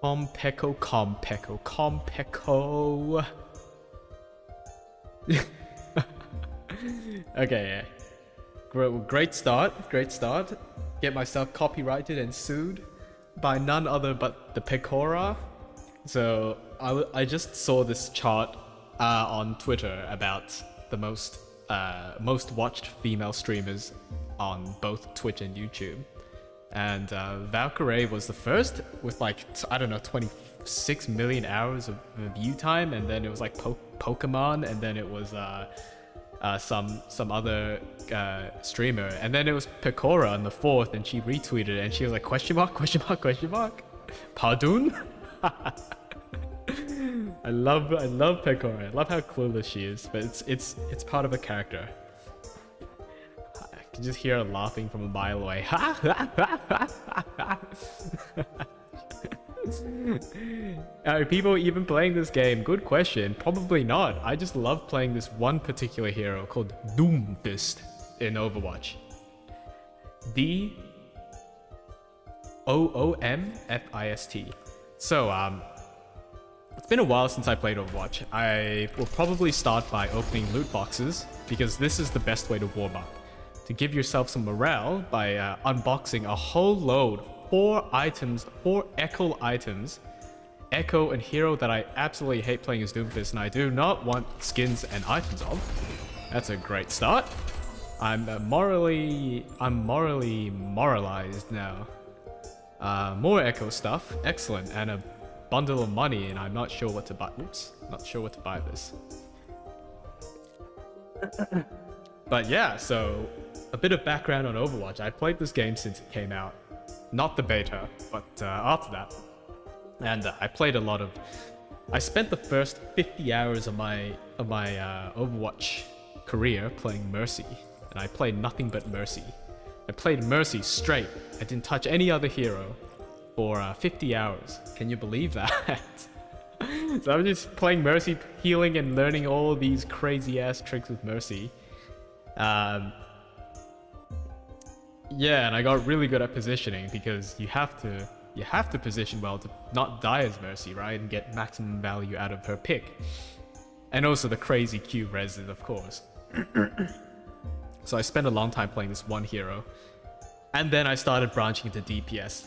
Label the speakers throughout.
Speaker 1: Compeco, Compeco, Compeco. Okay, yeah. Great start, great start. Get myself copyrighted and sued by none other but the Pecora. So I just saw this chart on Twitter about the most watched female streamers on both Twitch and YouTube. And Valkyrie was the first with like, I don't know, 26 million hours of view time, and then it was like Pokemon, and then it was some other streamer, and then it was Pecora on the fourth, and she retweeted it, and she was like, question mark, question mark, question mark? Pardon? I love Pecora. I love how clueless she is, but it's part of a character. I can just hear her laughing from a mile away. Are people even playing this game? Good question. Probably not. I just love playing this one particular hero called DOOMFIST in Overwatch. DOOMFIST. So, it's been a while since I played Overwatch. I will probably start by opening loot boxes, because this is the best way to warm up. To give yourself some morale by unboxing a whole load, 4 items, 4 Echo items. Echo and hero that I absolutely hate playing as Doomfist, and I do not want skins and items of. That's a great start. I'm morally moralized now. More Echo stuff, excellent, and a bundle of money, and I'm not sure what to buy. Oops, not sure what to buy this. But yeah, so a bit of background on Overwatch. I played this game since it came out. Not the beta, but after that. And I played a lot of... I spent the first 50 hours of my Overwatch career playing Mercy. And I played nothing but Mercy. I played Mercy straight. I didn't touch any other hero for 50 hours. Can you believe that? So I was just playing Mercy, healing and learning all these crazy ass tricks with Mercy. Yeah, and I got really good at positioning, because you have to position well to not die as Mercy, right? And get maximum value out of her pick. And also the crazy Q reses, of course. So I spent a long time playing this one hero. And then I started branching into DPS.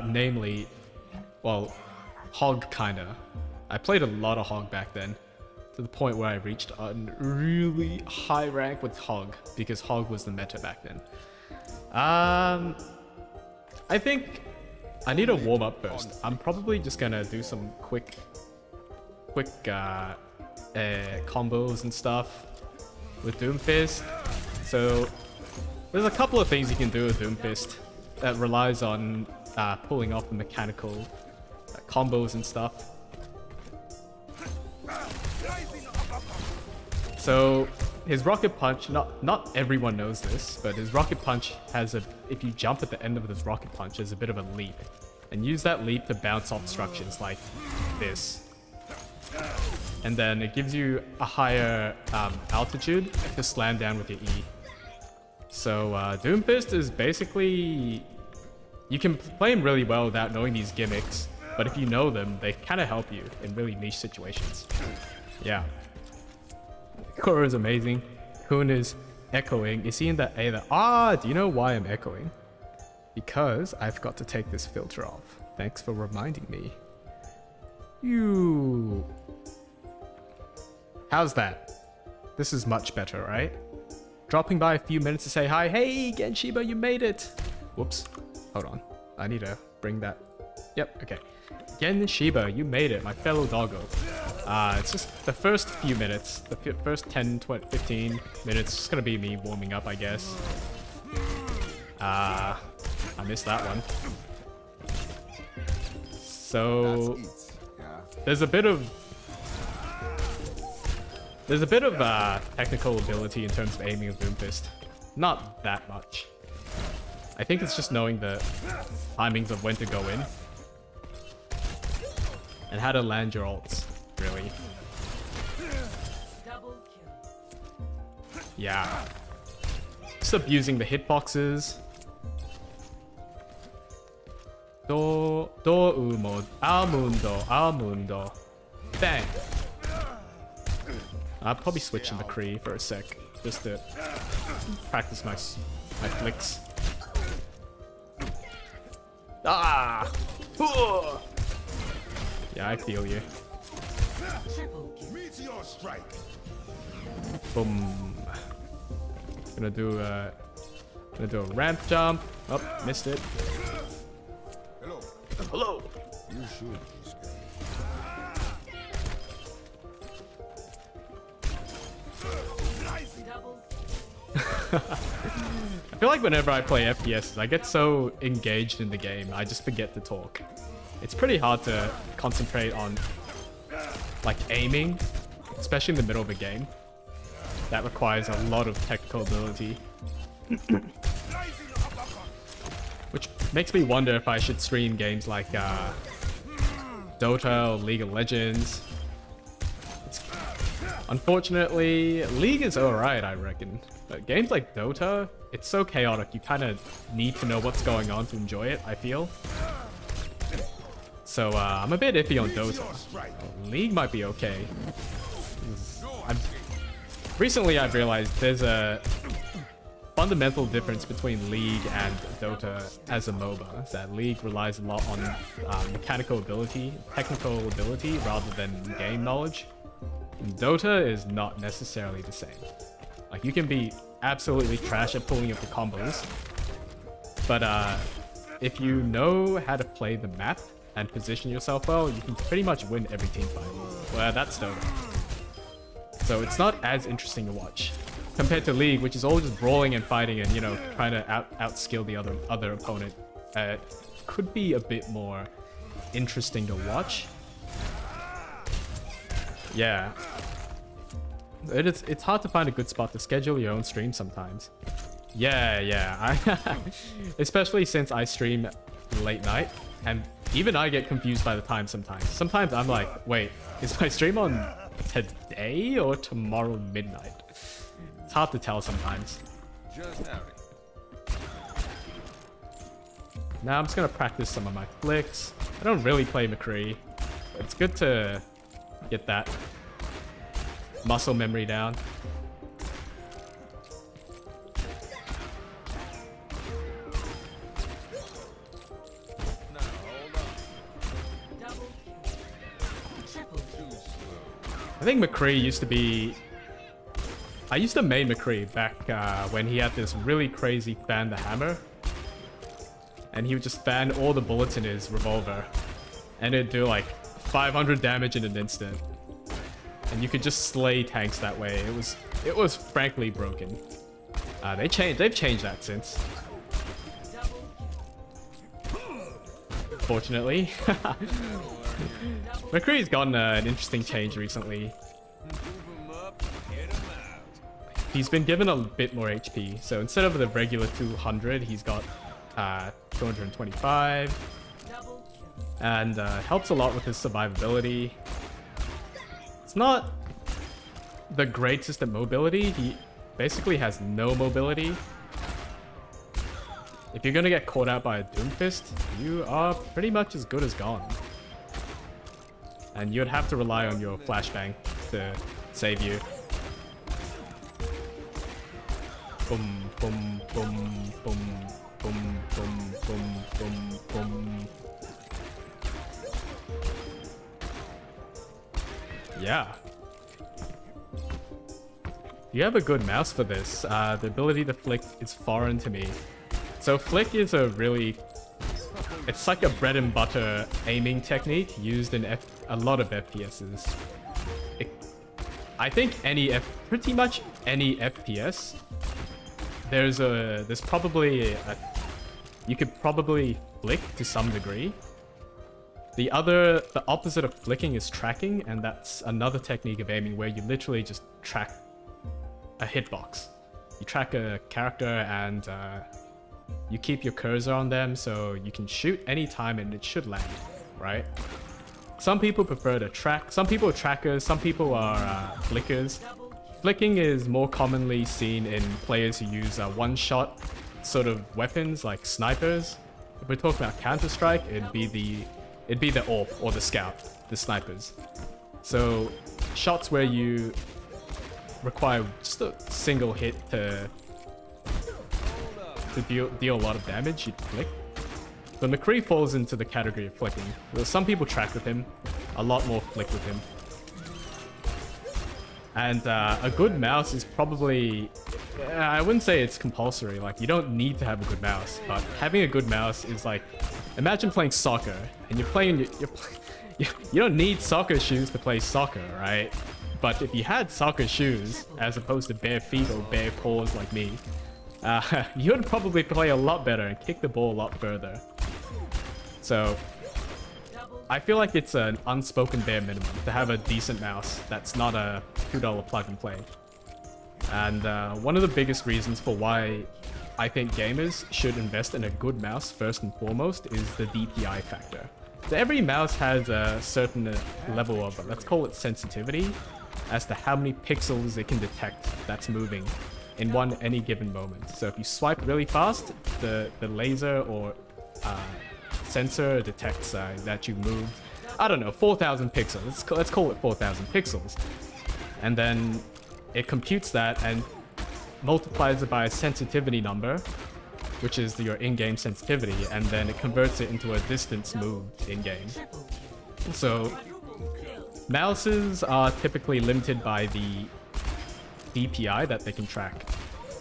Speaker 1: Namely, well, Hog kinda. I played a lot of Hog back then, to the point where I reached a really high rank with Hog, because Hog was the meta back then. I think I need to warm up first. I'm probably just gonna do some quick combos and stuff with Doomfist. So there's a couple of things you can do with Doomfist that relies on pulling off the mechanical combos and stuff. So his rocket punch, not everyone knows this, but his rocket punch has a, if you jump at the end of this rocket punch, there's a bit of a leap. And use that leap to bounce off structures like this. And then it gives you a higher altitude to slam down with your E. So Doomfist is basically, you can play him really well without knowing these gimmicks, but if you know them, they kind of help you in really niche situations. Yeah. Koro is amazing. Kun is echoing. Is he in that A there? Ah, do you know why I'm echoing? Because I've got to take this filter off. Thanks for reminding me. You. How's that? This is much better, right? Dropping by a few minutes to say hi. Hey, Genshiba, you made it. Whoops. Hold on. I need to bring that. Yep, okay. Genshiba, you made it, my fellow doggo. It's just the first few minutes, the first 10, 20, 15 minutes, it's gonna be me warming up, I guess. I missed that one. So there's a bit of technical ability in terms of aiming of Doomfist. Not that much. I think it's just knowing the timings of when to go in and how to land your ults, really. Yeah. Just abusing the hitboxes. umo, al mundo. Bang. I'll probably switch to McCree for a sec, just to practice my flicks. Ah! Yeah, I feel you. Boom. Gonna do a ramp jump. Oh, missed it. Hello. You should. I feel like whenever I play FPS, I get so engaged in the game, I just forget to talk. It's pretty hard to concentrate on, like, aiming, especially in the middle of a game. That requires a lot of technical ability. Which makes me wonder if I should stream games like Dota or League of Legends. Unfortunately, League is alright, I reckon. But games like Dota, it's so chaotic, you kind of need to know what's going on to enjoy it, I feel. So I'm a bit iffy on Dota. League might be okay. Recently I've realized there's a fundamental difference between League and Dota as a MOBA. Is that League relies a lot on mechanical ability, technical ability, rather than game knowledge. And Dota is not necessarily the same. Like, you can be absolutely trash at pulling up the combos, but if you know how to play the map and position yourself well, you can pretty much win every team fight. Well, that's Dota. So it's not as interesting to watch compared to League, which is all just brawling and fighting and, you know, trying to outskill the other opponent. Could be a bit more interesting to watch. Yeah. It's hard to find a good spot to schedule your own stream sometimes. Yeah. Especially since I stream late night, and even I get confused by the time sometimes. Sometimes I'm like, wait, is my stream on today or tomorrow midnight? It's hard to tell sometimes. Now I'm just gonna practice some of my flicks. I don't really play McCree, but it's good to get that muscle memory down. I think McCree used to be... I used to main McCree back when he had this really crazy fan the hammer. And he would just fan all the bullets in his revolver. And it'd do like 500 damage in an instant. And you could just slay tanks that way. It was frankly broken. They've changed that since. Fortunately. McCree's gotten an interesting change recently. He's been given a bit more HP. So instead of the regular 200, he's got 225. And helps a lot with his survivability. It's not the greatest at mobility. He basically has no mobility. If you're gonna get caught out by a Doomfist, you are pretty much as good as gone. And you'd have to rely on your flashbang to save you. Boom, boom, boom, boom, boom, boom, boom, boom, boom. Yeah. You have a good mouse for this. The ability to flick is foreign to me. So flick is a really... It's like a bread and butter aiming technique used in a lot of FPSs. I think pretty much any FPS, there's probably you could probably flick to some degree. The opposite of flicking is tracking, and that's another technique of aiming where you literally just track a hitbox. You track a character and you keep your cursor on them so you can shoot anytime and it should land, right? Some people prefer to track, some people are trackers, some people are flickers. Flicking is more commonly seen in players who use one-shot sort of weapons like snipers. If we're talking about Counter-Strike, it'd be the AWP or the Scout, the snipers. So shots where you require just a single hit to deal a lot of damage, you'd flick. But McCree falls into the category of flicking. Well, some people track with him, a lot more flick with him. And a good mouse is probably, I wouldn't say it's compulsory, like you don't need to have a good mouse, but having a good mouse is like, imagine playing soccer and you're playing, you don't need soccer shoes to play soccer, right? But if you had soccer shoes as opposed to bare feet or bare paws like me, you would probably play a lot better and kick the ball a lot further. So I feel like it's an unspoken bare minimum to have a decent mouse that's not a $2 plug and play. And one of the biggest reasons for why I think gamers should invest in a good mouse first and foremost is the DPI factor. So every mouse has a certain level of, let's call it sensitivity, as to how many pixels it can detect that's moving in any given moment. So if you swipe really fast, the laser or sensor detects that you moved, I don't know, 4,000 pixels. Let's call it 4,000 pixels. And then it computes that and multiplies it by a sensitivity number, which is your in-game sensitivity, and then it converts it into a distance moved in-game. So mouses are typically limited by the DPI that they can track.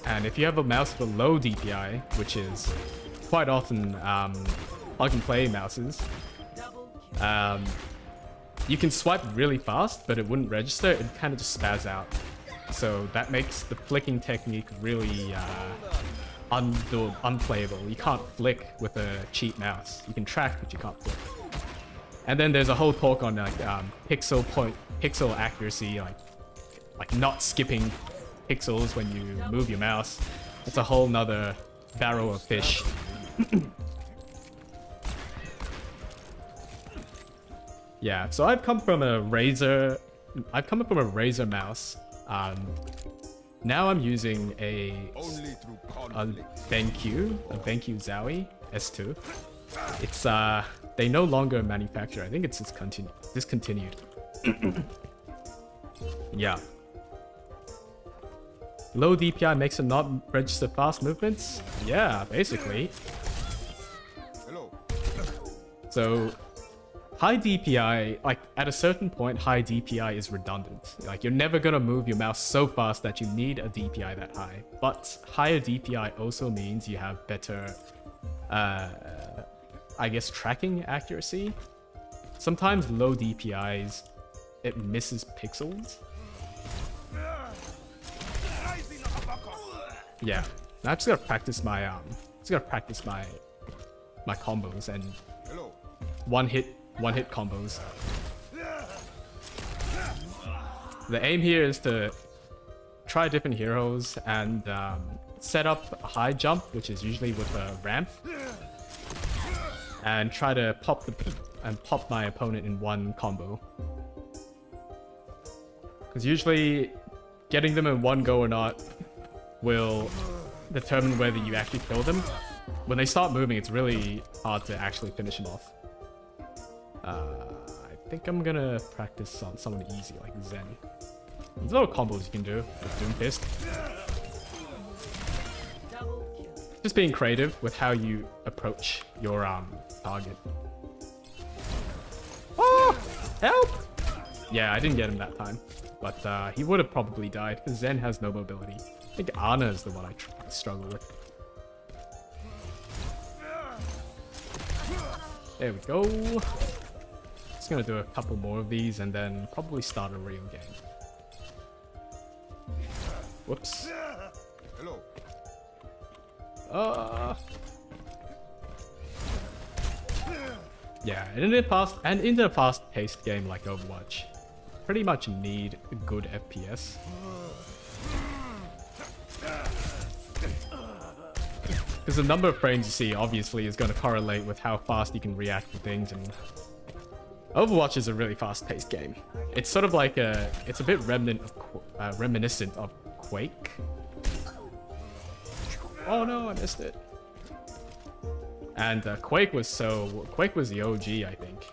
Speaker 1: And if you have a mouse with a low DPI, which is quite often plug-and-play mouses, you can swipe really fast, but it wouldn't register. It kind of just spaz out. So that makes the flicking technique really unplayable. You can't flick with a cheap mouse. You can track, but you can't flick. And then there's a whole talk on like pixel accuracy, like not skipping pixels when you move your mouse. It's a whole nother barrel of fish. Yeah, so I've come from a Razer mouse. Now I'm using a BenQ Zowie S2. It's they no longer manufacture. I think it's discontinued. Yeah. Low DPI makes it not register fast movements? Yeah, basically. So high DPI, like at a certain point, high DPI is redundant. Like you're never gonna move your mouse so fast that you need a DPI that high. But higher DPI also means you have better, I guess, tracking accuracy. Sometimes low DPIs, it misses pixels. Yeah, I just gotta practice my my combos and one hit combos. The aim here is to try different heroes and set up a high jump, which is usually with a ramp, and try to pop my opponent in one combo. Because usually getting them in one go or not will determine whether you actually kill them. When they start moving, it's really hard to actually finish them off. I think I'm gonna practice on someone easy like Zen. There's a lot of combos you can do with Doomfist. Just being creative with how you approach your target. Oh! Help! Yeah, I didn't get him that time. But he would have probably died because Zen has no mobility. I think Ana is the one I struggle with. There we go. Just gonna do a couple more of these and then probably start a real game. Whoops. Yeah, and in a fast-paced game like Overwatch, pretty much need a good FPS. Because the number of frames you see obviously is going to correlate with how fast you can react to things, and Overwatch is a really fast-paced game. It's sort of like it's a bit reminiscent of Quake. Oh no, I missed it. And Quake was the OG, I think.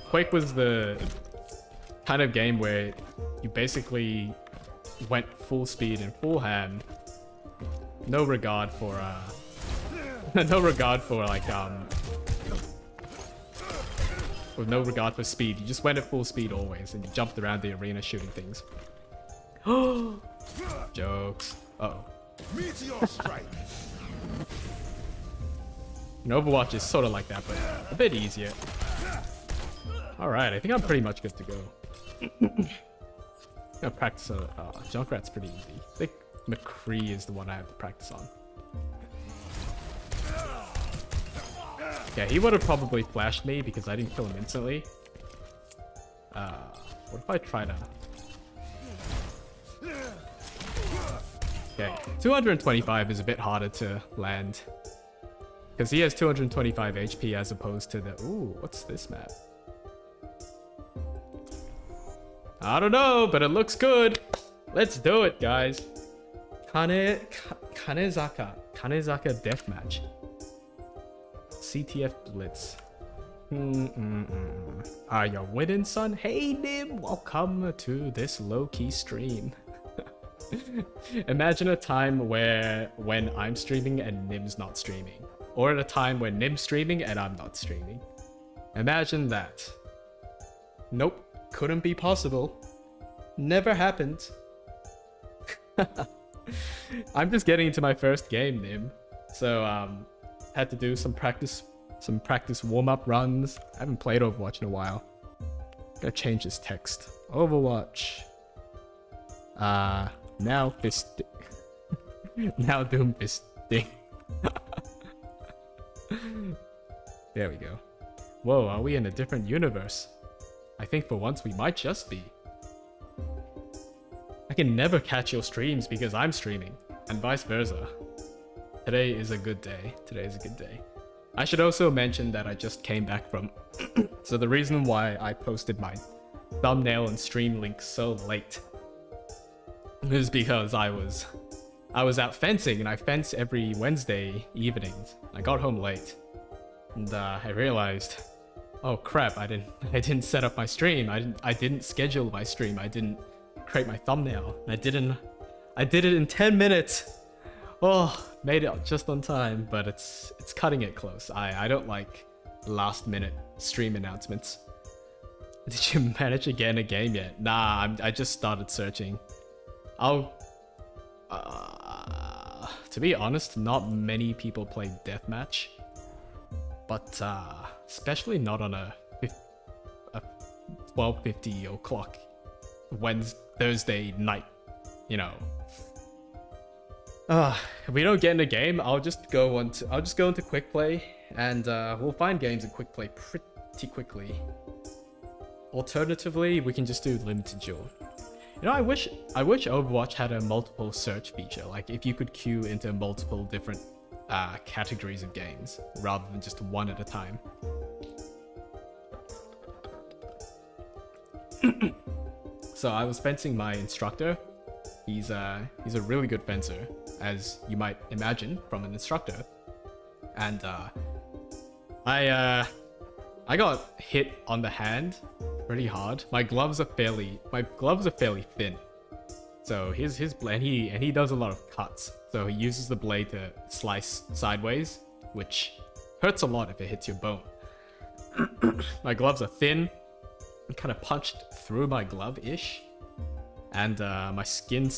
Speaker 1: Quake was the kind of game where you basically went full speed and full ham. No regard for no regard for like with no regard for speed. You just went at full speed always and you jumped around the arena shooting things. Jokes. Uh-oh. Meteor strike. And Overwatch is sort of like that, but a bit easier. Alright, I think I'm pretty much good to go. I'll practice Junkrat's pretty easy. I think McCree is the one I have to practice on. Yeah, he would have probably flashed me because I didn't kill him instantly. What if I try to... Okay, 225 is a bit harder to land. Because he has 225 HP as opposed to the... Ooh, what's this map? I don't know, but it looks good. Let's do it, guys. Canisgard deathmatch. CTF Blitz. Are you winning, son? Hey, Nim, welcome to this low-key stream. Imagine a time when I'm streaming and Nim's not streaming. Or at a time when Nim's streaming and I'm not streaming. Imagine that. Nope, couldn't be possible. Never happened. I'm just getting into my first game, Nim. So, had to do some practice warm-up runs. I haven't played Overwatch in a while. Gotta change this text. Overwatch. Now fisting. Now doomfisting. There we go. Whoa, are we in a different universe? I think for once we might just be. I can never catch your streams because I'm streaming, and vice versa. Today is a good day. Today is a good day. I should also mention that I just came back from... So the reason why I posted my thumbnail and stream link so late is because I was out fencing, and I fence every Wednesday evenings. I got home late, and I realized, oh crap! I didn't set up my stream. I didn't schedule my stream. I didn't create my thumbnail. I did it in 10 minutes. Oh, made it just on time, but it's cutting it close. I don't like last minute stream announcements. Did you manage to get in a game yet? Nah, I just started searching. To be honest, not many people play deathmatch, but especially not on a 12:50 o'clock Thursday night, you know. If we don't get in a game, I'll just go into quick play, and we'll find games in quick play pretty quickly. Alternatively, we can just do limited duel. You know, I wish Overwatch had a multiple search feature, like if you could queue into multiple different categories of games rather than just one at a time. So I was fencing my instructor. He's a really good fencer, as you might imagine from an instructor. And I got hit on the hand pretty hard. My gloves are fairly thin. So his blade, and he does a lot of cuts. So he uses the blade to slice sideways, which hurts a lot if it hits your bone. My gloves are thin. I kind of punched through my glove-ish, and my skin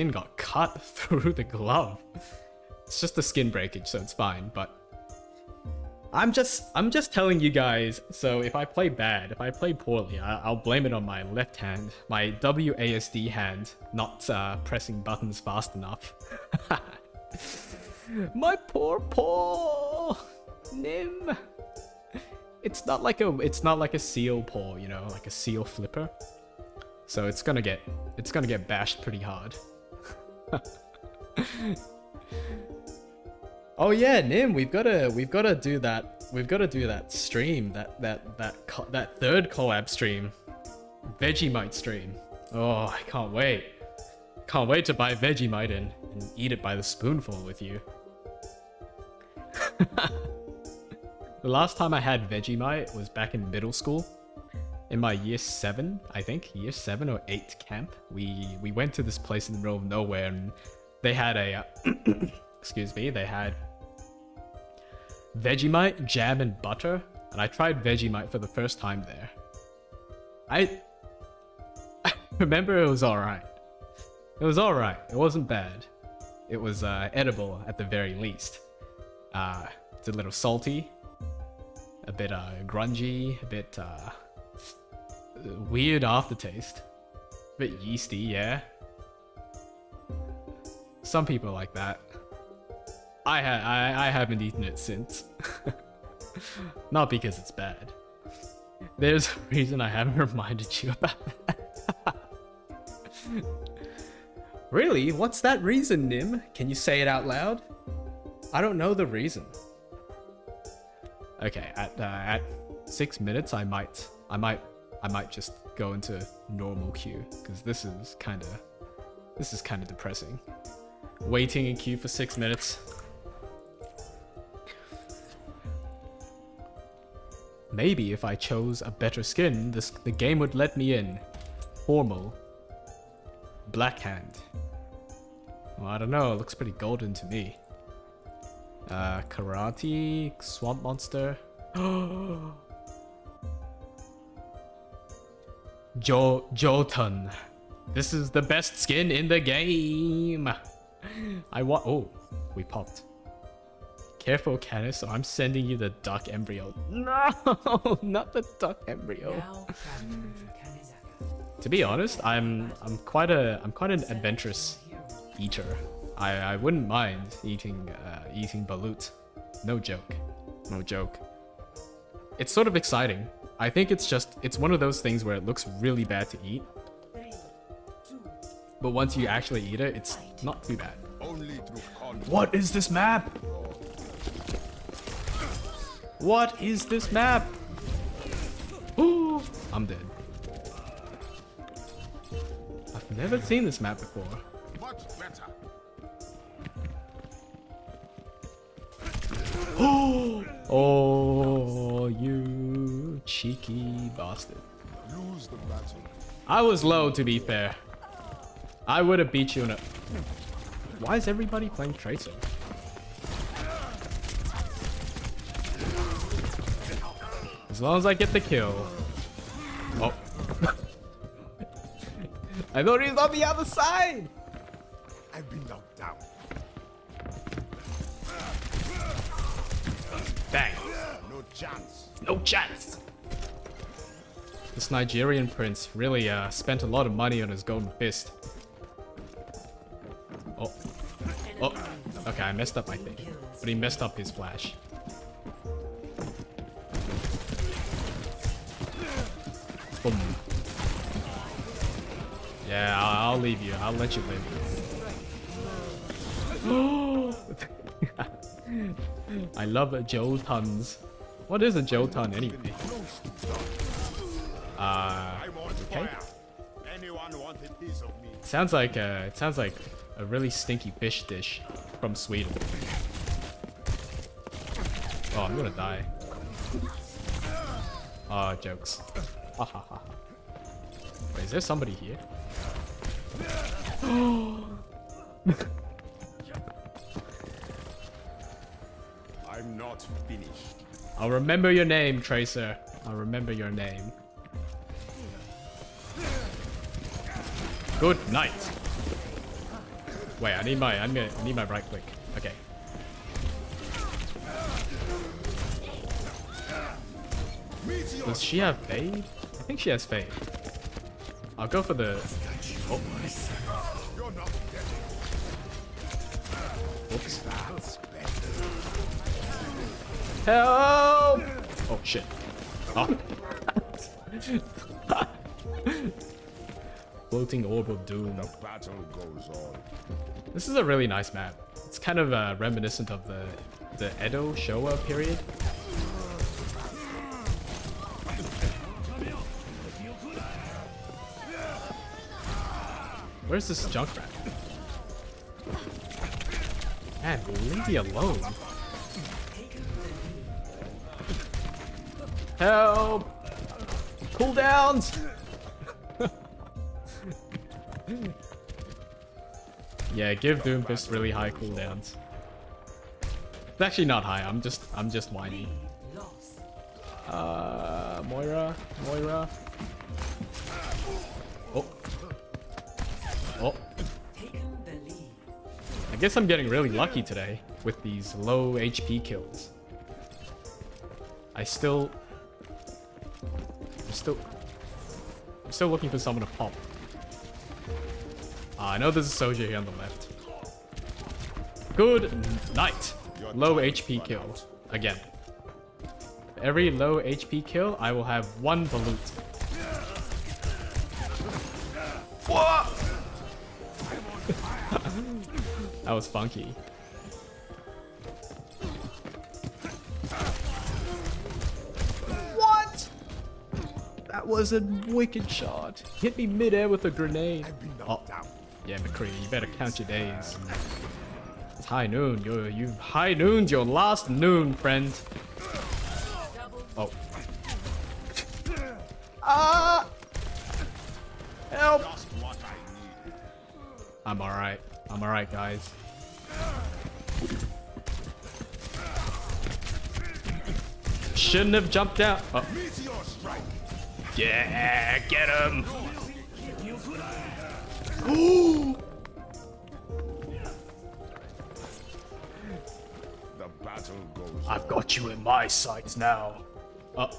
Speaker 1: got cut through the glove. It's just a skin breakage, so it's fine. But I'm just telling you guys. So if I play bad, if I play poorly, I'll blame it on my left hand, my WASD hand, not pressing buttons fast enough. My poor paw, Nim. It's not like a seal paw, you know, like a seal flipper. So it's gonna get bashed pretty hard. Oh yeah, Nim, we've gotta do that stream, that third collab stream, Vegemite stream. Oh, I can't wait to buy Vegemite and eat it by the spoonful with you. The last time I had Vegemite was back in middle school. In my year 7, I think, year 7 or 8 camp. We went to this place in the middle of nowhere and they had a, excuse me, they had Vegemite, jam and butter. And I tried Vegemite for the first time there. I remember it was alright. It was alright, it wasn't bad. It was edible at the very least. It's a little salty, a bit grungy, a bit weird aftertaste, a bit yeasty, yeah. Some people like that. I haven't eaten it since. Not because it's bad. There's a reason I haven't reminded you about that. Really? What's that reason, Nim? Can you say it out loud? I don't know the reason. Okay, at 6 minutes, I might just go into normal queue because this is kind of depressing. Waiting in queue for 6 minutes. Maybe if I chose a better skin, the game would let me in. Formal. Black hand. Well, I don't know, it looks pretty golden to me. Karate, swamp monster. Jotun. This is the best skin in the game. Oh, we popped. Careful, Canis, or I'm sending you the duck embryo. No, not the duck embryo. To be honest, I'm quite an adventurous eater. I wouldn't mind eating balut. No joke. No joke. It's sort of exciting. I think it's one of those things where it looks really bad to eat. But once you actually eat it, it's not too bad. What is this map? What is this map? Ooh, I'm dead. I've never seen this map before.
Speaker 2: Much better.
Speaker 1: Oh, you cheeky bastard.
Speaker 2: Lose the battle.
Speaker 1: I was low, to be fair. I would have beat you in a... Why is everybody playing Tracer? As long as I get the kill. Oh. I thought he was on the other side!
Speaker 2: I've been knocked down.
Speaker 1: Bang.
Speaker 2: No chance.
Speaker 1: No chance! This Nigerian prince really spent a lot of money on his golden fist. Oh. Oh. Okay, I messed up my thing. But he messed up his flash. Boom. Yeah, I'll leave you. I'll let you live. I love Jotuns. What is a Jotun anyway? Okay. Sounds like a really stinky fish dish from Sweden. Oh, I'm gonna die. Oh, jokes. Wait, is there somebody here?
Speaker 2: I'm not finished.
Speaker 1: I'll remember your name, Tracer. I'll remember your name. Good night. Wait, I need my right click. Okay. Does she have fade? I think she has fade. I'll go for the... Oh. Whoops. Help! Oh shit. Oh. Floating orb of doom.
Speaker 2: The battle goes on.
Speaker 1: This is a really nice map. It's kind of reminiscent of the Edo Showa period. Where's this Junkrat? Man, leave me alone. Help! Cooldowns! Yeah, give Doomfist really high cooldowns. It's actually not high, I'm just whiny. Moira. Oh. I guess I'm getting really lucky today with these low HP kills. I'm still looking for someone to pop. I know there's a soldier here on the left. Good night. Low HP kill. Again. For every low HP kill, I will have one balut. What? That was funky. What? That was a wicked shot. Hit me midair with a grenade. Oh. Yeah, McCree, you better count your days. It's high noon. You've high nooned your last noon, friend. Oh. Ah! Help! I'm alright. I'm alright, guys. Shouldn't have jumped out. Oh. Yeah, get him! Ooh.
Speaker 2: The battle goes.
Speaker 1: I've got you in my sights now. Oh.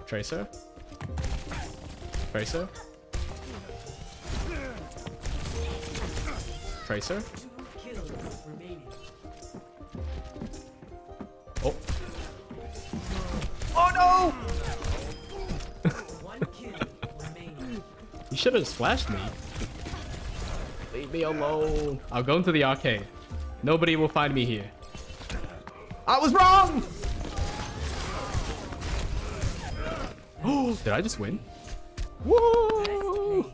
Speaker 1: Tracer? Tracer? Tracer? Oh. Oh no! You should have splashed me. Leave me alone. I'll go into the arcade. Nobody will find me here. I was wrong! Oh, did I just win? Woo!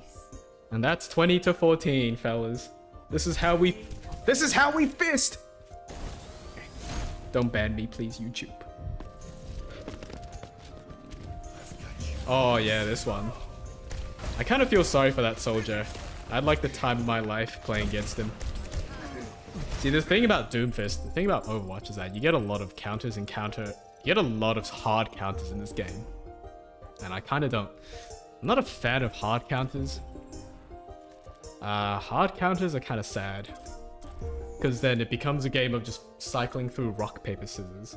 Speaker 1: And that's 20-14, fellas. This is how we fist! Don't ban me, please, YouTube. Oh yeah, this one. I kind of feel sorry for that soldier. I'd like the time of my life playing against him. See, the thing about Doomfist, the thing about Overwatch is that you get a lot of counters and you get a lot of hard counters in this game. And I kind of don't. I'm not a fan of hard counters. Hard counters are kind of sad. Because then it becomes a game of just cycling through rock, paper, scissors.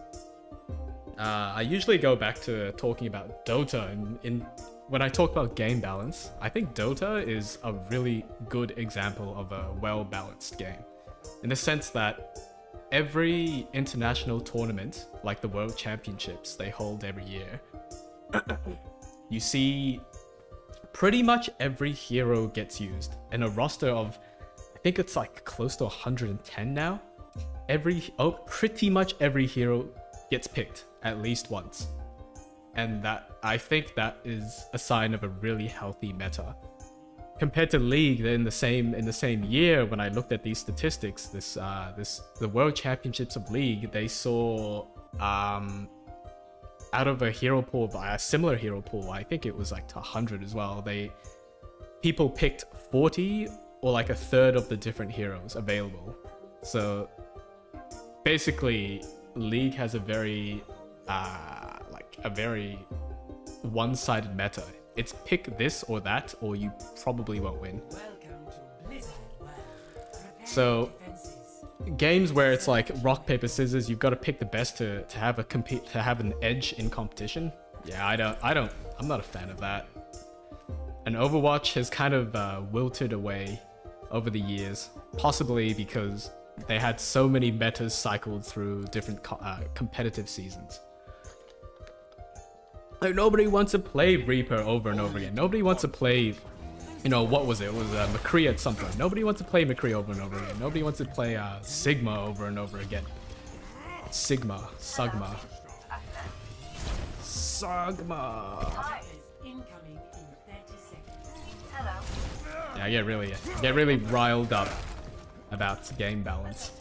Speaker 1: I usually go back to talking about Dota when I talk about game balance. I think Dota is a really good example of a well-balanced game. In the sense that every international tournament, like the World Championships they hold every year, you see pretty much every hero gets used. In a roster of, I think it's like close to 110 now. Pretty much every hero gets picked at least once. And I think that is a sign of a really healthy meta. Compared to League, in the same year, when I looked at these statistics, the World Championships of League, they saw out of a hero pool, a similar hero pool, I think it was like to 100 as well. People picked 40 or like a third of the different heroes available. So basically, League has a very one-sided meta. It's pick this or that, or you probably won't win. So games where it's like rock, paper, scissors, you've got to pick the best to have an edge in competition. Yeah, I'm not a fan of that. And Overwatch has kind of wilted away over the years, possibly because they had so many metas cycled through different competitive seasons. Like, nobody wants to play Reaper over and over again. Nobody wants to play, what was it? It was McCree at some point. Nobody wants to play McCree over and over again. Nobody wants to play Sigma over and over again. Sigma. Yeah, I get really riled up about game balance.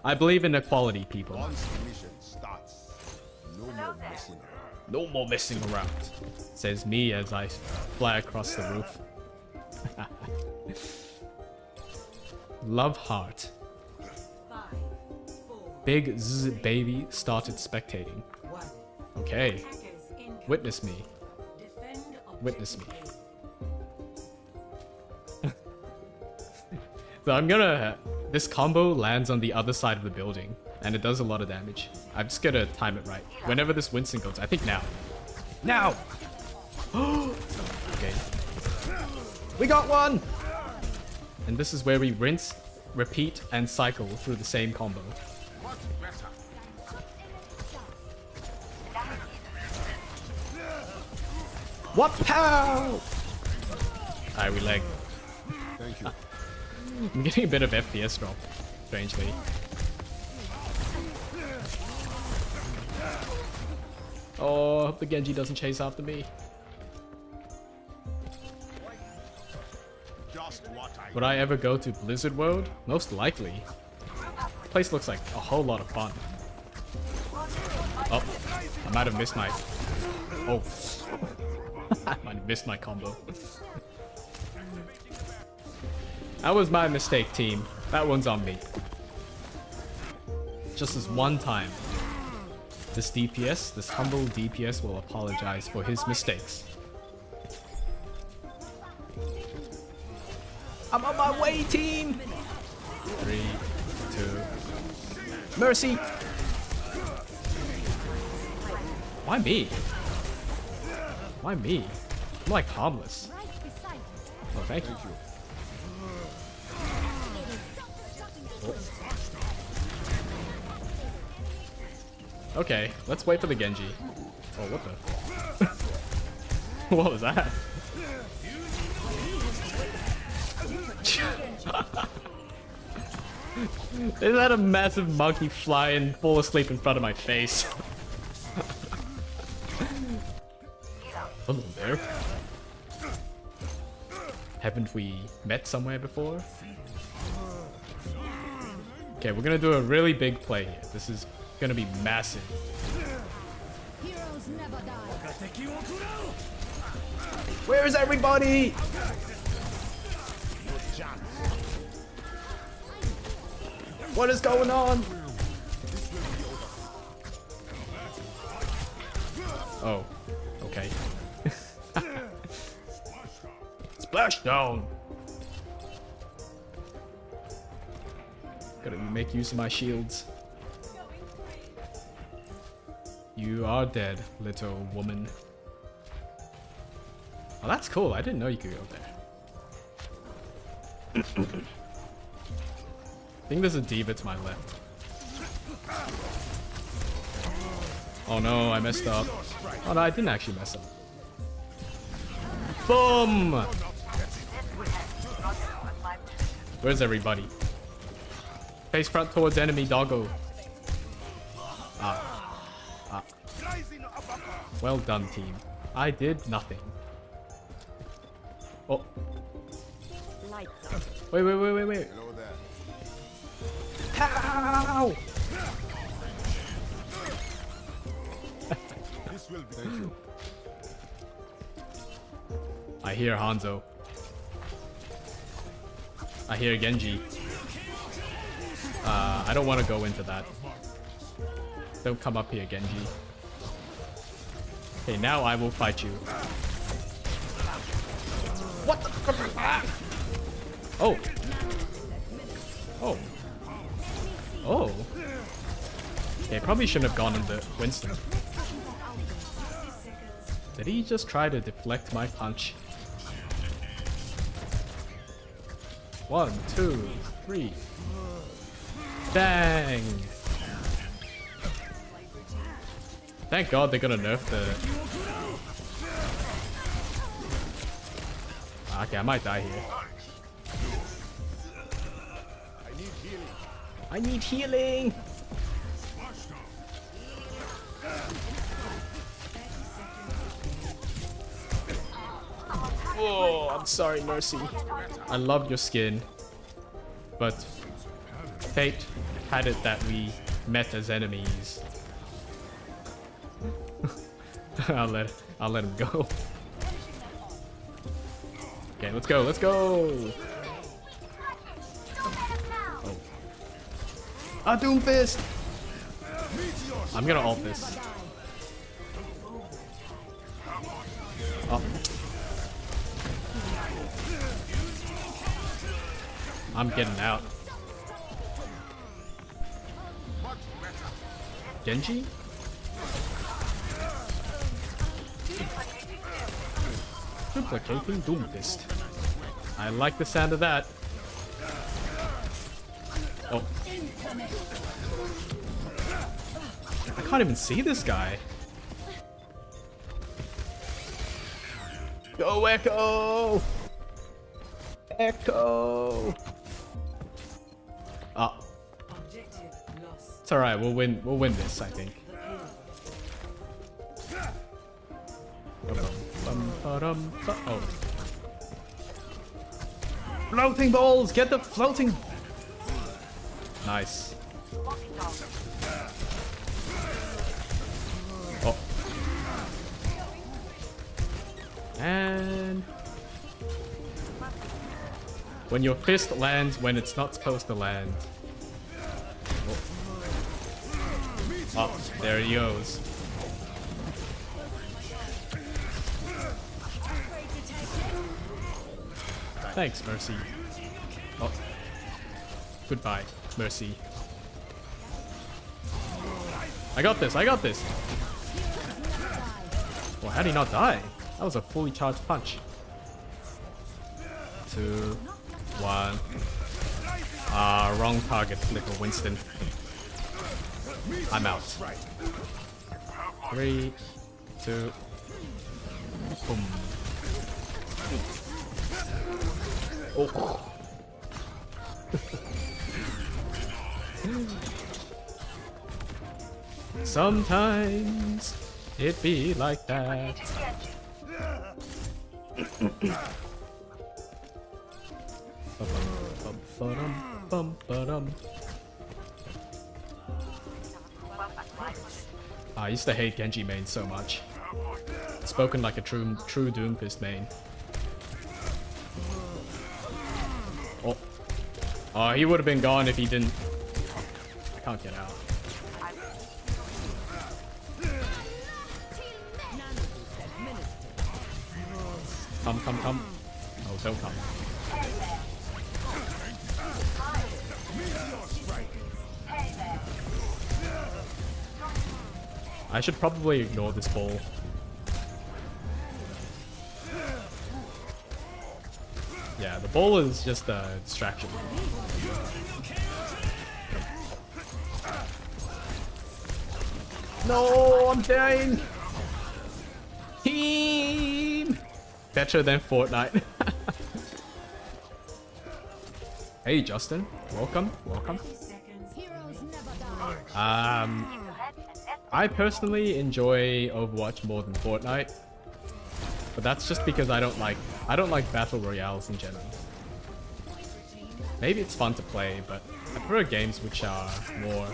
Speaker 1: I believe in equality, people.
Speaker 2: Once the mission starts, no more messing around.
Speaker 1: No more messing around, says me as I fly across the roof. Love heart. Big Z baby started spectating. Okay. Witness me. Witness me. So I'm gonna... This combo lands on the other side of the building, and it does a lot of damage. I'm just gonna time it right. Whenever this Winston goes, I think now. Now! Okay. We got one! And this is where we rinse, repeat, and cycle through the same combo. What pow? Alright, we leg.
Speaker 2: Thank you.
Speaker 1: I'm getting a bit of FPS drop, strangely. Oh, I hope the Genji doesn't chase after me. Would I ever go to Blizzard World? Most likely. The place looks like a whole lot of fun. Oh, I might have missed my... Oh. I might have missed my combo. That was my mistake, team. That one's on me. Just this one time. This DPS, this humble DPS will apologize for his mistakes. I'm on my way, team! 3, 2... Mercy! Why me? Why me? I'm like harmless. Oh, thank you. Oh. Okay, let's wait for the Genji. Oh, what the? What was that? Is that a massive monkey fly and fall asleep in front of my face? Hello there. Haven't we met somewhere before? Okay, we're gonna do a really big play here. This is gonna be massive.
Speaker 3: Heroes never die.
Speaker 1: Where is everybody? What is going on? Oh, okay. Splashdown. Gotta make use of my shields. You are dead, little woman. Oh, that's cool. I didn't know you could go there. I think there's a diva to my left. Oh no, I messed up. Oh no, I didn't actually mess up. Boom! Where's everybody? Face front towards enemy, doggo. Ah. Well done, team. I did nothing. Oh. Wait.
Speaker 2: Hello there.
Speaker 1: Ow!
Speaker 2: This will be. Thank you.
Speaker 1: I hear Hanzo. I hear Genji. I don't want to go into that. Don't come up here, Genji. Okay, now I will fight you. What the? Oh. Oh. Oh. Okay, probably shouldn't have gone into Winston. Did he just try to deflect my punch? 1, 2, 3. Dang! Thank God they're gonna nerf the... Okay, I might die here. I need healing! Oh, I'm sorry, Mercy. I love your skin. But... Fate had it that we met as enemies. I'll let him go. Okay, let's go, let's go! Oh. Ah, Doomfist! I'm gonna ult this. Oh. I'm getting out. Genji? Duplicating Doomfist. I like the sound of that. Oh. I can't even see this guy. Go Echo! Echo! Ah. It's alright, we'll win this, I think. Oh. Floating balls! Get the floating! Nice. Oh. And... when your fist lands when it's not supposed to land. Oh, there he goes. Thanks, Mercy. Oh. Goodbye, Mercy. I got this, I got this! Well, how did he not die? That was a fully charged punch. 2, 1. Ah, wrong target, little Winston. I'm out. 3, 2, boom. Oh. Sometimes it be like that. I used to hate Genji main so much. Spoken like a true Doomfist main. Oh. Oh, he would have been gone if he didn't. I can't get out. Come, come, come. Oh, don't come. I should probably ignore this ball. Yeah, the ball is just a distraction. No, I'm dying! Team! Better than Fortnite. Hey, Justin. Welcome, welcome. I personally enjoy Overwatch more than Fortnite. But that's just because I don't like battle royales in general. Maybe it's fun to play, but I prefer games which are more...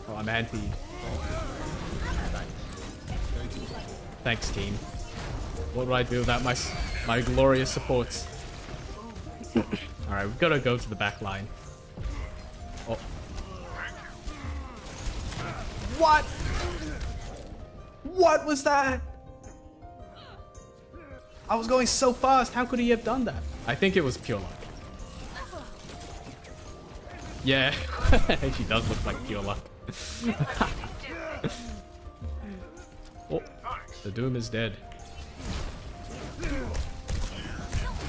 Speaker 1: Oh, I'm anti. Thanks, team. What would I do without my glorious supports? Alright, we've got to go to the back line. Oh. What? What was that? I was going so fast. How could he have done that? I think it was pure luck. Yeah, she does look like pure luck. Oh, the Doom is dead.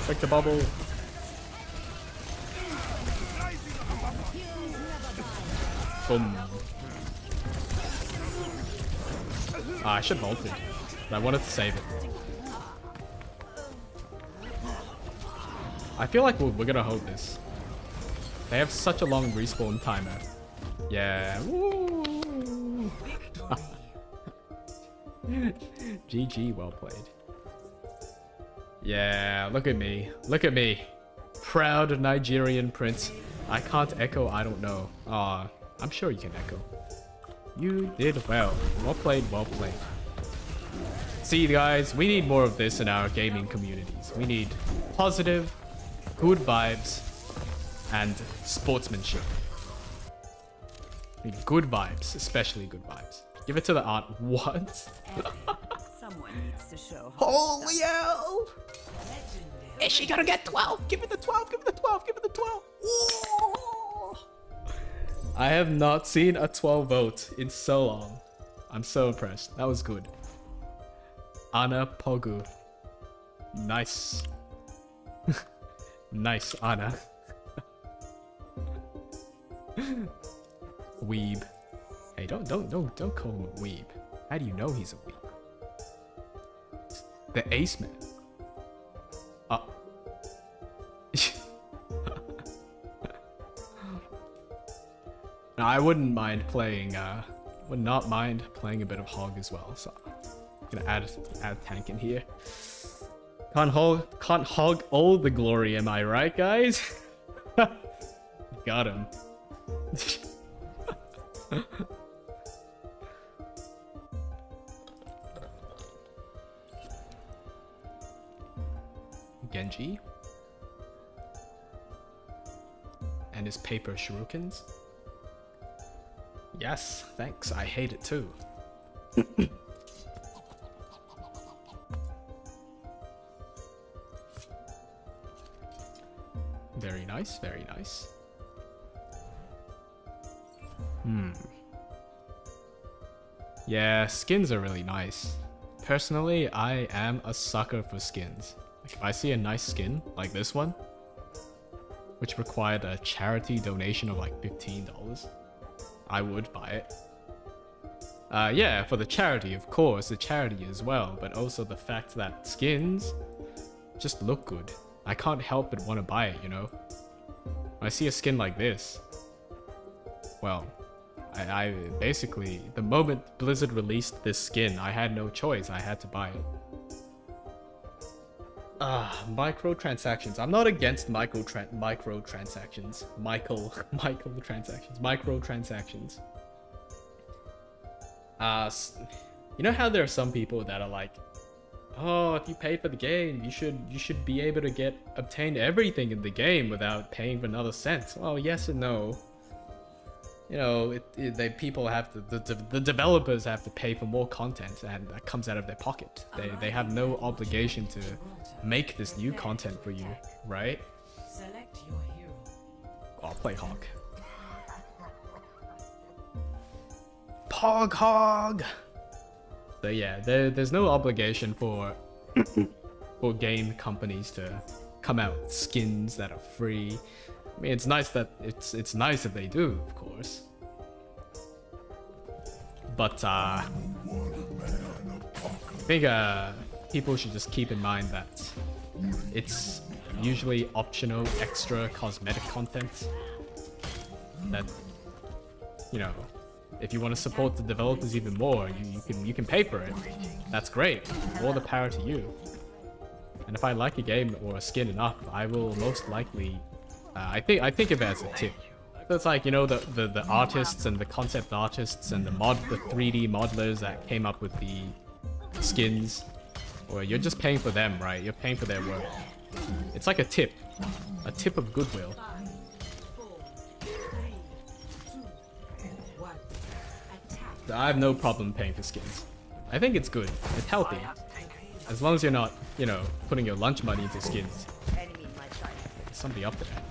Speaker 1: Break the bubble. Boom. I should have ulted, but I wanted to save it. I feel like we're gonna hold this. They have such a long respawn timer. Yeah. Woo. GG, well played. Yeah, look at me. Look at me. proud Nigerian prince. I can't echo, I don't know. Aw, I'm sure you can echo. You did well. Well played, well played. See guys, we need more of this in our gaming communities. We need positive, good vibes, and sportsmanship. We need good vibes, especially good vibes. Give it to the art. What?
Speaker 4: Someone needs to show.
Speaker 1: Holy hell! Is she gonna get 12? Give it the 12, give it the 12, give it the 12. Ooh. I have not seen a 12 vote in so long. I'm so impressed. That was good. Anna Pogu. Nice. Nice, Anna. Weeb. Hey, don't call him a weeb. How do you know he's a weeb? The Ace Man. Now, I wouldn't mind playing, would not mind playing a bit of Hog as well, so I'm gonna add a tank in here. Can't hog all the glory, am I right, guys? Got him. Genji and his paper shurikens. Yes, thanks. I hate it too. Very nice, very nice. Yeah, skins are really nice. Personally, I am a sucker for skins. Like, if I see a nice skin, like this one, which required a charity donation of like $15, I would buy it. Yeah, for the charity, of course, the charity as well, but also the fact that skins just look good. I can't help but want to buy it, you know? When I see a skin like this, well, I basically, the moment Blizzard released this skin, I had no choice, I had to buy it. Microtransactions. I'm not against microtransactions. Microtransactions. You know how there are some people that are like, oh, if you pay for the game, you should be able to obtain everything in the game without paying for another cent. Well, yes and no. You know, people have to, the developers have to pay for more content, and that comes out of their pocket. They have no obligation to make this new content for you, right?
Speaker 4: Select your hero.
Speaker 1: I'll play Hog. PogHog. So yeah, there's no obligation for game companies to come out with skins that are free. I mean, it's nice that it's nice that they do, of course. But I think people should just keep in mind that it's usually optional, extra cosmetic content. That, you know, if you want to support the developers even more, you can pay for it. That's great. All the power to you. And if I like a game or a skin enough, I will most likely. I think of it as a tip. So it's like, you know, the artists and the concept artists and the 3D modelers that came up with the skins, or you're just paying for them, right? You're paying for their work. It's like a tip of goodwill. I have no problem paying for skins. I think it's good. It's healthy. As long as you're not, you know, putting your lunch money into skins. There's somebody up there.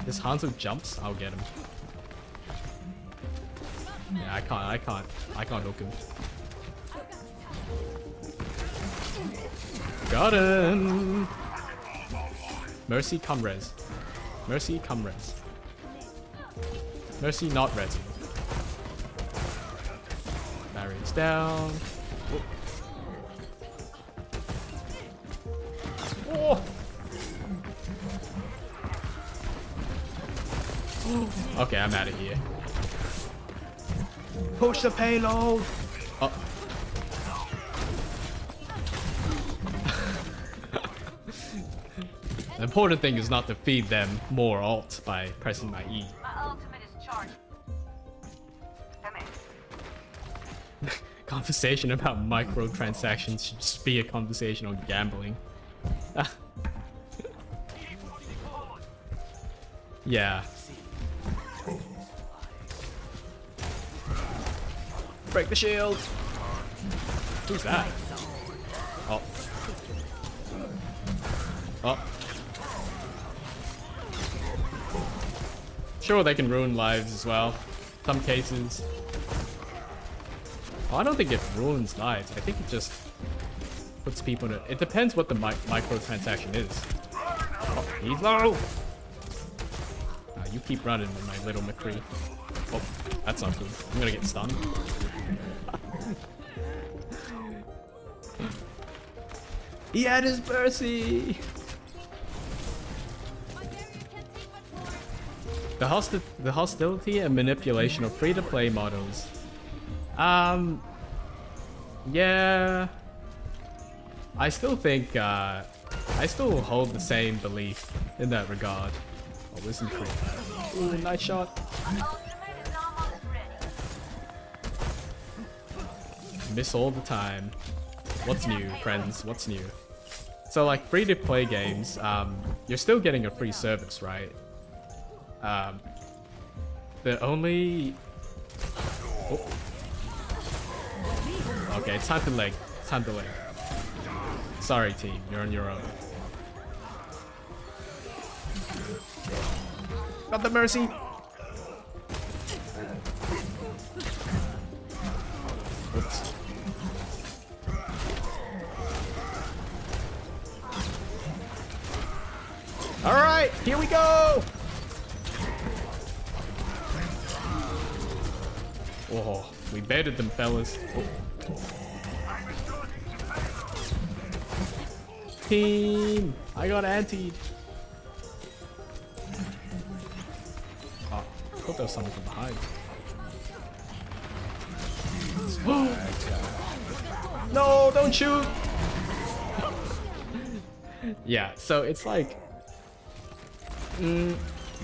Speaker 1: This Hanzo jumps, I'll get him. Yeah, I can't hook him. Got him! Mercy, come res. Mercy, come res. Mercy, not resing. Barriers down. Oh. Okay, I'm out of here. Push the payload! Oh. The important thing is not to feed them more ult by pressing my E.
Speaker 5: My ultimate is charged. Come in.
Speaker 1: Conversation about microtransactions should just be a conversation on gambling. Yeah. Break the shield! Who's that? Oh. Oh. Sure, they can ruin lives as well. Some cases. Oh, I don't think it ruins lives. I think it just puts people in it. It depends what the microtransaction is. Oh, he's low! You keep running, my little McCree. Oh, that's not good. I'm gonna get stunned. He had his mercy! The hostility and manipulation of free-to-play models. Yeah. I still think, I still hold the same belief in that regard. Oh, listen to it. Ooh, nice shot. Miss all the time. What's new, friends? What's new? So, like, free-to-play games, you're still getting a free service, right? The only... Oh. Okay, it's time to leg. It's time to leg. Sorry, team. You're on your own. Got the mercy! Oops. Alright, here we go! Oh, we baited them, fellas. Oh. Team! I got antied. Oh, I thought there was someone from behind. No, don't shoot! Yeah, so it's like...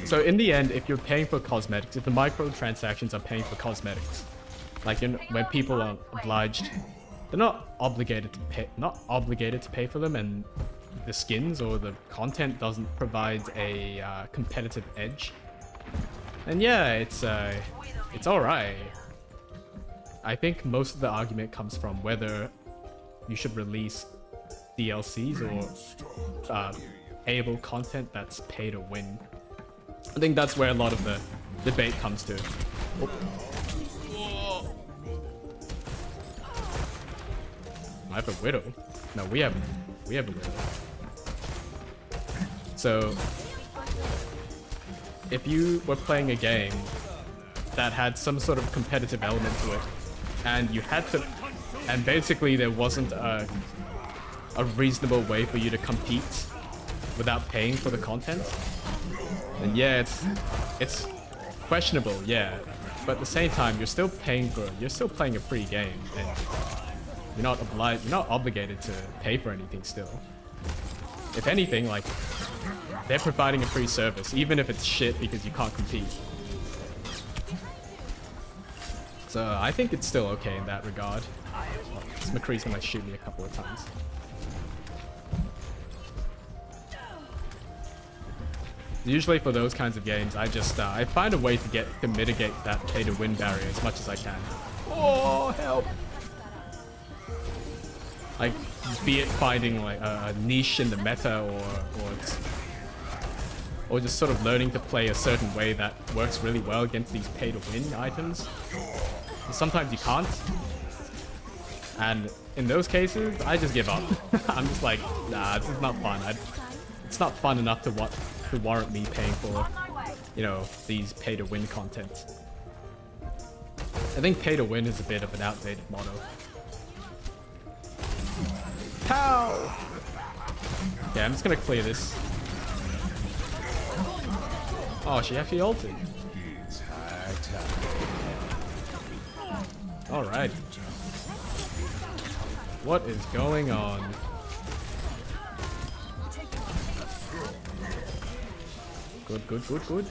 Speaker 1: so in the end, if you're paying for cosmetics, if the microtransactions are paying for cosmetics, like when people are obliged, they're not obligated to pay for them, and the skins or the content doesn't provide a competitive edge. And yeah, it's all right. I think most of the argument comes from whether you should release DLCs or payable content that's pay to win. I think that's where a lot of the debate comes to. Oh. I have a widow. No, we have a widow. So if you were playing a game that had some sort of competitive element to it, and you had to, and basically there wasn't a reasonable way for you to compete without paying for the content, then yeah, it's questionable, yeah. But at the same time, you're still paying you're still playing a free game, and you're not obligated to pay for anything still. If anything, like, they're providing a free service, even if it's shit because you can't compete. So I think it's still okay in that regard. This McCree's gonna shoot me a couple of times. Usually for those kinds of games, I just I find a way to mitigate that pay to win barrier as much as I can. Oh, help! Like, be it finding like a niche in the meta, or just sort of learning to play a certain way that works really well against these pay to win items. Sometimes you can't, and in those cases, I just give up. I'm just like, nah, this is not fun. It's not fun enough to warrant me paying for, you know, these pay to win content. I think pay to win is a bit of an outdated motto. Pow! Yeah, I'm just gonna clear this. Oh, she actually ulted. Alright. What is going on? Good, good, good, good.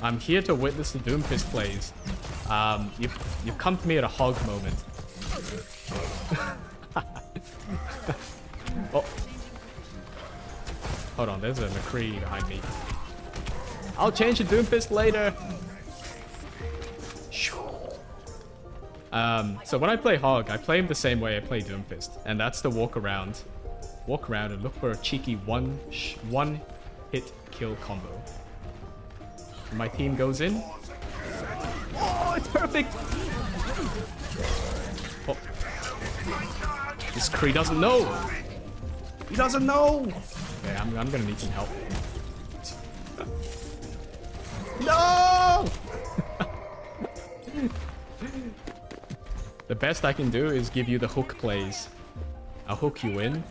Speaker 1: I'm here to witness the Doomfist plays. You've come to me at a hog moment. Oh. Hold on, there's a McCree behind me. I'll change the Doomfist later. So when I play Hog, I play him the same way I play Doomfist, and that's to walk around and look for a cheeky one hit kill combo. And my team goes in. Oh, it's perfect. Oh. This Kree doesn't know. He doesn't know. Okay, I'm gonna need some help. No. The best I can do is give you the hook plays. I'll hook you in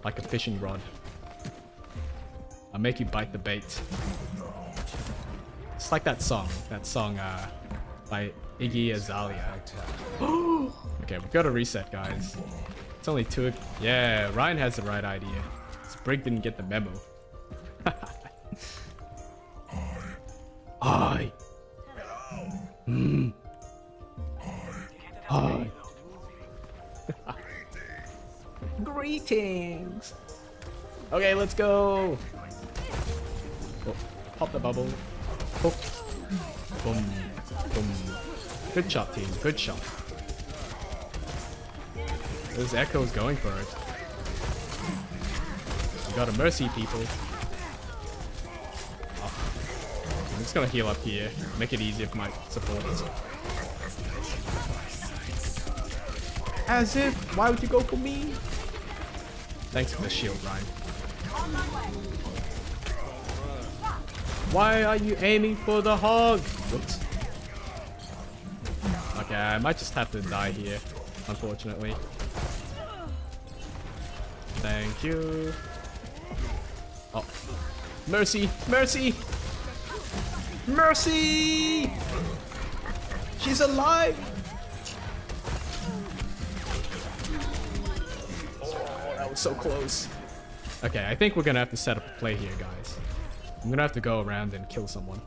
Speaker 1: like a fishing rod. I'll make you bite the bait. It's like that song by Iggy Azalea. Okay, we've got to reset, guys. It's only 2. Yeah, Ryan has the right idea. Sprig didn't get the memo. Hi. Hi. Greetings. Okay, let's go. Oh, pop the bubble. Oh. Boom. Boom. Good shot, team. Good shot. Those Echo's going for it. We got a mercy, people. Oh. I'm just gonna heal up here. Make it easier for my supporters. As if, why would you go for me? Thanks for the shield, Ryan. Why are you aiming for the hog? Whoops. Okay, I might just have to die here, unfortunately. Thank you. Oh. Mercy! Mercy! Mercy! She's alive! So close. Okay, I think we're gonna have to set up a play here, guys. I'm gonna have to go around and kill someone.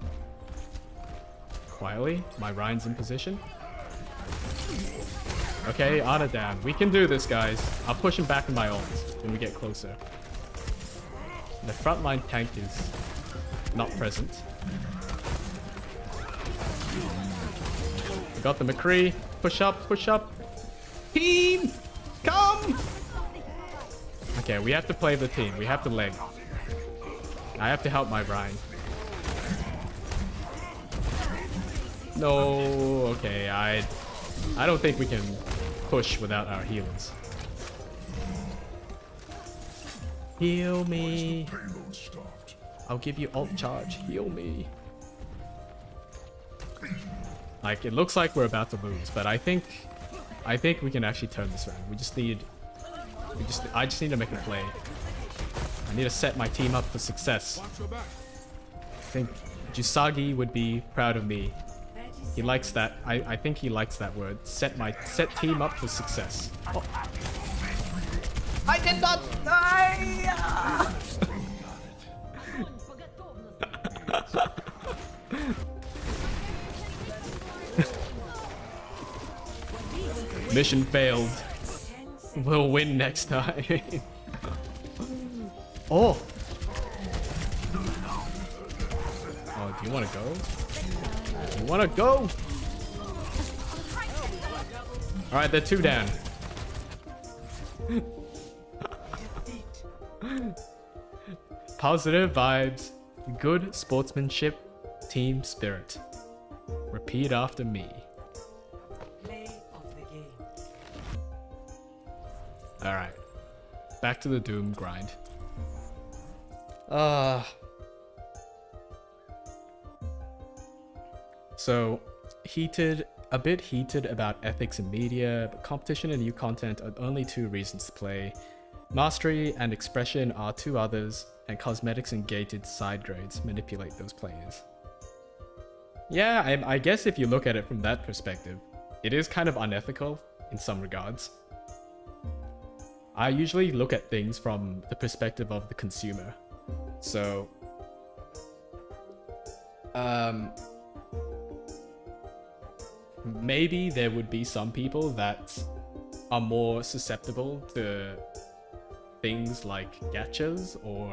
Speaker 1: Quietly, my Ryan's in position. Okay, Ana down. We can do this, guys. I'll push him back in my ult when we get closer. The frontline tank is not present. We got the McCree. Push up, push up. Team! Come! Okay, we have to play the team. We have to leg. I have to help my Ryan. No, okay, I don't think we can push without our healers. Heal me. I'll give you ult charge. Heal me. Like, it looks like we're about to lose, but I think we can actually turn this around. I just need to make a play. I need to set my team up for success. I think Jusagi would be proud of me. He likes that. I think he likes that word. Set team up for success. Oh. I did not die! Mission failed. We'll win next time. Oh! Oh, do you want to go? You want to go? Alright, they're 2 down. Positive vibes, good sportsmanship, team spirit. Repeat after me.
Speaker 4: Play of the game.
Speaker 1: Alright. Back to the Doom grind. So, a bit heated about ethics in media, but competition and new content are only 2 reasons to play. Mastery and expression are 2 others, and cosmetics and gated side grades manipulate those players. Yeah, I guess if you look at it from that perspective, it is kind of unethical in some regards. I usually look at things from the perspective of the consumer. So, maybe there would be some people that are more susceptible to things like gachas or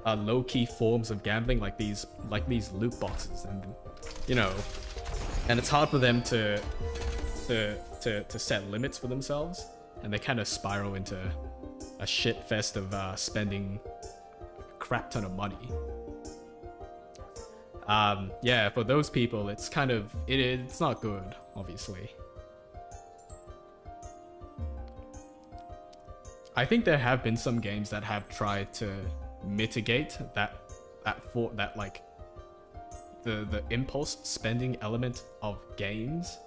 Speaker 1: low-key forms of gambling, like these loot boxes, and you know, and it's hard for them to set limits for themselves, and they kind of spiral into a shit fest of spending a crap ton of money. Yeah, for those people, it's kind of it's not good, obviously. I think there have been some games that have tried to mitigate that like the impulse spending element of games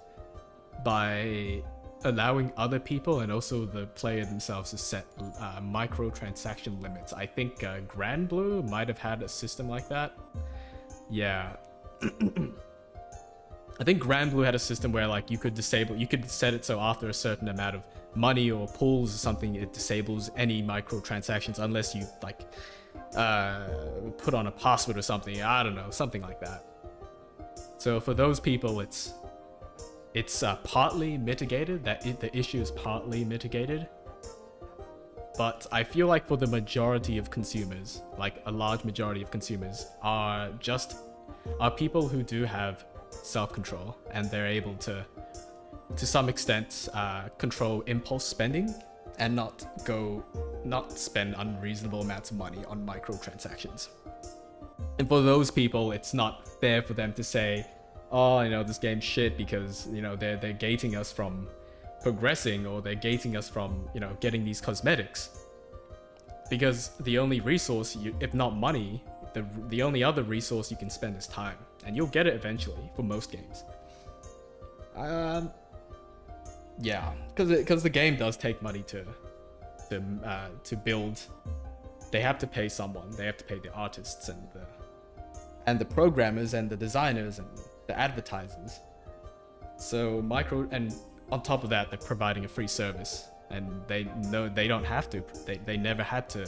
Speaker 1: by allowing other people and also the player themselves to set microtransaction limits. I think Grand Blue might have had a system like that. Yeah. I think Grand Blue had a system where like you could set it so after a certain amount of money or pools or something, it disables any microtransactions unless you like put on a password or something. I don't know, something like that. So for those people, it's partly mitigated. The issue is partly mitigated. But I feel like for the majority of consumers, like a large majority of consumers, are people who do have self-control, and they're able to some extent control impulse spending and not spend unreasonable amounts of money on microtransactions. And for those people, it's not fair for them to say, oh, you know, this game's shit because, you know, they're gating us from progressing, or they're gating us from, you know, getting these cosmetics. Because the only resource, if not money, the only other resource you can spend is time, and you'll get it eventually for most games. Yeah, because the game does take money to build. They have to pay someone. They have to pay the artists and the programmers and the designers and the advertisers. So and on top of that, they're providing a free service, and they know they don't have to. They never had to.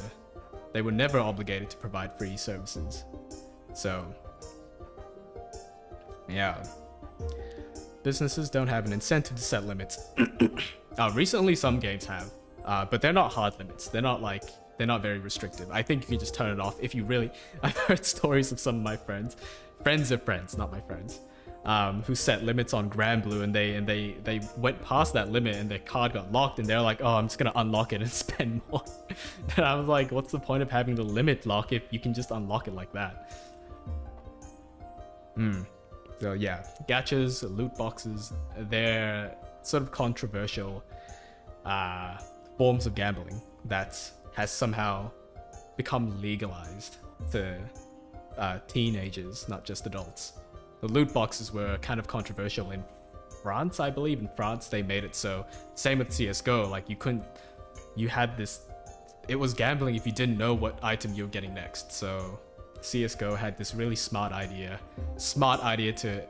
Speaker 1: They were never obligated to provide free services. So yeah. Businesses don't have an incentive to set limits. Recently, some games have, but they're not hard limits. They're not very restrictive. I think you can just turn it off if you really. I've heard stories of some of my friends of friends, not my friends, who set limits on Grand Blue, and they went past that limit, and their card got locked, and they're like, oh, I'm just gonna unlock it and spend more. And I was like, what's the point of having the limit lock if you can just unlock it like that? So yeah, gachas, loot boxes, they're sort of controversial forms of gambling that has somehow become legalized to teenagers, not just adults. The loot boxes were kind of controversial in France, I believe. In France, they made it so, same with CSGO, like it was gambling if you didn't know what item you were getting next. So CSGO had this really smart idea to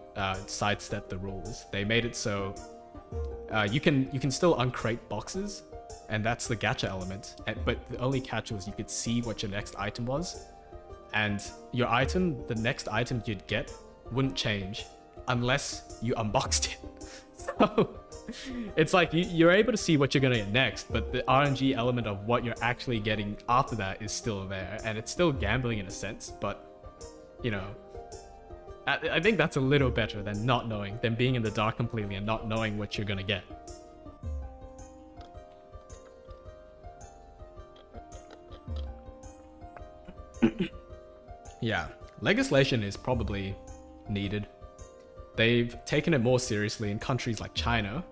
Speaker 1: sidestep the rules. They made it so you can still uncrate boxes, and that's the gacha element. But the only catch was you could see what your next item was, and the next item you'd get wouldn't change unless you unboxed it. So it's like you're able to see what you're gonna get next, but the RNG element of what you're actually getting after that is still there, and it's still gambling in a sense. But you know, I think that's a little better than being in the dark completely and not knowing what you're gonna get. Yeah, legislation is probably needed. They've taken it more seriously in countries like China.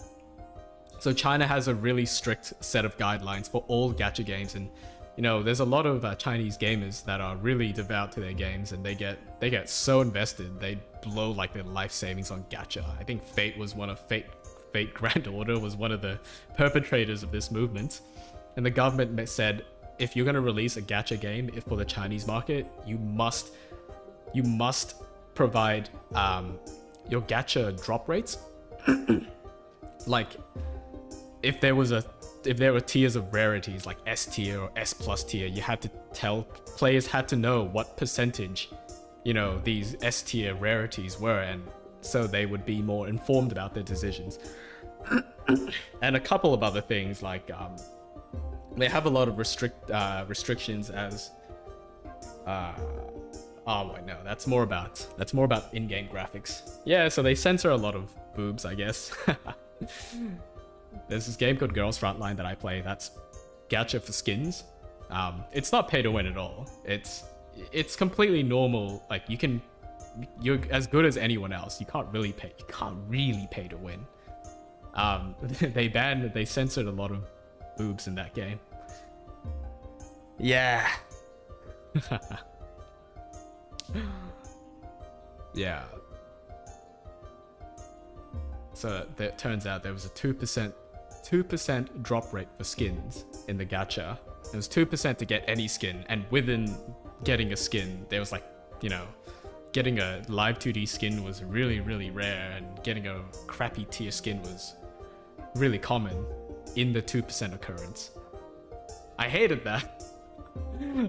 Speaker 1: So China has a really strict set of guidelines for all gacha games, and you know, there's a lot of Chinese gamers that are really devout to their games, and they get so invested they blow like their life savings on gacha. I think Fate Grand Order was one of the perpetrators of this movement, and the government said, if you're going to release a gacha game for the Chinese market, you must provide your gacha drop rates. Like, if there was a tiers of rarities like S tier or S plus tier, you had to tell players had to know what percentage, you know, these S tier rarities were, and so they would be more informed about their decisions. And a couple of other things like they have a lot of restrictions as oh wait, no, that's more about in-game graphics. Yeah, so they censor a lot of boobs, I guess. There's this game called Girls Frontline that I play. That's gacha for skins. It's not pay to win at all. It's completely normal. Like you're as good as anyone else. You can't really pay to win. They censored a lot of boobs in that game. Yeah. Yeah. So it turns out there was a 2% drop rate for skins in the gacha. It was 2% to get any skin, and within getting a skin, there was like, you know, getting a live 2D skin was really, really rare, and getting a crappy tier skin was really common in the 2% occurrence. I hated that.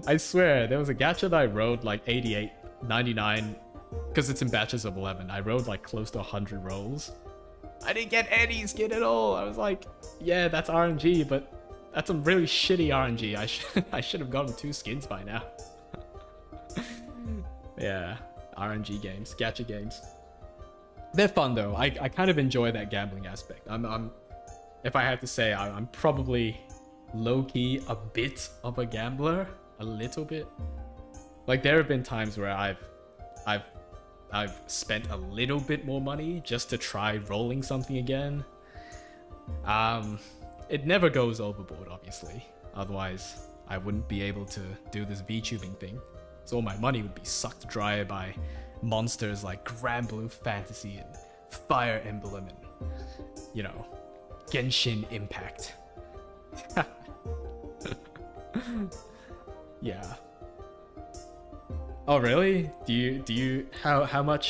Speaker 1: I swear, there was a gacha that I rode like 88, 99, because it's in batches of 11. I rode like close to 100 rolls. I didn't get any skin at all. I was like, yeah, that's RNG, but that's a really shitty RNG. I should have gotten 2 skins by now. Yeah, RNG games, gacha games. They're fun though. I kind of enjoy that gambling aspect. If I have to say, I'm probably low-key a bit of a gambler, a little bit. Like there have been times where I've spent a little bit more money just to try rolling something again. It never goes overboard, obviously. Otherwise, I wouldn't be able to do this VTubing thing. So all my money would be sucked dry by monsters like Grand Blue Fantasy and Fire Emblem and, you know, Genshin Impact. Yeah. Oh really? Do you how hard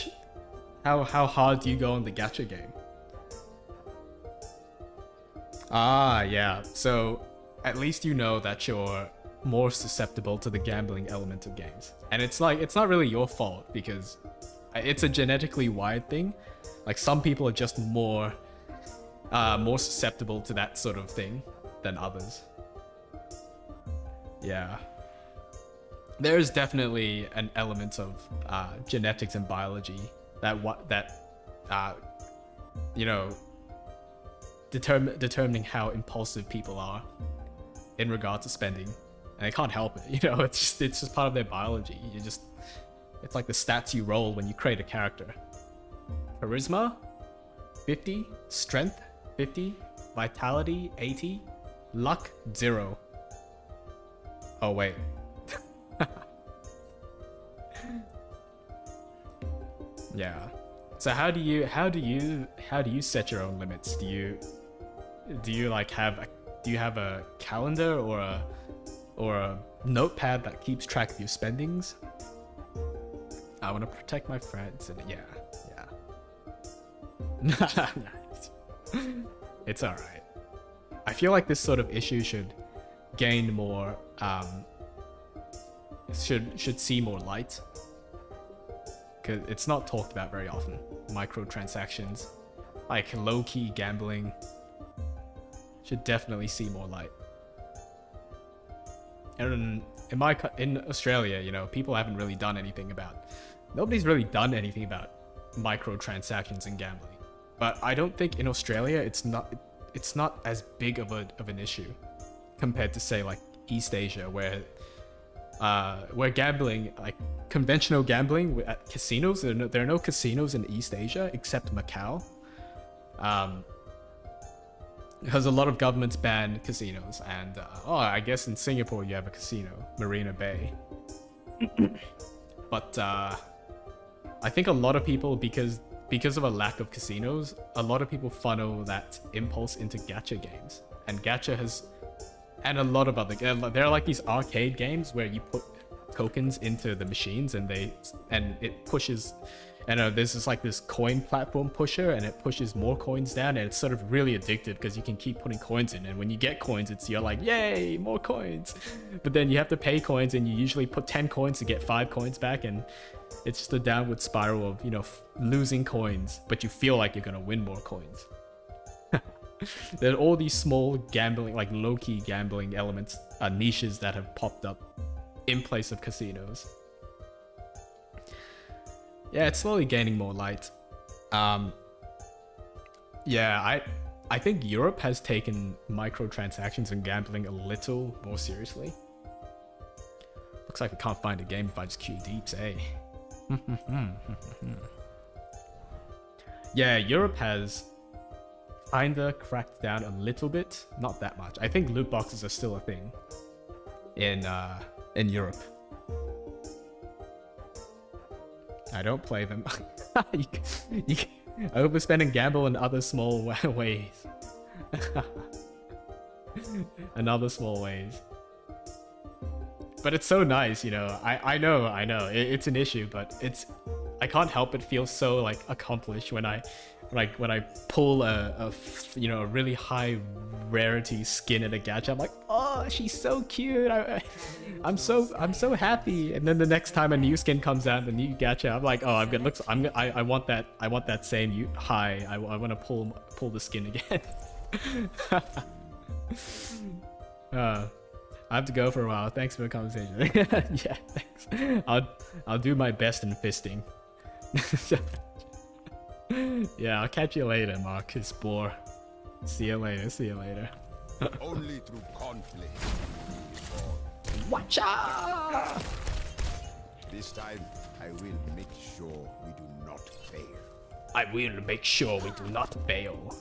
Speaker 1: do you go on the gacha game? Ah, yeah. So at least you know that you're more susceptible to the gambling element of games. And it's like, it's not really your fault because it's a genetically wired thing. Like some people are just more susceptible to that sort of thing than others. Yeah. There is definitely an element of genetics and biology that you know, determining how impulsive people are in regard to spending, and they can't help it. You know, it's just part of their biology. It's like the stats you roll when you create a character. Charisma, 50. Strength, 50. Vitality, 80. Luck, 0. Oh wait. Yeah. So how do you set your own limits? Do you like have a calendar or a notepad that keeps track of your spendings? I want to protect my friends, and yeah. It's all right. I feel like this sort of issue should gain more should see more light, because it's not talked about very often. Microtransactions, like low-key gambling, should definitely see more light. And in Australia, you know, nobody's really done anything about microtransactions and gambling. But I don't think in Australia it's not as big of an issue compared to, say, like East Asia, where gambling, like conventional gambling at casinos, there are no casinos in East Asia except Macau, because a lot of governments ban casinos, and I guess in Singapore you have a casino, Marina Bay. But I think a lot of people, because of a lack of casinos, a lot of people funnel that impulse into gacha games, and gacha has, and a lot of other, there are like these arcade games where you put tokens into the machines and it And there's this coin platform pusher, and it pushes more coins down, and it's sort of really addictive because you can keep putting coins in, and when you get coins, you're like, yay, more coins. But then you have to pay coins, and you usually put 10 coins to get 5 coins back, and it's just a downward spiral of, you know, losing coins, but you feel like you're gonna win more coins. There are all these small gambling, like low-key gambling elements, niches that have popped up in place of casinos. Yeah, it's slowly gaining more light. Yeah, I think Europe has taken microtransactions and gambling a little more seriously. Looks like I can't find a game if I just queue deeps, eh? Yeah, Europe has kinda cracked down a little bit, not that much. I think loot boxes are still a thing in Europe. I don't play them. you overspend and gamble in other small ways. In other small ways. But it's so nice, you know. I know. It's an issue, but I can't help but feel so like accomplished when I pull a really high rarity skin at a gacha. I'm like, oh, she's so cute. I'm so happy. And then the next time a new skin comes out, the new gacha, I'm like, oh, I want that same high. I want to pull the skin again. I have to go for a while. Thanks for the conversation. Yeah, thanks. I'll do my best in fisting. Yeah, I'll catch you later, Marcus Boar. See you later.
Speaker 2: Only through conflict.
Speaker 1: Watch out!
Speaker 2: This time, I will make sure we do not fail.
Speaker 1: I will make sure we do not fail.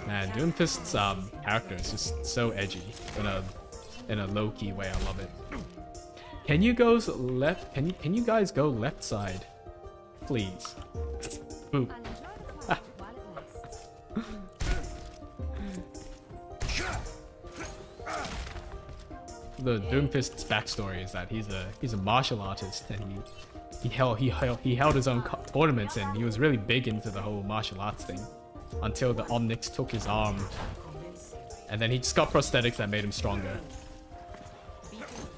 Speaker 1: Man, DOOMFIST's character is just so edgy in a low-key way. I love it. Can you guys go left side, please? Boop. The DOOMFIST's backstory is that he's a martial artist, and he held his own tournaments, and he was really big into the whole martial arts thing until the Omnix took his arm, and then he just got prosthetics that made him stronger.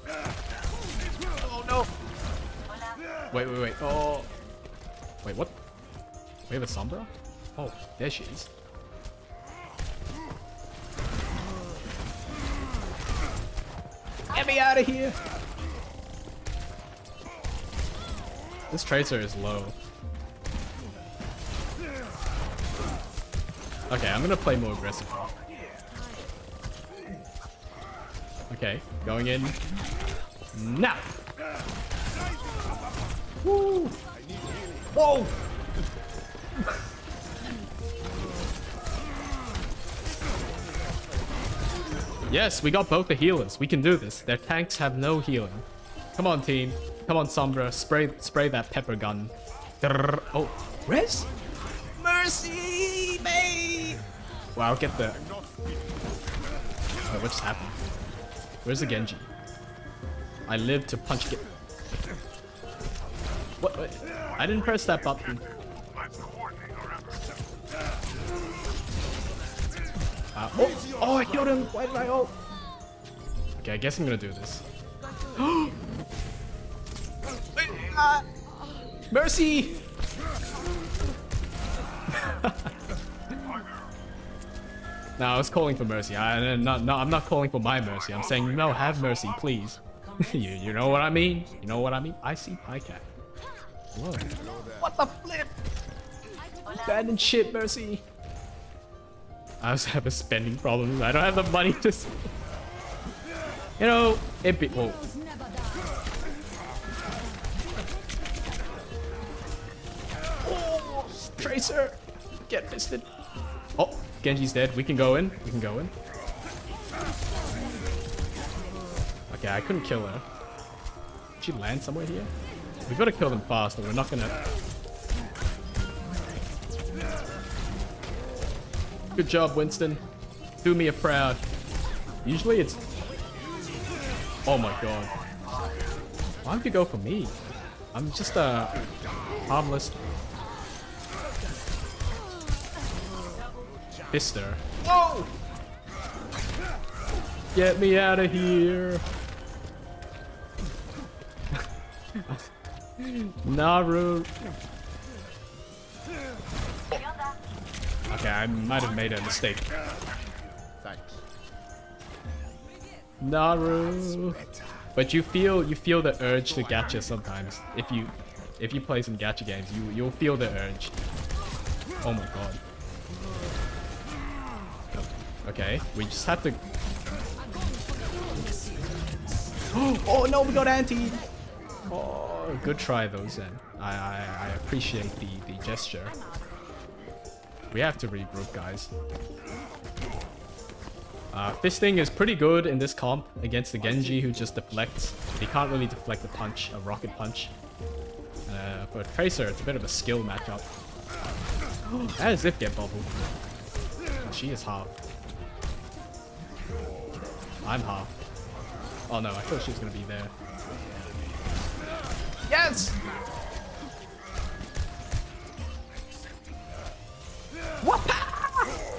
Speaker 1: Oh no! Wait. Oh, wait, what? We have a Sombra? Oh, there she is. Get me out of here! This Tracer is low. Okay, I'm gonna play more aggressive. Okay, going in. Now! Woo! Whoa! Yes, we got both the healers. We can do this. Their tanks have no healing. Come on, team. Come on, Sombra. Spray that pepper gun. Oh, res? Mercy, mate! Well, I'll get the... Wait, what just happened? Where's the Genji? I live to punch get... What? Wait. I didn't press that button. Oh, I killed him! Why did I ult? Okay, I guess I'm gonna do this. Mercy! No, I was calling for mercy. I'm not calling for my mercy. I'm saying, no, have mercy, please. you know what I mean? You know what I mean? I see Pycat. Whoa. What the flip? Abandoned shit, mercy. I also have a spending problem. I don't have the money to... You know, it be... Whoa. Oh, Tracer! Get fisted. Oh, Genji's dead. We can go in. Okay, I couldn't kill her. Did she land somewhere here? We've got to kill them fast, or we're not gonna... Good job, Winston. Do me a proud. Usually it's... Oh my god. Why would you go for me? I'm just Harmless. Fister. Whoa! Get me out of here. Naru. Okay, I might have made a mistake.
Speaker 2: Thanks.
Speaker 1: Naru. But you feel the urge to gacha sometimes. If you play some gacha games, you'll feel the urge. Oh my god. Okay, we just have to. Oh no, we got anti. Oh, good try though, Zen. I appreciate the gesture. We have to regroup, guys. Fisting is pretty good in this comp against the Genji, who just deflects. He can't really deflect a punch, a rocket punch. For Tracer, it's a bit of a skill matchup. How does Zip get bubbled? She is half. I'm half. Oh no, I thought she was gonna be there. Yes!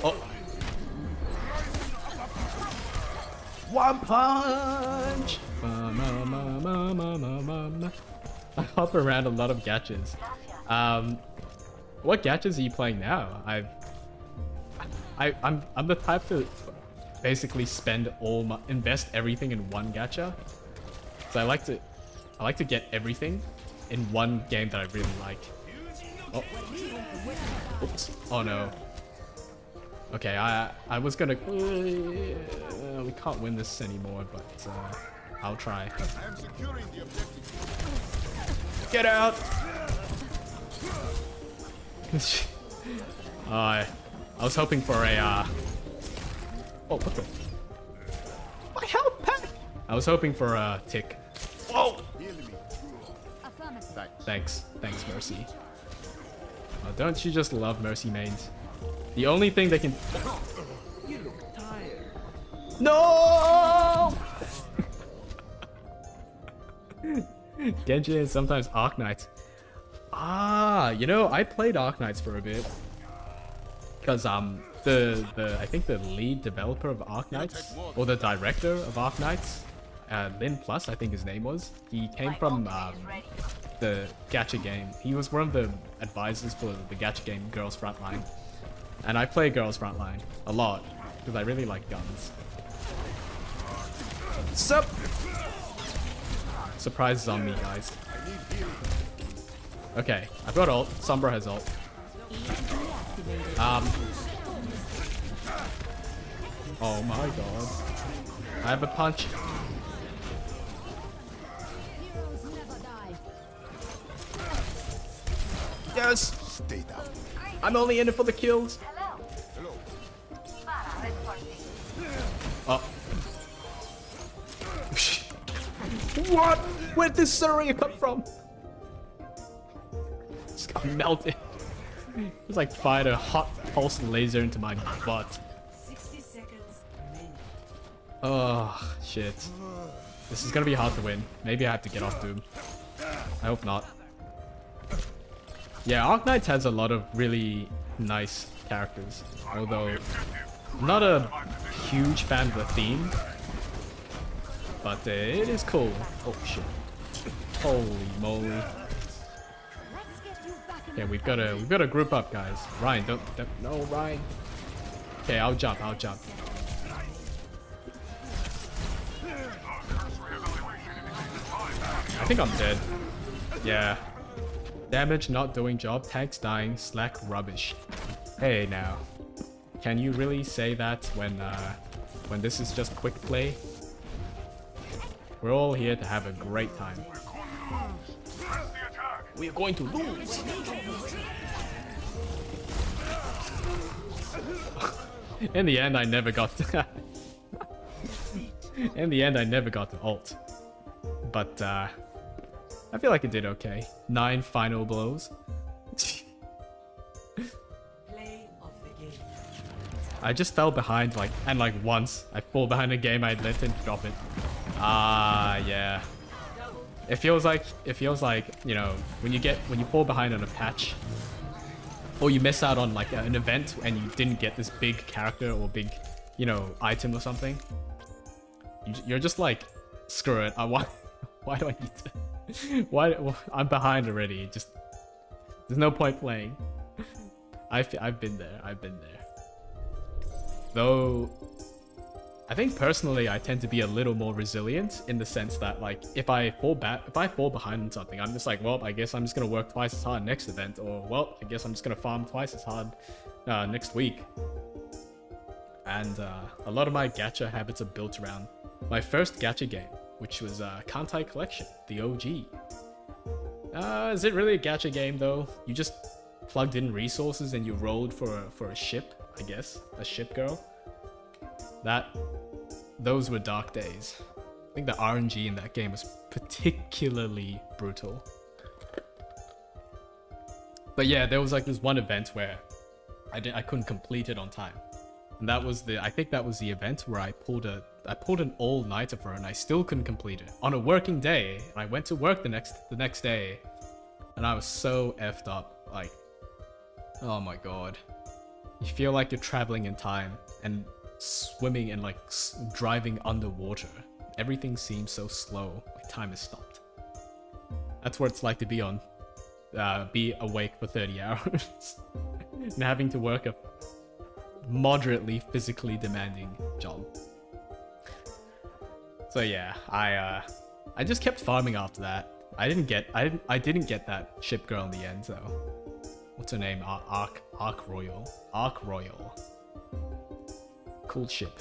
Speaker 1: Oh. One punch! I hop around a lot of gachas. What gachas are you playing now? I'm the type to basically invest everything in one gacha. So I like to get everything in one game that I really like. Oh. Oops. Oh no. Okay, I was gonna. We can't win this anymore, but I'll try.
Speaker 2: I am securing the objective.
Speaker 1: Get out! I was hoping for a. Oh, what the? My health pack! I was hoping for a tick. Whoa! Thanks, Mercy. Oh, don't you just love Mercy mains? The only thing they can.
Speaker 4: You look tired.
Speaker 1: No! Genji and sometimes Arknights. Ah, you know, I played Arknights for a bit. Cause I think the lead developer of Arknights, or the director of Arknights, Lin Plus, I think his name was. He came from the gacha game. He was one of the advisors for the gacha game Girls Frontline. And I play Girls Frontline a lot because I really like guns. Sup? Surprise is on me, guys. Okay, I've got ult. Sombra has ult. Oh my god. I have a punch.
Speaker 3: Heroes never die.
Speaker 1: Yes!
Speaker 2: Stay down.
Speaker 1: I'm only in it for the kills.
Speaker 5: Hello. Para, reporting.
Speaker 1: Oh. What? Where did this Surya come from? Just got melted. It's like fired a hot pulse laser into my butt.
Speaker 4: 60 seconds remaining.
Speaker 1: Oh, shit. This is gonna be hard to win. Maybe I have to get off Doom. I hope not. Yeah, Arknights has a lot of really nice characters. Although, I'm not a huge fan of the theme. But it is cool. Oh shit. Holy moly.
Speaker 3: Let's get you back in
Speaker 1: Okay, we've got to group up, guys. Ryan, don't no, Ryan. Okay, I'll jump. I think I'm dead. Yeah. Damage not doing job, tanks dying, slack rubbish. Hey now. Can you really say that when this is just quick play? We're all here to have a great time. We are going to lose. In the end, I never got to In the end, I never got to ult. But I feel like it did okay. 9 final blows.
Speaker 4: Play of the game.
Speaker 1: I just fell behind like once I fall behind a game, I let him drop it. Ah, yeah. It feels like, you know, when you fall behind on a patch, or you miss out on like an event and you didn't get this big character or big, you know, item or something. You're just like, screw it. Why do I need to? Well, I'm behind already. Just there's no point playing. I've been there. I've been there. Though, I think personally I tend to be a little more resilient in the sense that like if I fall behind on something, I'm just like, well, I guess I'm just gonna work twice as hard next event, or well, I guess I'm just gonna farm twice as hard next week. And a lot of my gacha habits are built around my first gacha game, which was Kantai Collection, the OG. Is it really a gacha game though? You just plugged in resources and you rolled for a ship, I guess, a ship girl. Those were dark days. I think the RNG in that game was particularly brutal. But yeah, there was like this one event where I couldn't complete it on time. And that was I think that was the event where I pulled an all-nighter for it and I still couldn't complete it on a working day. And I went to work the next day and I was so effed up. Like, oh my god. You feel like you're traveling in time and swimming and like driving underwater. Everything seems so slow, like time is stopped. That's what it's like to be awake for 30 hours and having to work a moderately physically demanding job. So yeah, I just kept farming after that. I didn't get that ship girl in the end though. What's her name? Arc Royal. Cool ship.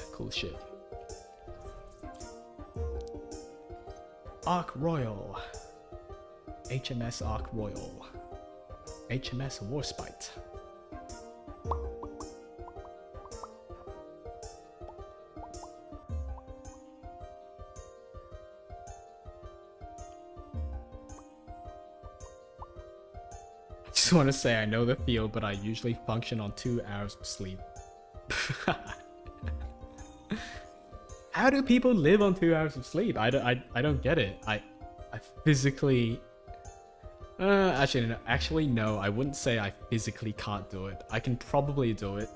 Speaker 1: Arc Royal. HMS Arc Royal. HMS Warspite. I just want to say I know the feel, but I usually function on 2 hours of sleep. How do people live on 2 hours of sleep? I don't get it. I physically... actually no, I wouldn't say I physically can't do it. I can probably do it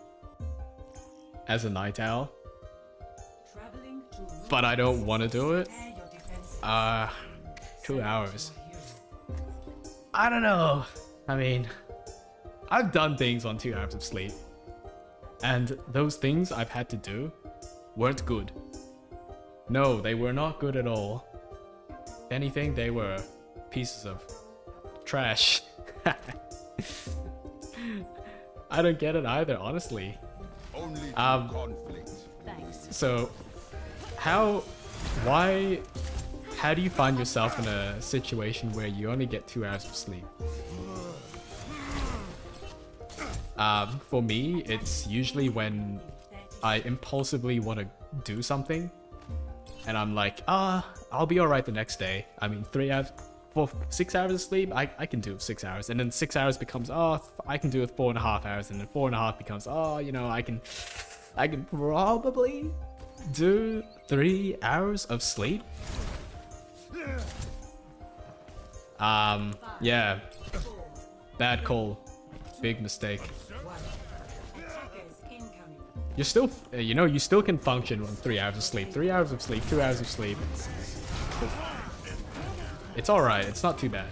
Speaker 1: as a night owl, but I don't want to do it. 2 hours. I don't know. I mean, I've done things on 2 hours of sleep, and those things I've had to do weren't good. No, they were not good at all. If anything, they were pieces of trash. I don't get it either, honestly.
Speaker 2: Only conflict.
Speaker 3: Thanks.
Speaker 1: So, how do you find yourself in a situation where you only get 2 hours of sleep? For me, it's usually when I impulsively want to do something, and I'm like, I'll be alright the next day. I mean, 3 hours, 6 hours of sleep, I can do 6 hours, and then 6 hours becomes, I can do it 4.5 hours, and then 4.5 becomes, you know, I can probably do 3 hours of sleep. Yeah, bad call, big mistake. You're still, you know, you still can function on 3 hours of sleep. 3 hours of sleep, 2 hours of sleep. It's alright, it's not too bad.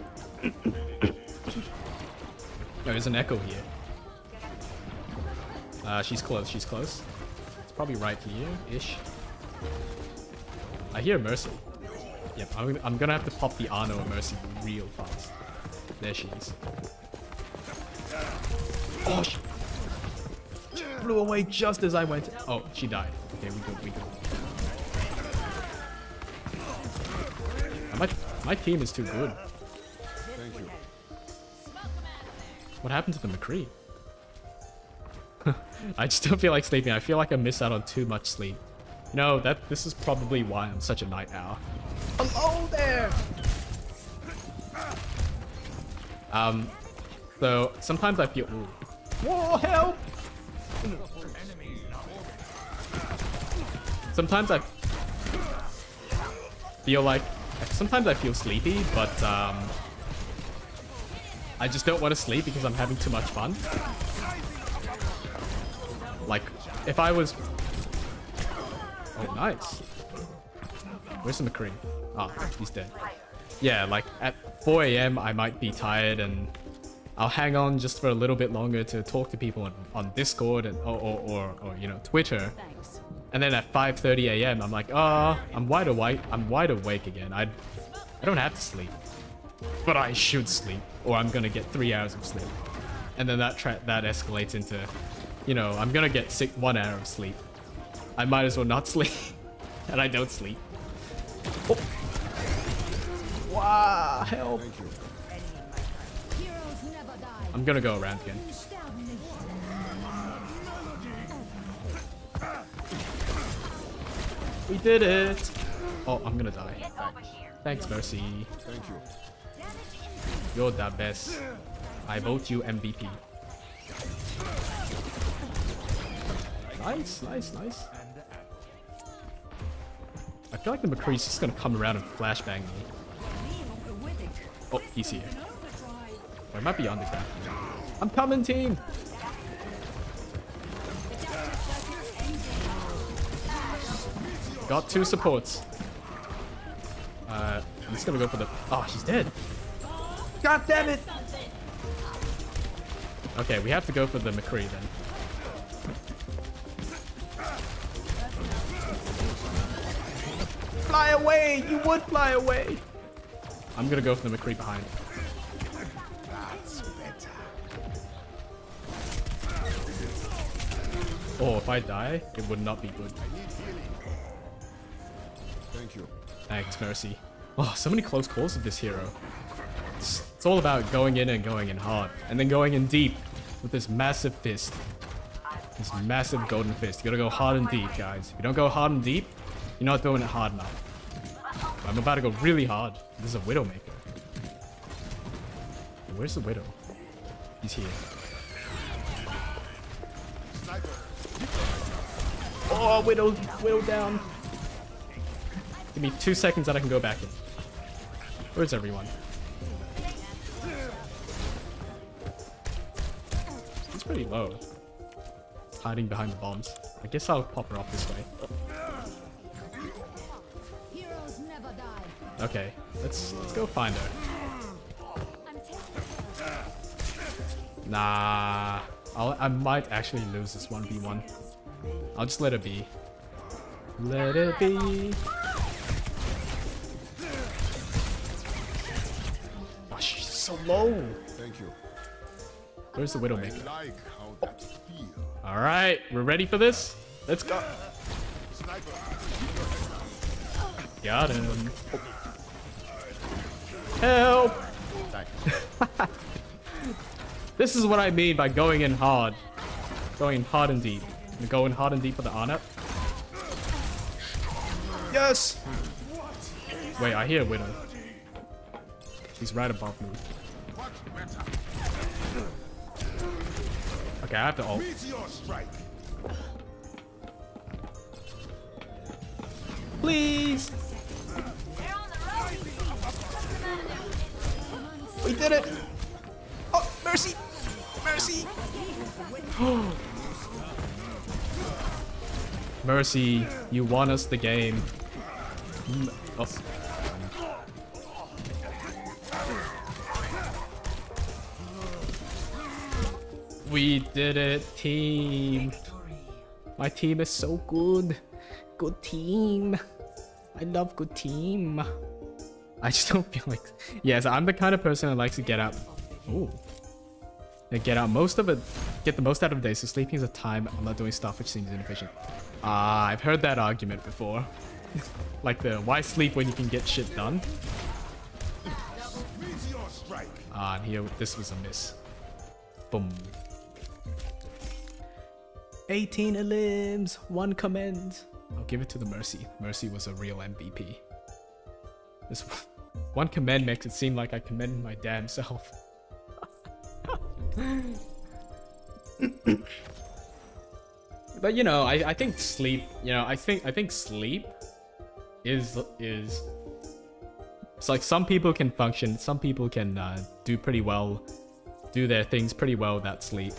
Speaker 1: There's an echo here. She's close. It's probably right here-ish. I hear Mercy. Yep, I'm gonna have to pop the Arno of Mercy real fast. There she is. Oh, she flew away just as I went. Oh, she died. Okay, we good. My team is too good.
Speaker 2: Thank you.
Speaker 1: What happened to the McCree? I just don't feel like sleeping. I feel like I miss out on too much sleep. No, this is probably why I'm such a night owl. Hello there! So sometimes I feel... Ooh. Whoa, help! Sometimes I feel like Sometimes I feel sleepy, but I just don't want to sleep because I'm having too much fun. Like, if I was... Oh, nice. Where's the McCree? Oh, he's dead. Yeah, like, at 4 AM, I might be tired, and I'll hang on just for a little bit longer to talk to people on Discord and or you know, Twitter.
Speaker 3: Thanks.
Speaker 1: And then at 5:30 AM, I'm like, I'm wide awake again. I don't have to sleep, but I should sleep, or I'm gonna get 3 hours of sleep. And then that escalates into, you know, I'm gonna get 1 hour of sleep. I might as well not sleep, and I don't sleep. Oh. Wow, help!
Speaker 2: Thank you.
Speaker 3: Heroes never die.
Speaker 1: I'm gonna go around again. We did it! Oh, I'm gonna die.
Speaker 5: Get over here.
Speaker 1: Thanks, Mercy.
Speaker 2: Thank you.
Speaker 1: You're the best. I vote you MVP. Nice, nice, nice. I feel like the McCree's just gonna come around and flashbang me. Oh, he's here. Or it might be on the ground. I'm coming, team! Got 2 supports. I'm just gonna go for the... Oh, he's dead. God damn it! Okay, we have to go for the McCree then. Fly away! You would fly away! I'm gonna go for the McCree behind.
Speaker 2: That's better.
Speaker 1: Oh, if I die, it would not be good.
Speaker 2: I need healing. Thank you.
Speaker 1: Thanks, Mercy. Oh, so many close calls with this hero. It's all about going in and going in hard. And then going in deep with this massive fist. This massive golden fist. You gotta go hard and deep, guys. If you don't go hard and deep, you're not doing it hard enough. I'm about to go really hard. This is a Widowmaker. Where's the Widow? He's here. Oh, Widow down. Give me 2 seconds that I can go back in. Where's everyone? It's pretty low. Hiding behind the bombs. I guess I'll pop her off this way.
Speaker 3: Heroes never die.
Speaker 1: Okay, let's go find her.
Speaker 3: I'm taking
Speaker 1: Nah, I might actually lose this 1v1. I'll just let it be. Let it be. Oh, she's so low.
Speaker 2: Thank you.
Speaker 1: Where's the
Speaker 2: I
Speaker 1: Widowmaker?
Speaker 2: like how that feels.
Speaker 1: All right, we're ready for this. Let's go.
Speaker 2: Sniper.
Speaker 1: Got him. Help!
Speaker 2: Thank
Speaker 1: This is what I mean by going in hard. Going in hard and deep. Going hard and deep with the Arnett. Yes! Wait, I hear Widow. She's right above me. Okay, I have to ult.
Speaker 2: Meteor strike.
Speaker 1: Please!
Speaker 5: They're on the road.
Speaker 1: We did it! Oh, mercy! Mercy! Mercy, you won us the game. Oh. We did it, team. My team is so good. Good team. I love good team. I just don't feel like... Yes, I'm the kind of person that likes to get out... Ooh. Get the most out of the day, so sleeping is a time I'm not doing stuff which seems inefficient. I've heard that argument before. Like the, why sleep when you can get shit done?
Speaker 2: Meteor strike.
Speaker 1: And here, this was a miss. Boom. 18 elims, 1 commend. I'll give it to the Mercy. Mercy was a real MVP. This 1 commend makes it seem like I commended my damn self. But you know, I think sleep, you know, I think sleep is It's like some people can function, some people can do pretty well, do their things pretty well without sleep.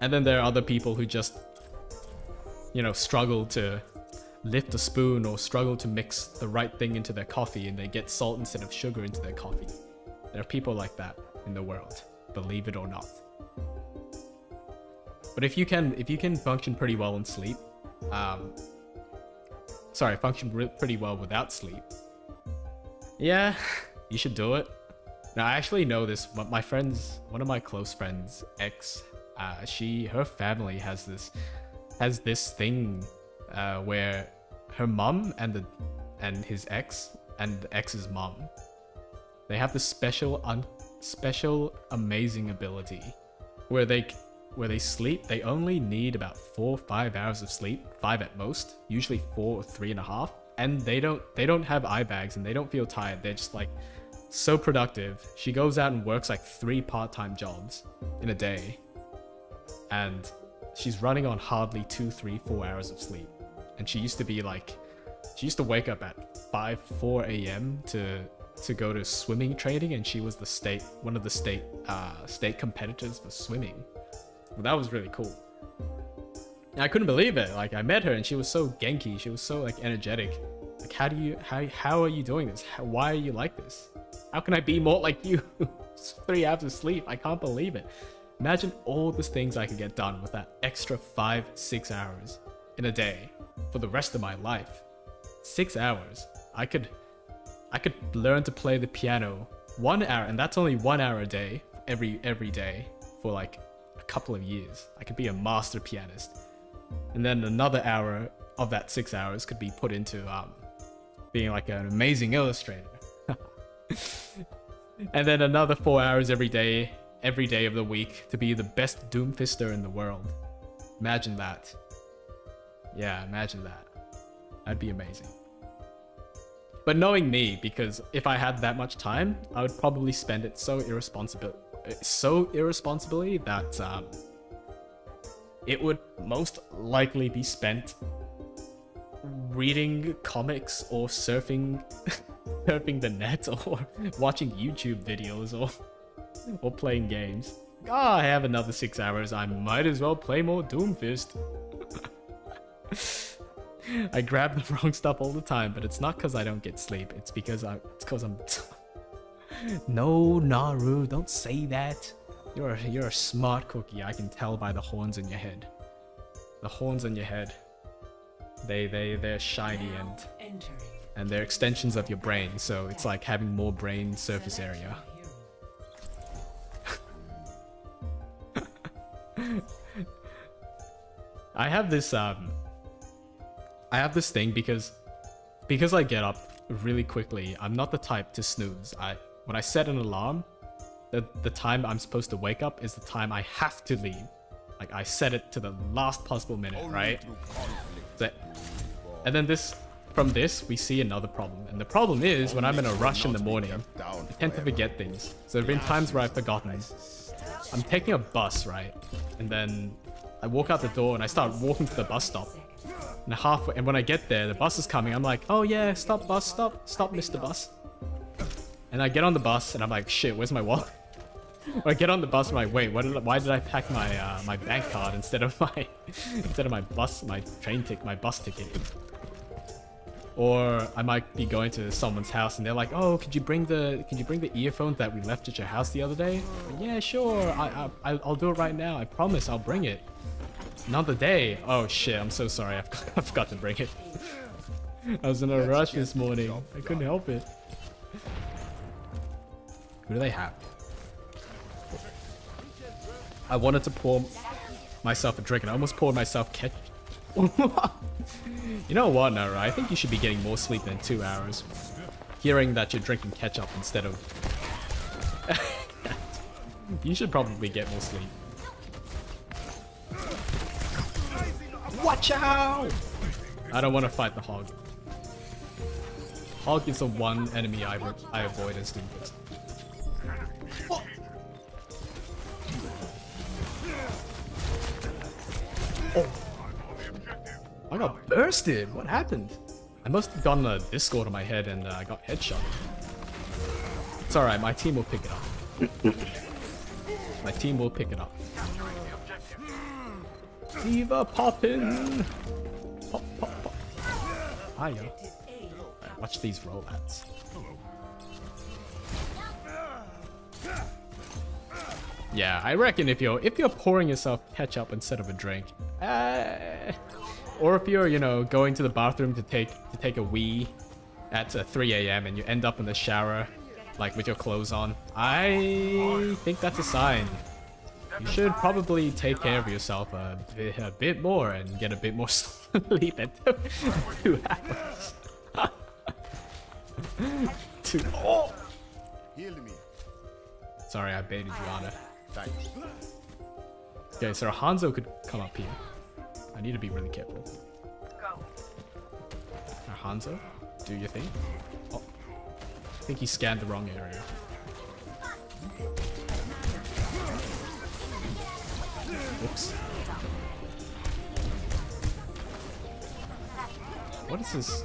Speaker 1: And then there are other people who just, you know, struggle to lift a spoon or struggle to mix the right thing into their coffee and they get salt instead of sugar into their coffee. There are people like that in the world, believe it or not. But if you can function pretty well in sleep, function pretty well without sleep, yeah, you should do it. Now, I actually know this. My friend's, one of my close friends' ex, her family has this thing where her mum and his ex and the ex's mum, they have this special amazing ability where they sleep. They only need about 4 or 5 hours of sleep, 5 at most, usually 4 or 3.5. And they don't have eye bags and they don't feel tired. They're just like so productive. She goes out and works like 3 part-time jobs in a day. And she's running on hardly 2, 3, 4 hours of sleep. And she used to wake up at 4 a.m. to go to swimming training, and she was one of the state competitors for swimming. Well, that was really cool. And I couldn't believe it. Like, I met her and she was so genki. She was so like energetic. Like, how are you doing this? Why are you like this? How can I be more like you? 3 hours of sleep. I can't believe it. Imagine all the things I could get done with that extra 5-6 hours in a day for the rest of my life. 6 hours. I could learn to play the piano 1 hour, and that's only 1 hour a day, every day for like a couple of years. I could be a master pianist. And then another hour of that 6 hours could be put into being like an amazing illustrator. And then another 4 hours every day of the week to be the best Doomfister in the world. Imagine that. Yeah, imagine that. That'd be amazing. But knowing me, because if I had that much time, I would probably spend it so irresponsibly that it would most likely be spent reading comics or surfing the net or watching YouTube videos or playing games. I have another 6 hours. I might as well play more Doomfist. I grab the wrong stuff all the time, but it's not because I don't get sleep. It's because I'm. No, Naru, don't say that. You're a smart cookie. I can tell by the horns in your head. The horns in your head. They're shiny and they're extensions of your brain. So it's like having more brain surface area. I have this thing because I get up really quickly. I'm not the type to snooze. When I set an alarm, the time I'm supposed to wake up is the time I have to leave. Like, I set it to the last possible minute, right? And then from this, we see another problem. And the problem is, when I'm in a rush in the morning, I tend to forget things. So there have been times where I've forgotten. I'm taking a bus, right? And then I walk out the door and I start walking to the bus stop. And when I get there, the bus is coming. I'm like, oh yeah, stop bus, stop, Mr. Bus. And I get on the bus and I'm like, shit, where's my wallet? Or I get on the bus and I'm like, wait, why did I pack my bank card instead of my bus ticket? Or I might be going to someone's house and they're like, oh, could you bring the earphones that we left at your house the other day? Yeah, sure, I'll do it right now. I promise I'll bring it. Another day. Oh shit, I'm so sorry. I forgot to bring it. I was in a rush this morning. I couldn't help it. Who do they have? I wanted to pour myself a drink and I almost poured myself ketchup. You know what, Nara? I think you should be getting more sleep than 2 hours. Hearing that you're drinking ketchup instead of... You should probably get more sleep. Watch out! I don't want to fight the hog. Hog is the one enemy I avoid as Doomfist. Oh. I got bursted. What happened? I must have gotten a Discord on my head and I got headshot. It's alright, my team will pick it up. My team will pick it up. Diva poppin'! Pop, pop, pop. Hiya. Alright, watch these rollouts. Yeah, I reckon if you're pouring yourself ketchup instead of a drink, or if you're, you know, going to the bathroom to take a wee at 3 a.m. and you end up in the shower, like with your clothes on, I think that's a sign. You should probably take care of yourself a bit more and get a bit more sleep at 2 hours. Oh!
Speaker 2: Heal me.
Speaker 1: Sorry, I baited you, Anna.
Speaker 2: Thanks.
Speaker 1: Okay, so Hanzo could come up here. I need to be really careful.
Speaker 5: Go.
Speaker 1: Hanzo, do your thing. Oh, I think he scanned the wrong area. Whoops. What is this?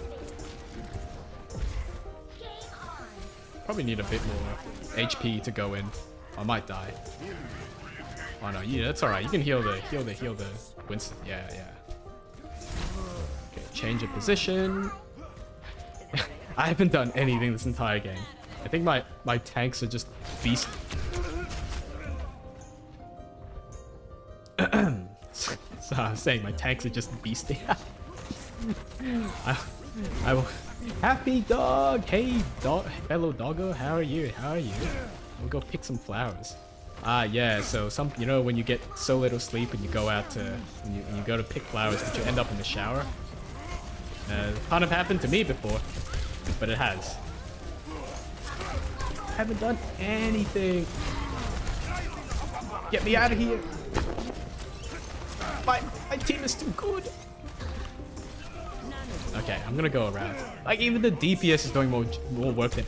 Speaker 1: Probably need a bit more HP to go in. I might die. Oh no, yeah, that's alright. You can heal the Winston. Yeah, yeah. Okay, change of position. I haven't done anything this entire game. I think my tanks are just beast. So I was saying my tanks are just beasting. I will. Happy dog! Hey, dog, fellow doggo, how are you? How are you? We'll go pick some flowers. Yeah. So you know when you get so little sleep and you go out to and you go to pick flowers, but you end up in the shower. Kind of happened to me before, but it has. I haven't done anything. Get me out of here! My team is too good. Okay, I'm gonna go around. Like even the DPS is doing more work than.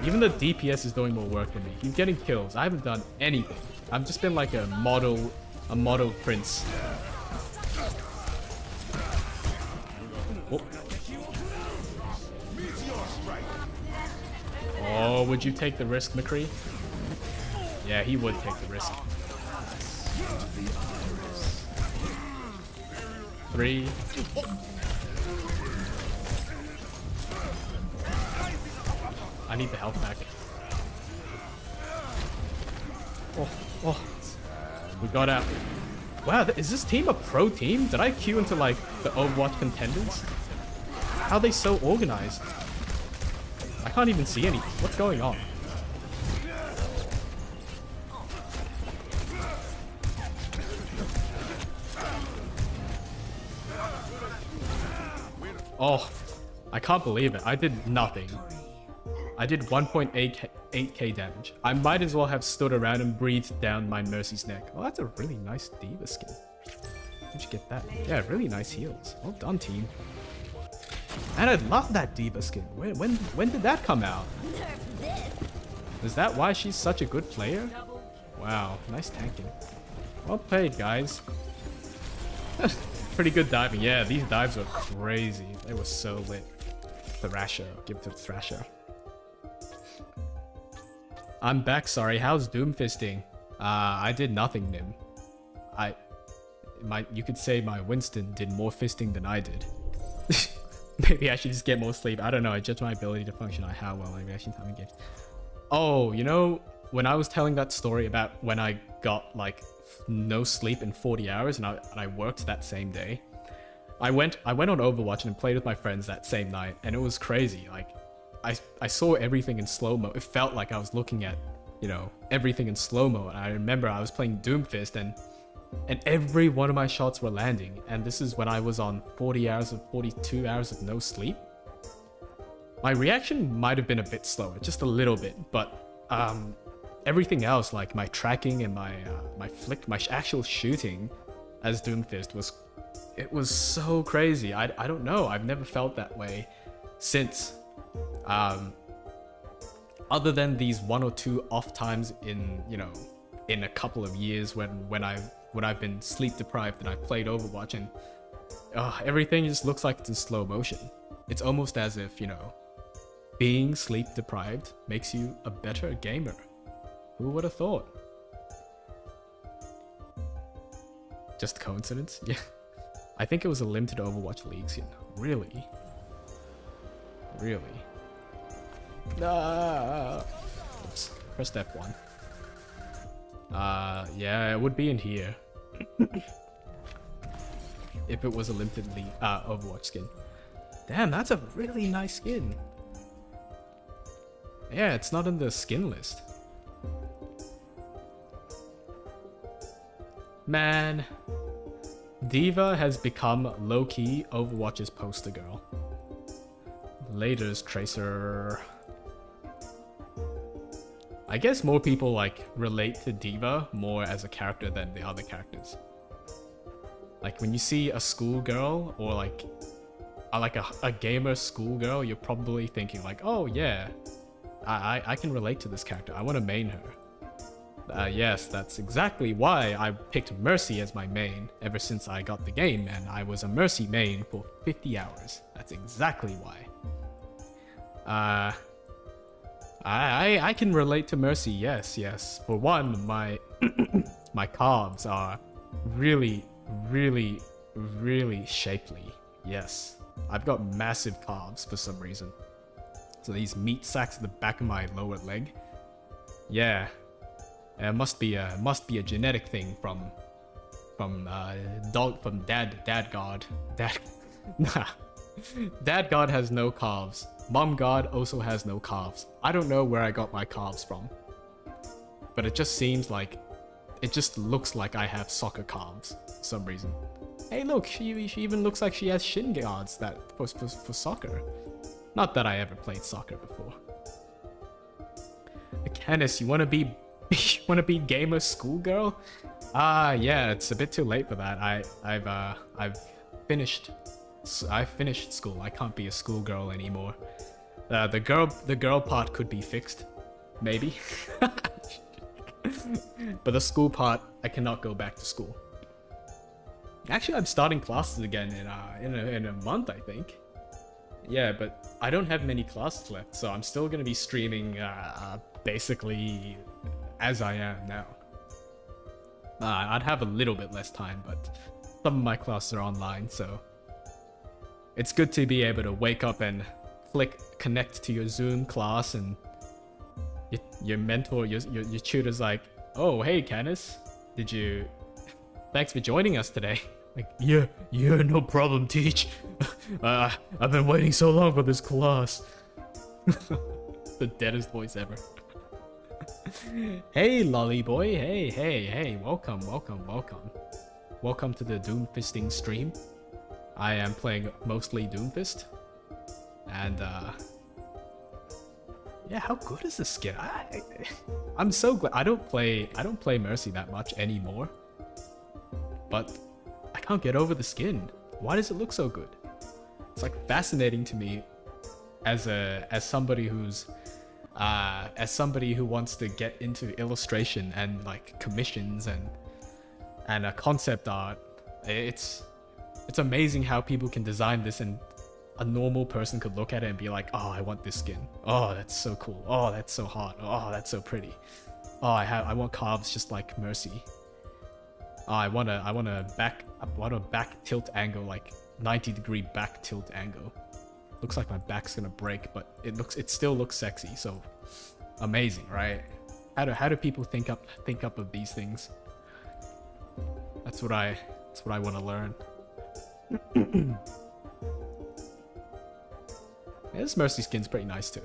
Speaker 1: Even the DPS is doing more work than me. He's getting kills. I haven't done anything. I've just been like a model prince. Oh. Oh, would you take the risk, McCree? Yeah, he would take the risk. 3. I need the health back. Oh. We got out. Wow, is this team a pro team? Did I queue into like the Overwatch contenders? How are they so organized? I can't even see any. What's going on? Oh, I can't believe it. I did nothing. I did 1.8k damage. I might as well have stood around and breathed down my Mercy's neck. Oh, that's a really nice Diva skin. Where'd you get that? Yeah, really nice heals. Well done, team. And I love that Diva skin. When did that come out? Is that why she's such a good player? Wow, nice tanking. Well played, guys. Pretty good diving. Yeah, these dives were crazy. They were so lit. Thrasher. Give it to Thrasher. I'm back, sorry. How's Doomfisting? I did nothing, Nim. You could say my Winston did more fisting than I did. Maybe I should just get more sleep. I don't know. I judge my ability to function on how well I actually time in games. Oh, you know, when I was telling that story about when I got like no sleep in 40 hours and I worked that same day, I went on Overwatch and played with my friends that same night, and it was crazy. Like, I saw everything in slow-mo. It felt like I was looking at, you know, everything in slow-mo. And I remember I was playing Doomfist and every one of my shots were landing. And this is when I was on 42 hours of no sleep. My reaction might have been a bit slower, just a little bit, but everything else, like my tracking and my actual shooting as Doomfist was so crazy. I don't know. I've never felt that way since. Other than these 1 or 2 off times in a couple of years when I've been sleep deprived and I played Overwatch, and Everything just looks like it's in slow motion. It's almost as if, you know, being sleep deprived makes you a better gamer. Who would have thought? Just coincidence? Yeah. I think it was a limited Overwatch League skin. Really? Really? Oops. Press F1. Yeah, it would be in here. If it was a limited league, Overwatch skin. Damn, that's a really nice skin. Yeah, it's not in the skin list. Man, Diva has become low-key Overwatch's poster girl. Laters Tracer. I guess more people like relate to Diva more as a character than the other characters. Like when you see a schoolgirl or like a gamer schoolgirl, you're probably thinking like, oh yeah, I can relate to this character. I want to main her. Yes, that's exactly why I picked Mercy as my main ever since I got the game, and I was a Mercy main for 50 hours. That's exactly why. I can relate to Mercy, yes. For one, my my calves are really shapely. Yes, I've got massive calves for some reason. So these meat sacks at the back of my lower leg. Yeah, it must be a genetic thing from Dadgard. Dadgard has no calves. Momgard also has no calves. I don't know where I got my calves from, but it just seems like, it just looks like I have soccer calves for some reason. Hey look, she even looks like she has shin guards that for soccer. Not that I ever played soccer before. Canis, you wanna be gamer schoolgirl? Yeah, it's a bit too late for that. I've finished school. I can't be a schoolgirl anymore. The girl part could be fixed, maybe. But the school part, I cannot go back to school. Actually, I'm starting classes again in a month, I think. Yeah, but I don't have many classes left, so I'm still gonna be streaming basically as I am now. I'd have a little bit less time, but some of my classes are online, so it's good to be able to wake up and connect to your Zoom class, and your mentor, your tutor's like, oh, hey, Canis, thanks for joining us today. Like, yeah, no problem, teach. I've been waiting so long for this class. The deadest voice ever. Hey, lolly boy. Hey, welcome. Welcome to the Doomfisting stream. I am playing mostly Doomfist. And, yeah, how good is this skin? I'm so glad. I don't play Mercy that much anymore. But I can't get over the skin. Why does it look so good? It's like fascinating to me as somebody who wants to get into illustration and like commissions and a concept art. It's amazing how people can design this and a normal person could look at it and be like, oh, I want this skin. Oh, that's so cool. Oh, that's so hot. Oh, that's so pretty. Oh, I want calves just like Mercy. Oh, I want a back tilt angle, like 90-degree back tilt angle. Looks like my back's gonna break, but it still looks sexy. So amazing, right? How do people think up of these things? That's what I want to learn. Yeah, this Mercy skin's pretty nice too.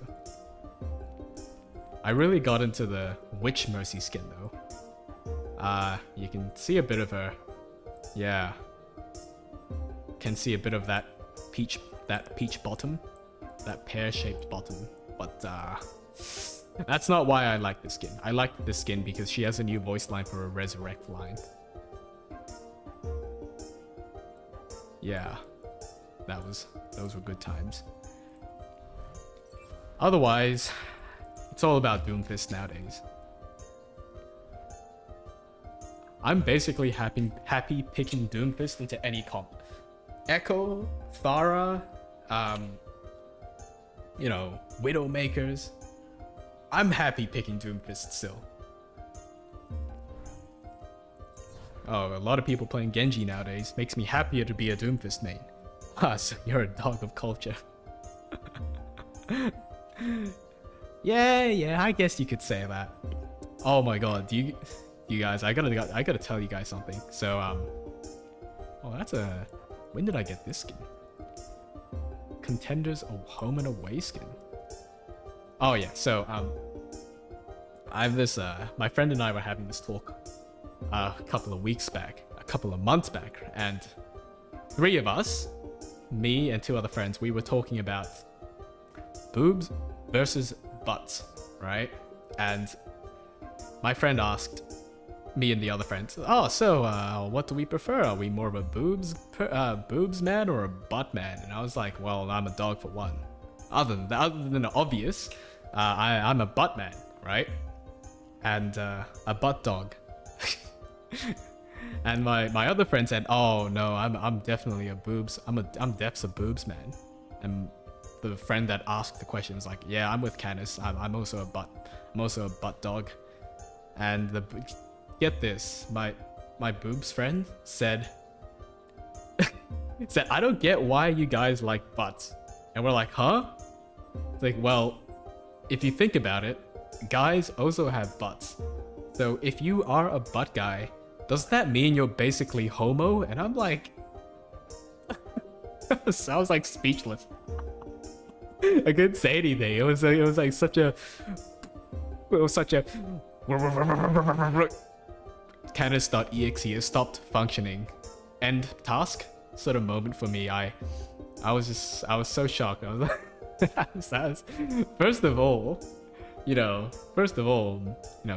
Speaker 1: I really got into the witch Mercy skin though. You can see a bit of her. Yeah. Can see a bit of that peach bottom. That pear-shaped bottom. But that's not why I like this skin. I like this skin because she has a new voice line for a resurrect line. Yeah. Those were good times. Otherwise, it's all about Doomfist nowadays. I'm basically happy picking Doomfist into any comp. Echo, Thara, you know, Widowmakers. I'm happy picking Doomfist still. Oh, a lot of people playing Genji nowadays. Makes me happier to be a Doomfist main. Ah, so you're a dog of culture. Yeah, I guess you could say that. Oh my god, you guys, I gotta tell you guys something. So, oh, that's a... When did I get this skin? Contenders Home and Away skin. Oh yeah, so, I have this, my friend and I were having this talk a couple of months back, and 3 of us, me and 2 other friends, we were talking about boobs versus butts, right? And my friend asked me and the other friends, oh, so what do we prefer? Are we more of a boobs man or a butt man? And I was like, well, I'm a dog for one. Other than the obvious, I'm a butt man, right? And a butt dog. And my other friend said, oh no, I'm definitely a boobs. I'm def's a boobs man. And the friend that asked the question was like, yeah, I'm with Canis. I'm also a butt dog. And get this, my boobs friend said, I don't get why you guys like butts. And we're like, huh? It's like, well, if you think about it, guys also have butts. So if you are a butt guy, does that mean you're basically homo? And I'm like, I was like speechless. I couldn't say anything. It was like such a Canis.exe has stopped functioning. End task sort of moment for me. I was so shocked. I was like, first of all,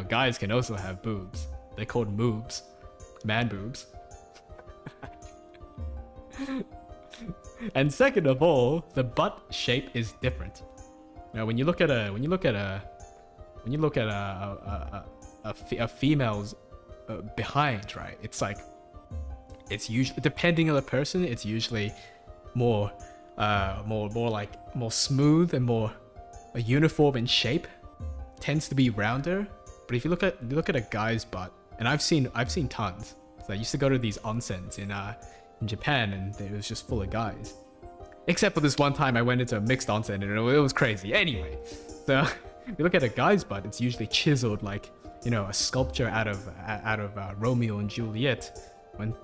Speaker 1: guys can also have boobs. They're called moobs. Man boobs. And second of all, the butt shape is different. Now, when you look at a female's behind, right? It's like, it's usually, depending on the person, it's usually more smooth and more uniform in shape. Tends to be rounder. But if you look at a guy's butt, and I've seen tons. So I used to go to these onsens in Japan, and it was just full of guys. Except for this one time I went into a mixed onsen, and it was crazy. Anyway, so if you look at a guy's butt, it's usually chiseled like, you know, a sculpture out of Romeo and Juliet. When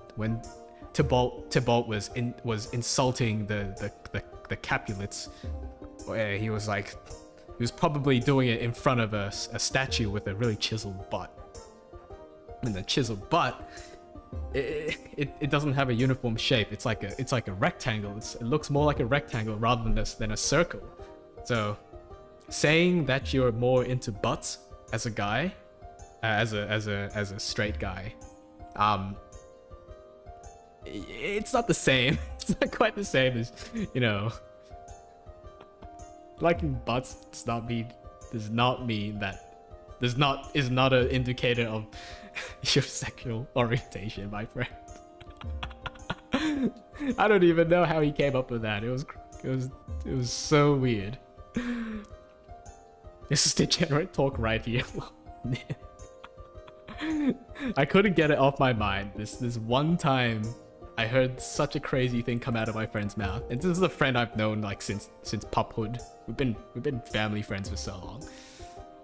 Speaker 1: Tybalt was insulting the Capulets, he was probably doing it in front of a statue with a really chiseled butt. And the chiseled butt, it doesn't have a uniform shape. It's like a rectangle. It looks more like a rectangle rather than a circle. So saying that you're more into butts as a guy, as a straight guy, it's not the same. It's not quite the same as, you know, liking butts does not mean that is not an indicator of your sexual orientation, my friend. I don't even know how he came up with that. It was so weird. This is degenerate talk right here. I couldn't get it off my mind. This one time I heard such a crazy thing come out of my friend's mouth. And this is a friend I've known like since puphood. We've been family friends for so long.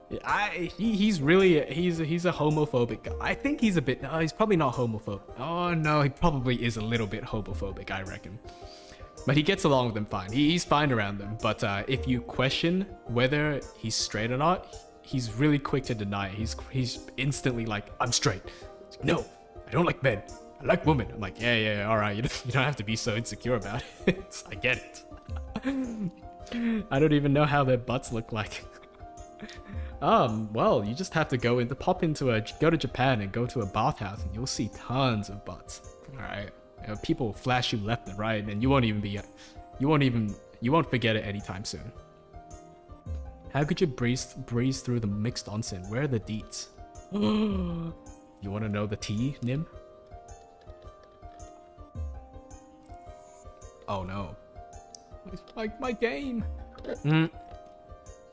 Speaker 1: He's a homophobic guy. I think he's a bit. No, he's probably not homophobic. Oh no, he probably is a little bit homophobic, I reckon. But he gets along with them fine. He's fine around them. But if you question whether he's straight or not, he's really quick to deny it. He's instantly like, I'm straight. Like, no, I don't like men. I like women. I'm like, yeah, all right. You don't have to be so insecure about it. I get it. I don't even know how their butts look like. Well, you just have to go to Japan and go to a bathhouse, and you'll see tons of butts. All right, people will flash you left and right, and you won't forget it anytime soon. How could you breeze through the mixed onsen? Where are the deets? You want to know the tea, Nim? Oh no. It's like my game.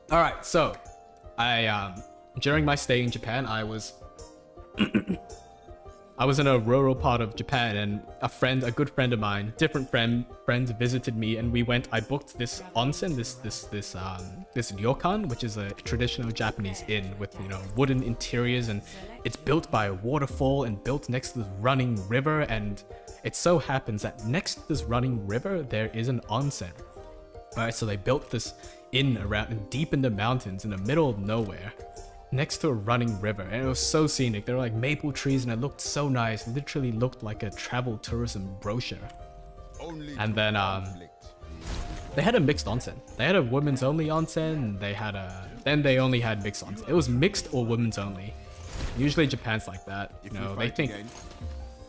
Speaker 1: Alright, so I during my stay in Japan, I was in a rural part of Japan, and a good friend of mine, different friends visited me, and I booked this onsen, this ryokan, which is a traditional Japanese inn with, you know, wooden interiors, and it's built by a waterfall and built next to this running river, and it so happens that next to this running river, there is an onsen. Alright, so they built this inn around deep in the mountains in the middle of nowhere, next to a running river, and it was so scenic. There were like maple trees and it looked so nice. It literally looked like a travel tourism brochure. And then they had a mixed onsen. They had a women's only onsen, and then they only had mixed onsen. It was mixed or women's only. Usually Japan's like that, you know, they think
Speaker 2: Again,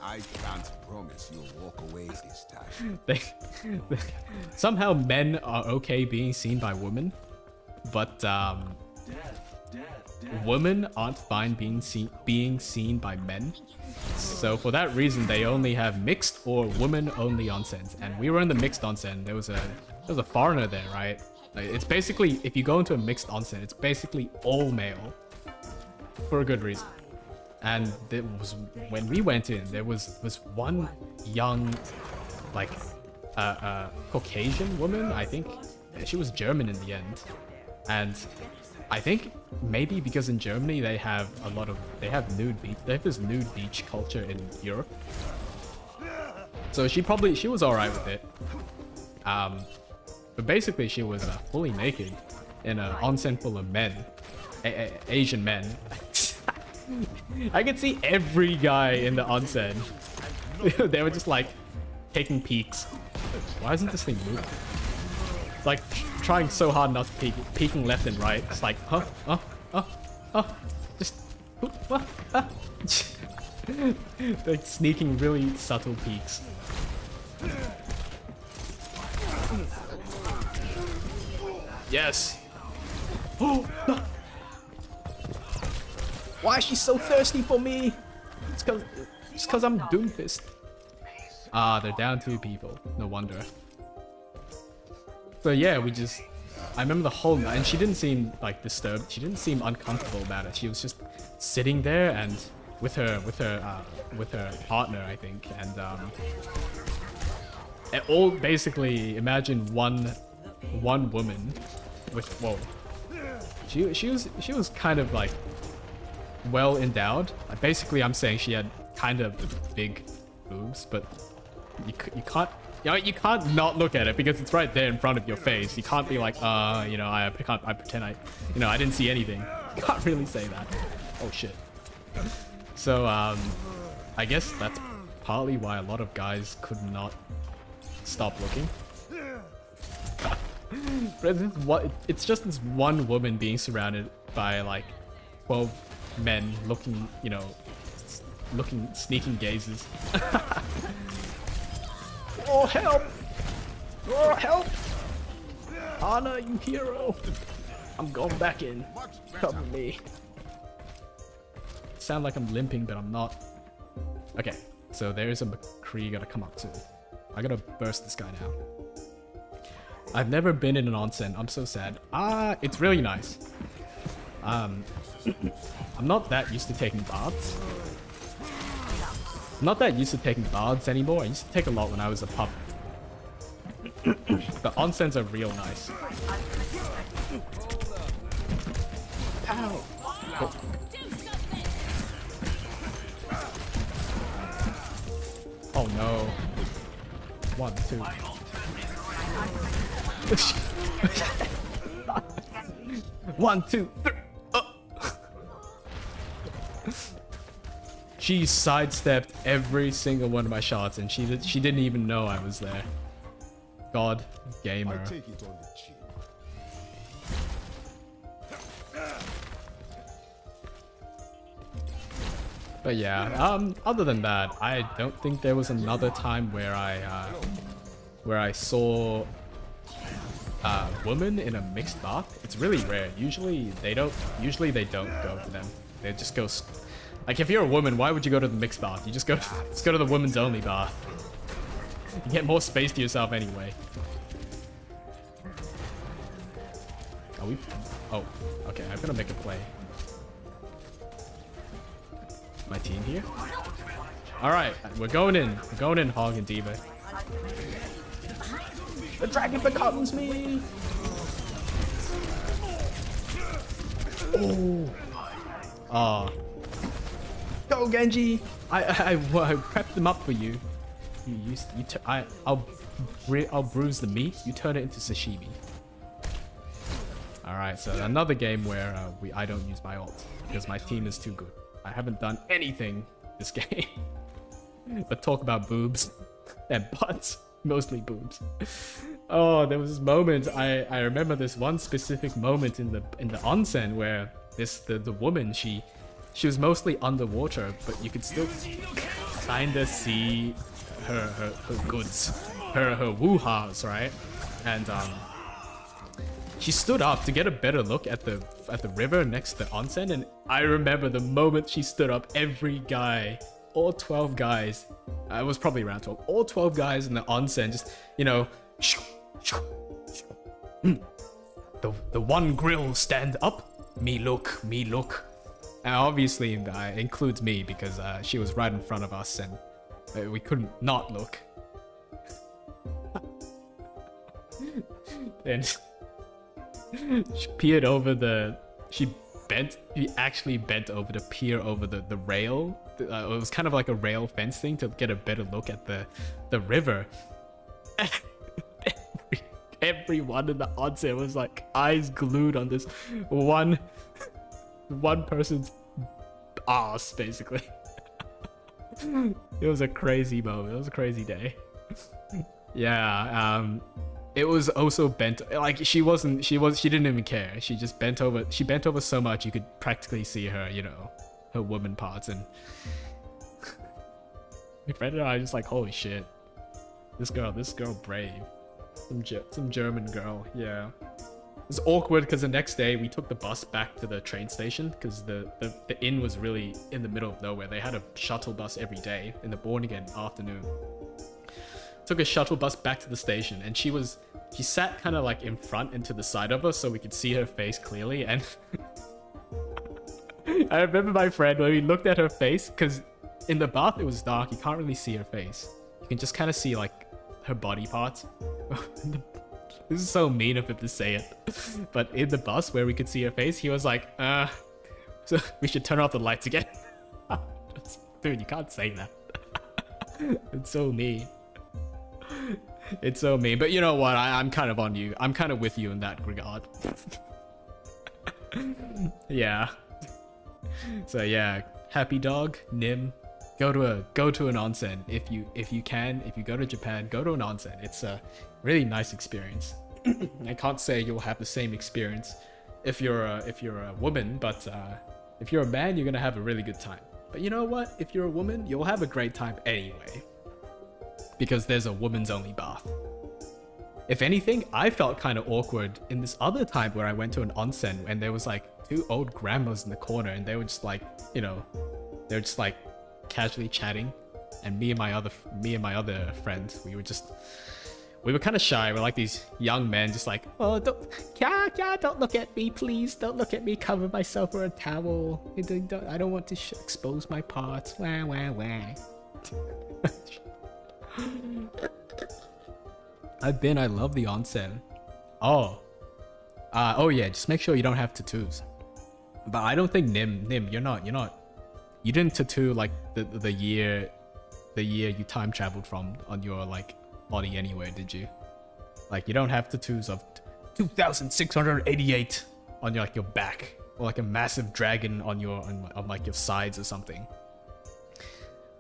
Speaker 2: I can't promise you'll walk away this time.
Speaker 1: somehow men are okay being seen by women, but women aren't fine being seen by men. So for that reason, they only have mixed or women only onsens. And we were in the mixed onsen. There was a foreigner there, right? Like, it's basically, if you go into a mixed onsen, it's basically all male for a good reason. And it was, when we went in, there was one young, like, Caucasian woman. I think she was German in the end, and I think maybe because in Germany they have this nude beach culture in Europe. So she was alright with it. But basically she was fully naked in an onsen full of men, Asian men. I could see every guy in the onsen. They were just like taking peeks. Why isn't this thing moving? Like trying so hard not to peeking left and right. It's like, just, like sneaking really subtle peeks. Yes. Oh no. Why is she so thirsty for me? It's cause I'm Doomfist. Ah, they're down 2 people. No wonder. So yeah, I remember the whole night, and she didn't seem like disturbed. She didn't seem uncomfortable about it. She was just sitting there and with her partner, I think, and all basically imagine one woman with She was kind of like well endowed. Basically, I'm saying she had kind of big boobs, but you can't. You know, you can't not look at it because it's right there in front of your face. You can't be like, you know, I pretend I didn't see anything. You can't really say that. Oh shit. So, I guess that's partly why a lot of guys could not stop looking. But it's just this one woman being surrounded by like 12 men looking, you know, sneaking gazes. Oh help! Oh help! Anna, you hero! I'm going back in. Cover me. Sound like I'm limping, but I'm not. Okay, so there's a McCree gotta come up to. I gotta burst this guy now. I've never been in an onsen. I'm so sad. It's really nice. I'm not that used to taking baths. I'm not that used to taking baths anymore. I used to take a lot when I was a pup. The onsens are real nice. Pow! Oh. Oh no. 1, 2. 1, 2, 3. She sidestepped every single one of my shots, and she didn't even know I was there. God, gamer.
Speaker 2: I take it on the chin.
Speaker 1: But yeah, other than that, I don't think there was another time where I saw a woman in a mixed bath. It's really rare. Usually they don't go to them. They just go. Like if you're a woman, why would you go to the mixed bath? You just go to the women's only bath. You get more space to yourself anyway. Are we? Oh, okay. I'm gonna make a play. My team here. All right, we're going in. We're going in, Hog and Diva. The dragon becomes me. Oh. Ah. Go Genji. I prepped them up for you. I'll bruise the meat. You turn it into sashimi. All right, so another game where I don't use my ult because my team is too good. I haven't done anything this game. But talk about boobs and butts, mostly boobs. Oh, there was this moment. I remember this one specific moment in the onsen where the woman she was mostly underwater, but you could still kinda see her goods, her woo-has, right? And she stood up to get a better look at the river next to the onsen, and I remember the moment she stood up, every guy, all 12 guys, I was probably around 12, all 12 guys in the onsen just, you know, the one grill stand up, me look. And obviously that includes me because she was right in front of us and we couldn't not look. And she peered over she actually bent over to peer over the rail. It was kind of like a rail fence thing to get a better look at the river. Everyone in the onsen was like eyes glued on this one person's ass, basically. It was a crazy moment. It was a crazy day. Yeah, it was also bent, like she didn't even care. She just bent over. She bent over so much you could practically see her, you know, her woman parts. And my friend and I were just like, holy shit, this girl brave. Some German girl, yeah. It was awkward because the next day we took the bus back to the train station because the inn was really in the middle of nowhere. They had a shuttle bus every day in the morning and afternoon. Took a shuttle bus back to the station, and she sat kind of like in front and to the side of us so we could see her face clearly. And I remember my friend when we looked at her face, because in the bath it was dark, you can't really see her face. You can just kind of see like her body parts. This is so mean of him to say it, but in the bus where we could see her face, he was like, so we should turn off the lights again. Dude, you can't say that. It's so mean. It's so mean, but you know what? I'm kind of on you. I'm kind of with you in that regard. Yeah. So yeah, happy dog, Nim. Go to an onsen if you can. If you go to Japan, go to an onsen. It's a really nice experience. I can't say you'll have the same experience if you're a woman, but if you're a man, you're gonna have a really good time. But you know what? If you're a woman, you'll have a great time anyway, because there's a woman's only bath. If anything, I felt kind of awkward in this other time where I went to an onsen and there was like 2 old grandmas in the corner, and they were just like, you know, they're just like casually chatting, and me and my other friends, we were kind of shy. We're like these young men, just like, oh, don't look at me, please. Don't look at me. Cover myself with a towel. I don't want to expose my parts. Wah, wah, wah. I love the onsen. Oh yeah, just make sure you don't have tattoos. But I don't think Nim, you didn't tattoo like the year you time traveled from on your like body anywhere, did you? Like you don't have tattoos of 2688 on your like your back, or like a massive dragon on like your sides or something,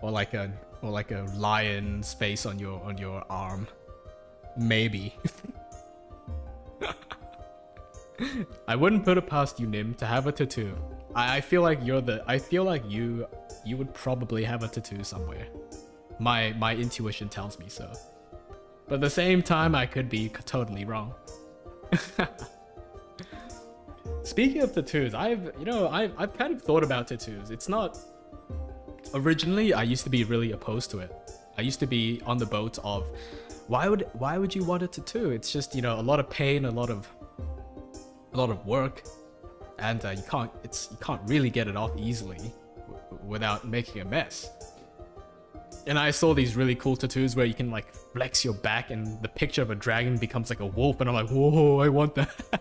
Speaker 1: or like a lion's face on your arm, maybe. I wouldn't put it past you, Nim, to have a tattoo. I feel like you would probably have a tattoo somewhere. My intuition tells me so. But at the same time, I could be totally wrong. Speaking of tattoos, I've kind of thought about tattoos. It's not... Originally, I used to be really opposed to it. I used to be on the boat of, why would you want a tattoo? It's just, you know, a lot of pain, a lot of work, and you can't really get it off easily without making a mess. And I saw these really cool tattoos where you can like flex your back and the picture of a dragon becomes like a wolf, and I'm like, whoa, I want that.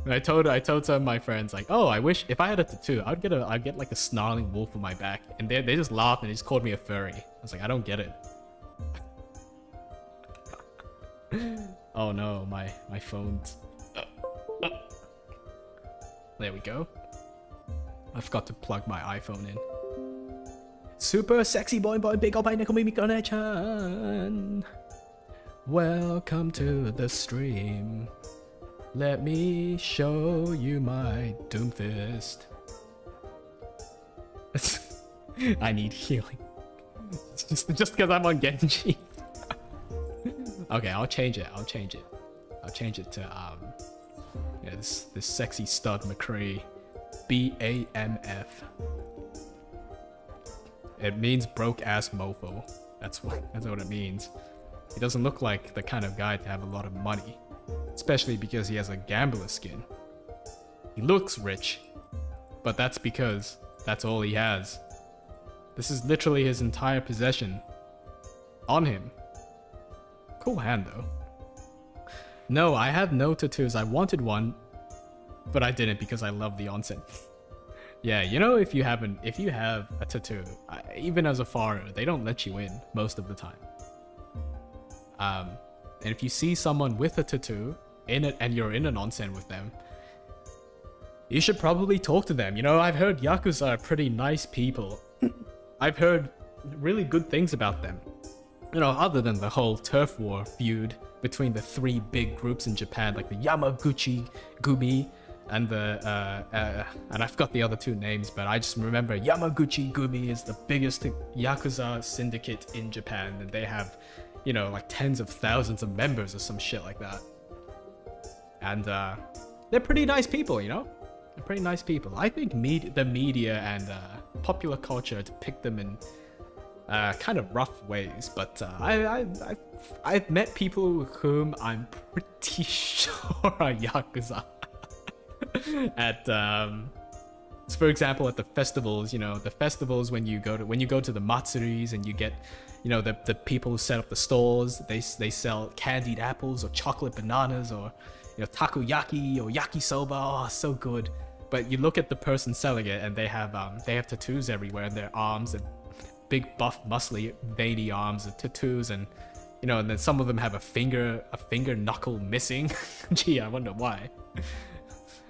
Speaker 1: And I told some of my friends, like, oh, I wish if I had a tattoo, I'd get like a snarling wolf on my back. And they just laughed and they just called me a furry. I was like, I don't get it. Oh no, my phone's... There we go. I forgot to plug my iPhone in. Super sexy boy big old chan. Welcome to the stream. Let me show you my Doomfist. I need healing. Just because I'm on Genji. Okay, I'll change it. I'll change it to yeah, this sexy stud McCree. BAMF. It means broke ass mofo. That's what it means. He doesn't look like the kind of guy to have a lot of money. Especially because he has a gambler skin. He looks rich, but that's because that's all he has. This is literally his entire possession on him. Cool hand though. No, I have no tattoos. I wanted one, but I didn't because I love the onsen. Yeah, you know, if you have a tattoo, even as a foreigner, they don't let you in most of the time. And if you see someone with a tattoo in it and you're in an onsen with them, you should probably talk to them. You know, I've heard Yakuza are pretty nice people. I've heard really good things about them. You know, other than the whole turf war feud between the three big groups in Japan, like the Yamaguchi Gumi and the and I forgot the other two names, but I just remember Yamaguchi Gumi is the biggest Yakuza syndicate in Japan, and they have, you know, like tens of thousands of members or some shit like that. And they're pretty nice people, you know? They're pretty nice people. I think the media and popular culture depict them in kind of rough ways, but I've met people with whom I'm pretty sure are Yakuza. At so for example, at the festivals, you know, the festivals when you go to the matsuris and you get, you know, the people who set up the stalls, they sell candied apples or chocolate bananas or, you know, takoyaki or yakisoba. Oh, so good. But you look at the person selling it and they have tattoos everywhere in their arms, and big buff muscly veiny arms and tattoos, and you know, and then some of them have a finger knuckle missing. Gee, I wonder why.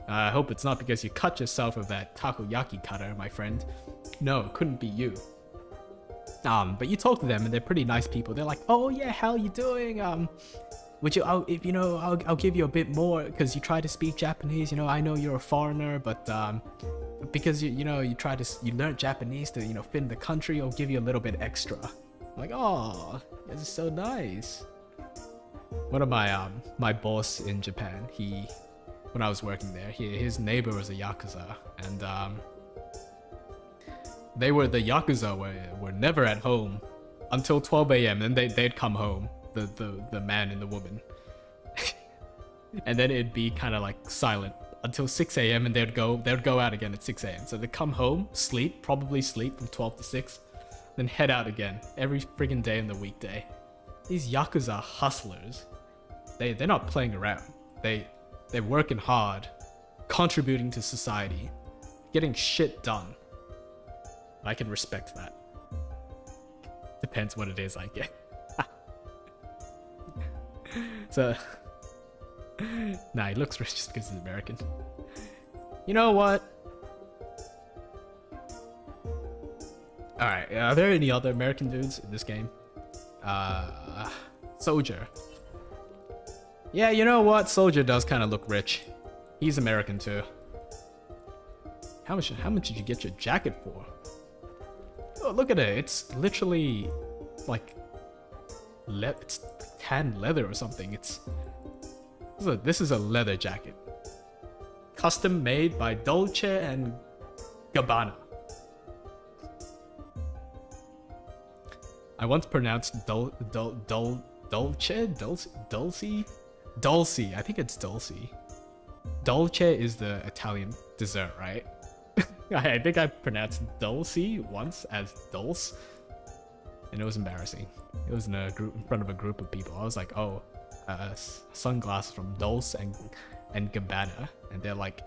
Speaker 1: I hope it's not because you cut yourself with that takoyaki cutter, my friend. No, it couldn't be you. But you talk to them and they're pretty nice people. They're like, oh yeah, how you doing? Would you, if you know, I'll give you a bit more because you try to speak Japanese. You know, I know you're a foreigner, but because you learned Japanese to, you know, fit in the country, I'll give you a little bit extra. I'm like, oh, this is so nice. One of my boss in Japan, when I was working there, his neighbor was a Yakuza, and the Yakuza were never at home until 12 a.m. and they'd come home, the man and the woman. And then it'd be kind of like silent until 6 a.m. and they'd go out again at 6 a.m. So they'd come home, probably sleep from 12 to 6, then head out again every friggin' day in the weekday. These Yakuza hustlers, they're not playing around. They're working hard, contributing to society, getting shit done. I can respect that. Depends what it is I get. So, nah, he looks rich just because he's American. You know what? Alright, are there any other American dudes in this game? Soldier. Yeah, you know what? Soldier does kind of look rich. He's American too. How much did you get your jacket for? Oh, look at it. It's literally like it's tan leather or something. This is a leather jacket. Custom made by Dolce and Gabbana. I once pronounced Dulce. I think it's Dulce. Dolce is the Italian dessert, right? I think I pronounced Dulce once as Dulce, and it was embarrassing. It was in front of a group of people. I was like, "Oh, sunglasses from Dulce and Gabbana," and they're like,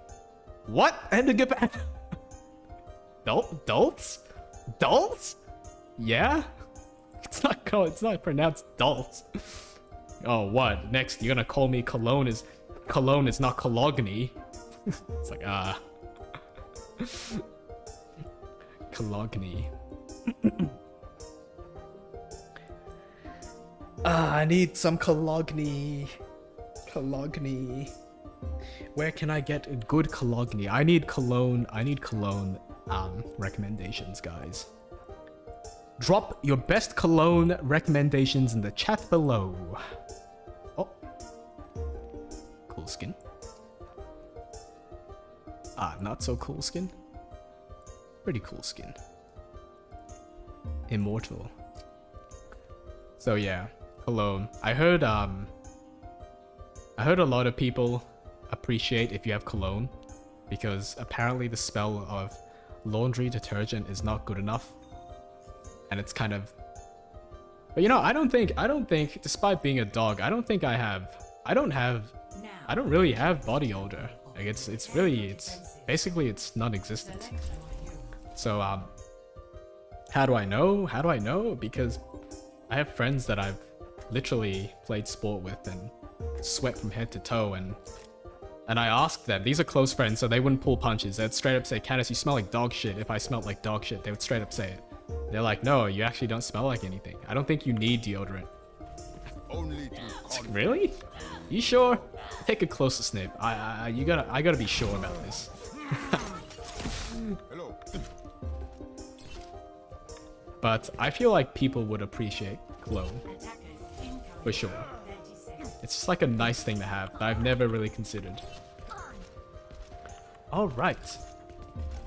Speaker 1: "What?" And the Gabbana? Dulce? Dulce? Yeah? It's not pronounced Dulce. Oh, what? Next, you're gonna call me Cologne is not Cologne. It's like, Cologne. I need some Cologne. Cologne. Where can I get a good Cologne? I need cologne recommendations, guys. Drop your best cologne recommendations in the chat below. Oh. Cool skin. Not so cool skin. Pretty cool skin. Immortal. So yeah, cologne. I heard a lot of people appreciate if you have cologne, because apparently the smell of laundry detergent is not good enough. And it's kind of, but you know, I don't think, despite being a dog, I don't really have body odor. Like it's basically non-existent. So how do I know? Because I have friends that I've literally played sport with and sweat from head to toe, and I asked them, these are close friends, so they wouldn't pull punches. They'd straight up say, "Canis, you smell like dog shit." If I smelled like dog shit, they would straight up say it. They're like, "No, you actually don't smell like anything. I don't think you need deodorant."
Speaker 2: Only
Speaker 1: It's like, really? You sure? Take a closer sniff. I gotta be sure about this.
Speaker 2: Hello.
Speaker 1: But I feel like people would appreciate cologne. For sure. It's just like a nice thing to have that I've never really considered. Alright.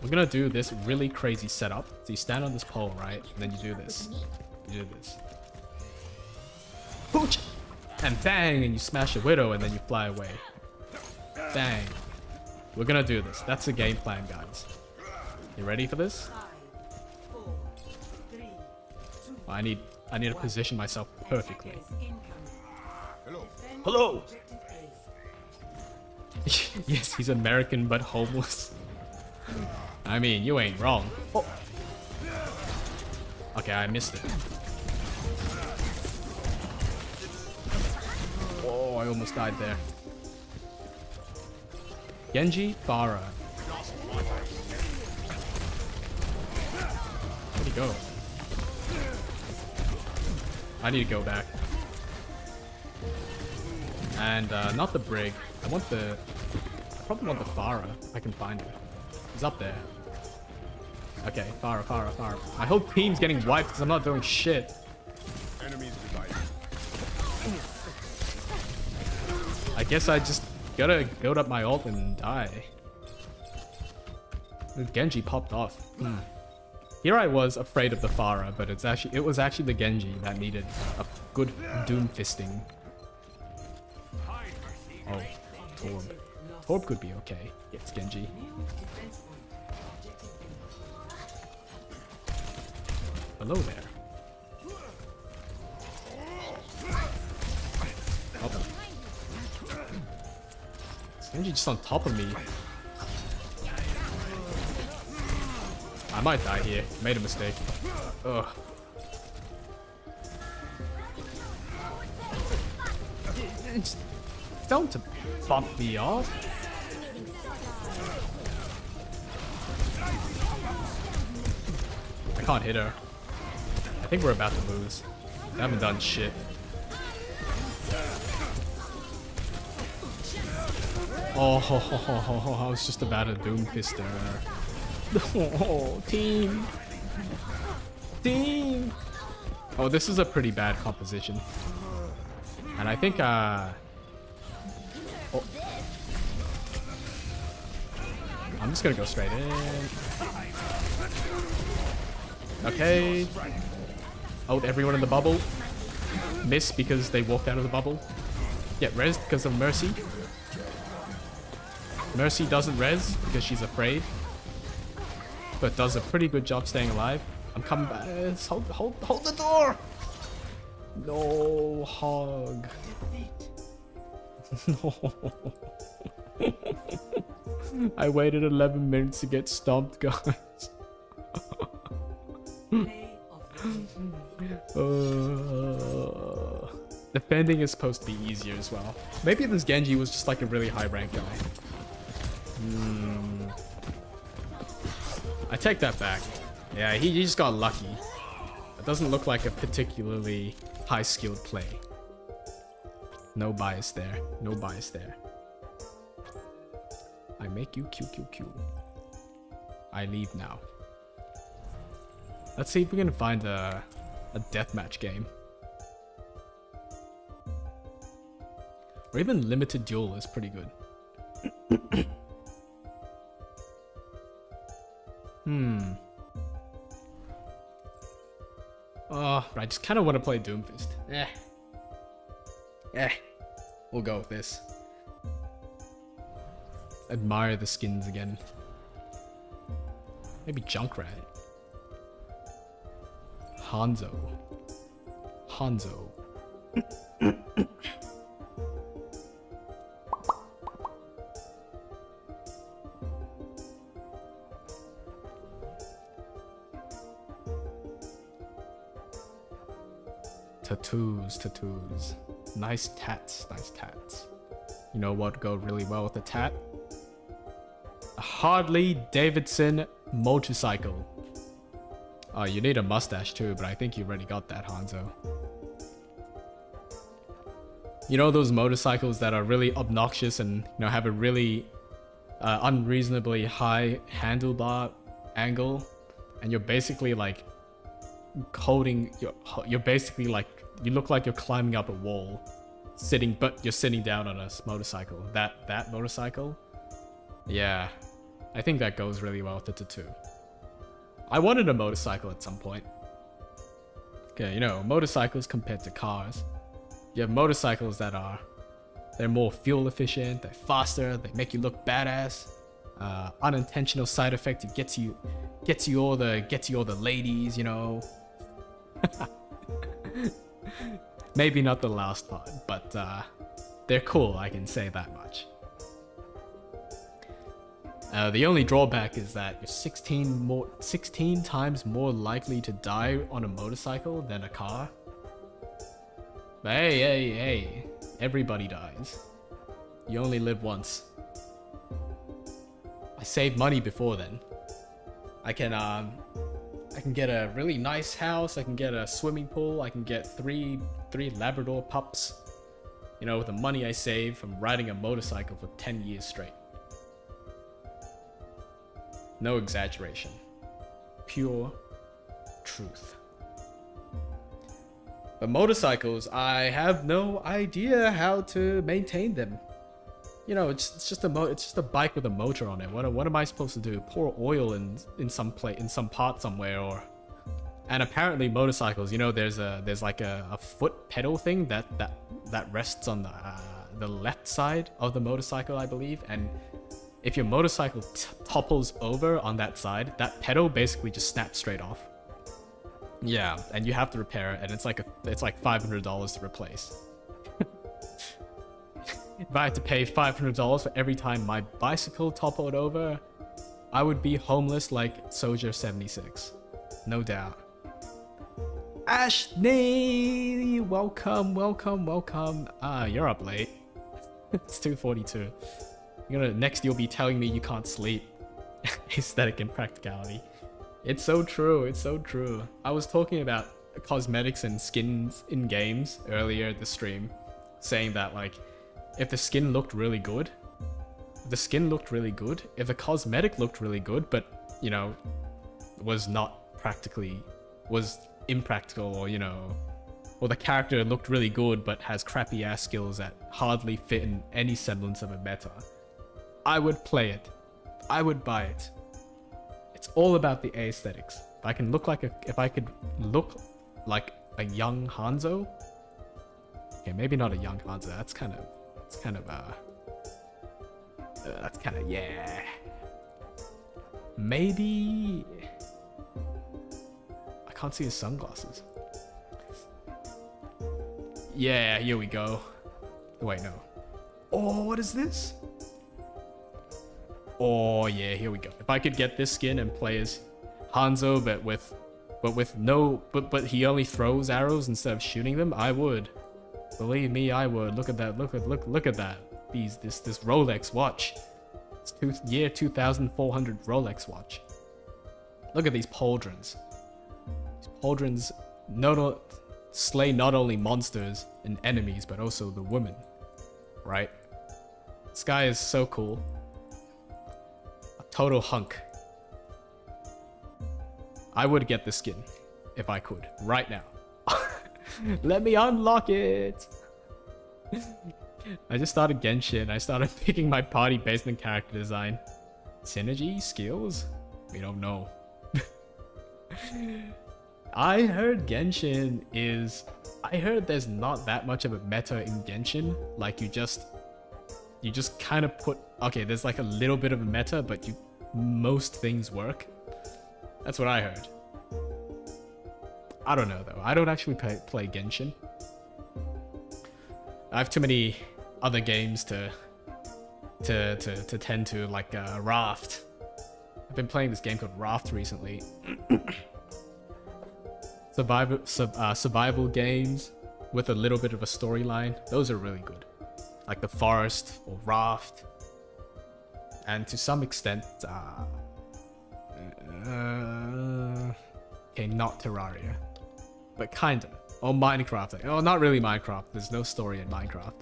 Speaker 1: We're gonna do this really crazy setup. So you stand on this pole, right? And then you do this. You do this. Pooch! And bang! And you smash a widow and then you fly away. Bang. We're gonna do this. That's the game plan, guys. You ready for this? I need to position myself perfectly. Hello! Yes, he's American but homeless. I mean, you ain't wrong. Oh. Okay, I missed it. Oh, I almost died there. Genji, Farah. Where'd he go? I need to go back. And not the Brig. I probably want the Farah if I can find her. He's up there. Okay, Farah. My whole team's getting wiped because I'm not doing shit.
Speaker 2: Enemies divided.
Speaker 1: I guess I just gotta goad up my ult and die. The Genji popped off. Here I was afraid of the Farah, but it was actually the Genji that needed a good doom fisting. Oh, Torb. Torb could be okay. It's Genji. Hello there. Oh. Is Genji just on top of me? I might die here. Made a mistake. Ugh. Don't bump me off. I can't hit her. I think we're about to lose. I haven't done shit. Oh, I was just about to doomfist her. Oh, team. Oh, this is a pretty bad composition. And I think, oh. I'm just gonna go straight in. Okay. Ult everyone in the bubble. Miss because they walked out of the bubble. Get res because of Mercy. Mercy doesn't res because she's afraid. But does a pretty good job staying alive. I'm coming back. Hold the door! No, hog. No. I waited 11 minutes to get stomped, guys.
Speaker 4: Play of the game.
Speaker 1: Defending is supposed to be easier as well. Maybe this Genji was just like a really high rank guy. I take that back. Yeah, he just got lucky. It doesn't look like a particularly high skilled play. No bias there. No bias there. I make you QQQ. I leave now. Let's see if we can find a deathmatch game. Or even limited duel is pretty good. Oh, I just kind of want to play Doomfist. We'll go with this. Admire the skins again. Maybe Junkrat. Hanzo. Tattoos. Nice tats. You know what would go really well with a tat? A Harley Davidson motorcycle. Oh, you need a mustache too, but I think you already got that, Hanzo. You know those motorcycles that are really obnoxious and, you know, have a really unreasonably high handlebar angle, and you're basically like holding, you're basically like, you look like you're climbing up a wall, but you're sitting down on a motorcycle. That motorcycle? Yeah, I think that goes really well with the tattoo. I wanted a motorcycle at some point. Okay, you know, motorcycles compared to cars. You have motorcycles that they're more fuel efficient, they're faster, they make you look badass. Unintentional side effect, it gets you all the ladies, you know. Maybe not the last part, but they're cool, I can say that much. The only drawback is that you're 16 times more likely to die on a motorcycle than a car. But hey, everybody dies. You only live once. I saved money before then. I can get a really nice house, I can get a swimming pool, I can get three Labrador pups. You know, with the money I save from riding a motorcycle for 10 years straight. No exaggeration. Pure truth. But motorcycles, I have no idea how to maintain them. You know, it's just a bike with a motor on it. What am I supposed to do? Pour oil in some part somewhere, or? And apparently motorcycles, you know, there's like a foot pedal thing that rests on the left side of the motorcycle, I believe, and if your motorcycle topples over on that side, that pedal basically just snaps straight off. Yeah, and you have to repair it, and it's like $500 to replace. If I had to pay $500 for every time my bicycle toppled over, I would be homeless like Soldier 76. No doubt. Ashley! Welcome. You're up late. It's 2:42. Next you'll be telling me you can't sleep. Aesthetic and practicality. It's so true. I was talking about cosmetics and skins in games earlier this stream, saying that like, if the skin looked really good, if the cosmetic looked really good, but, you know, was impractical, or, you know, or the character looked really good but has crappy ass skills that hardly fit in any semblance of a meta, I would play it. I would buy it. It's all about the aesthetics. If I could look like a young Hanzo. Okay, maybe not a young Hanzo. That's kind of yeah. Maybe I can't see his sunglasses. Yeah, here we go. Wait, no. Oh, what is this? Oh yeah, here we go. If I could get this skin and play as Hanzo, but he only throws arrows instead of shooting them, I would. Believe me, I would. Look at that. Look at that. This Rolex watch. It's year 2400 Rolex watch. Look at these pauldrons. These pauldrons slay not only monsters and enemies, but also the women. Right? This guy is so cool. A total hunk. I would get this skin if I could right now. Let me unlock it. I just started Genshin. I started picking my party based on character design. Synergy? Skills? We don't know. I heard Genshin is... I heard there's not that much of a meta in Genshin. Like you just kind of put... Okay, there's like a little bit of a meta, but most things work. That's what I heard. I don't know though. I don't actually play Genshin. I have too many other games to tend to, like Raft. I've been playing this game called Raft recently. Survival games with a little bit of a storyline. Those are really good. Like The Forest or Raft. And to some extent, okay, not Terraria, but kinda. Or Minecraft. Oh, not really Minecraft. There's no story in Minecraft.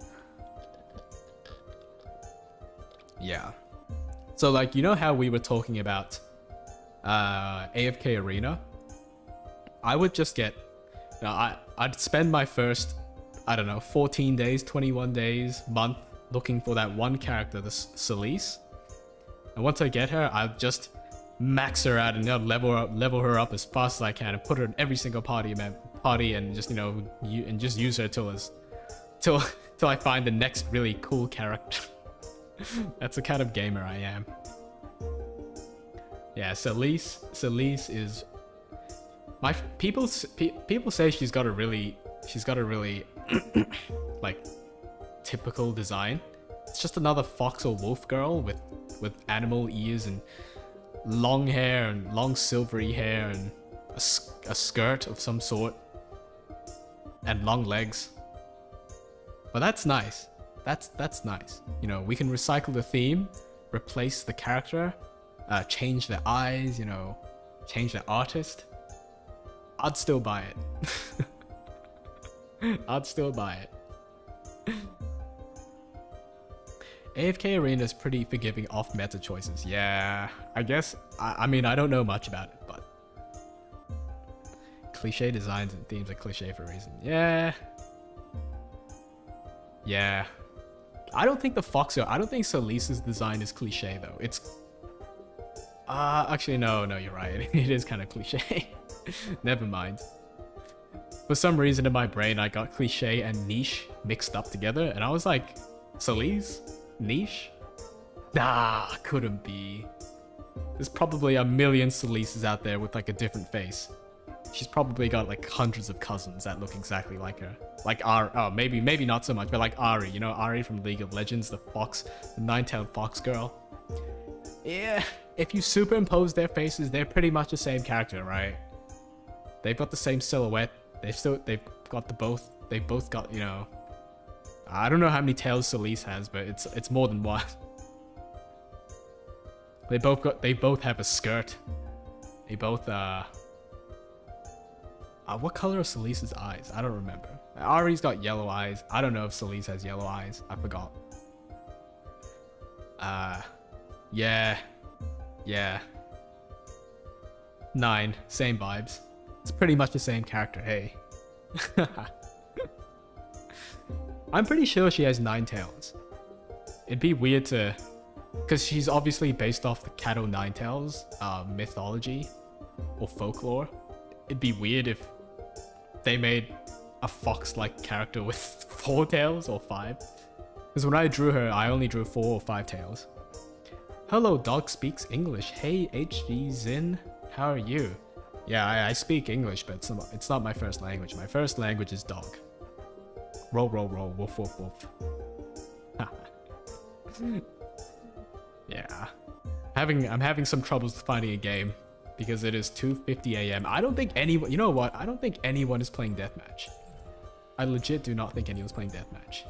Speaker 1: Yeah. So, like, you know how we were talking about AFK Arena? I would just get... I'd spend my first, I don't know, 14 days, 21 days, month, looking for that one character, the Celise. And once I get her, I'll just max her out and level her up as fast as I can and put her in every single party and just, you know, just use her till I find the next really cool character. That's the kind of gamer I am. Yeah, Celise is my people say she's got a really like typical design. It's just another fox or wolf girl with animal ears and long hair and long silvery hair and a skirt of some sort and long legs. But that's nice. That's nice. You know, we can recycle the theme, replace the character, change the eyes, you know, change the artist. I'd still buy it. I'd still buy it. AFK Arena is pretty forgiving off meta choices. Yeah, I guess. I mean, I don't know much about it, but cliche designs and themes are cliche for a reason. Yeah. Yeah. I don't think Celise's design is cliche though. It's actually no, you're right. It is kind of cliche. Never mind. For some reason in my brain, I got cliche and niche mixed up together, and I was like, Celise? Niche? Nah, couldn't be. There's probably a million Celises out there with like a different face. She's probably got like hundreds of cousins that look exactly like her. Like Ari, oh, maybe not so much, but like Ari, you know, Ari from League of Legends, the nine-tailed fox girl. Yeah, if you superimpose their faces, they're pretty much the same character, right? They've got the same silhouette. They've both got, you know, I don't know how many tails Celise has, but it's more than one. They both have a skirt. They both what color are Celise's eyes? I don't remember. Ari's got yellow eyes. I don't know if Celise has yellow eyes. I forgot. Yeah. 9, same vibes. It's pretty much the same character, hey. I'm pretty sure she has 9 tails. It'd be weird to... Because she's obviously based off the Kato Ninetales mythology or folklore. It'd be weird if they made a fox-like character with 4 tails or 5. Because when I drew her, I only drew 4 or 5 tails. Hello, dog speaks English. Hey, HG Zin, how are you? Yeah, I speak English, but it's not my first language. My first language is dog. Roll, roll, roll, woof, woof, woof. Yeah. I'm having some troubles finding a game because it is 2:50 a.m. I don't think anyone, you know what? I don't think anyone is playing deathmatch. I legit do not think anyone's playing deathmatch.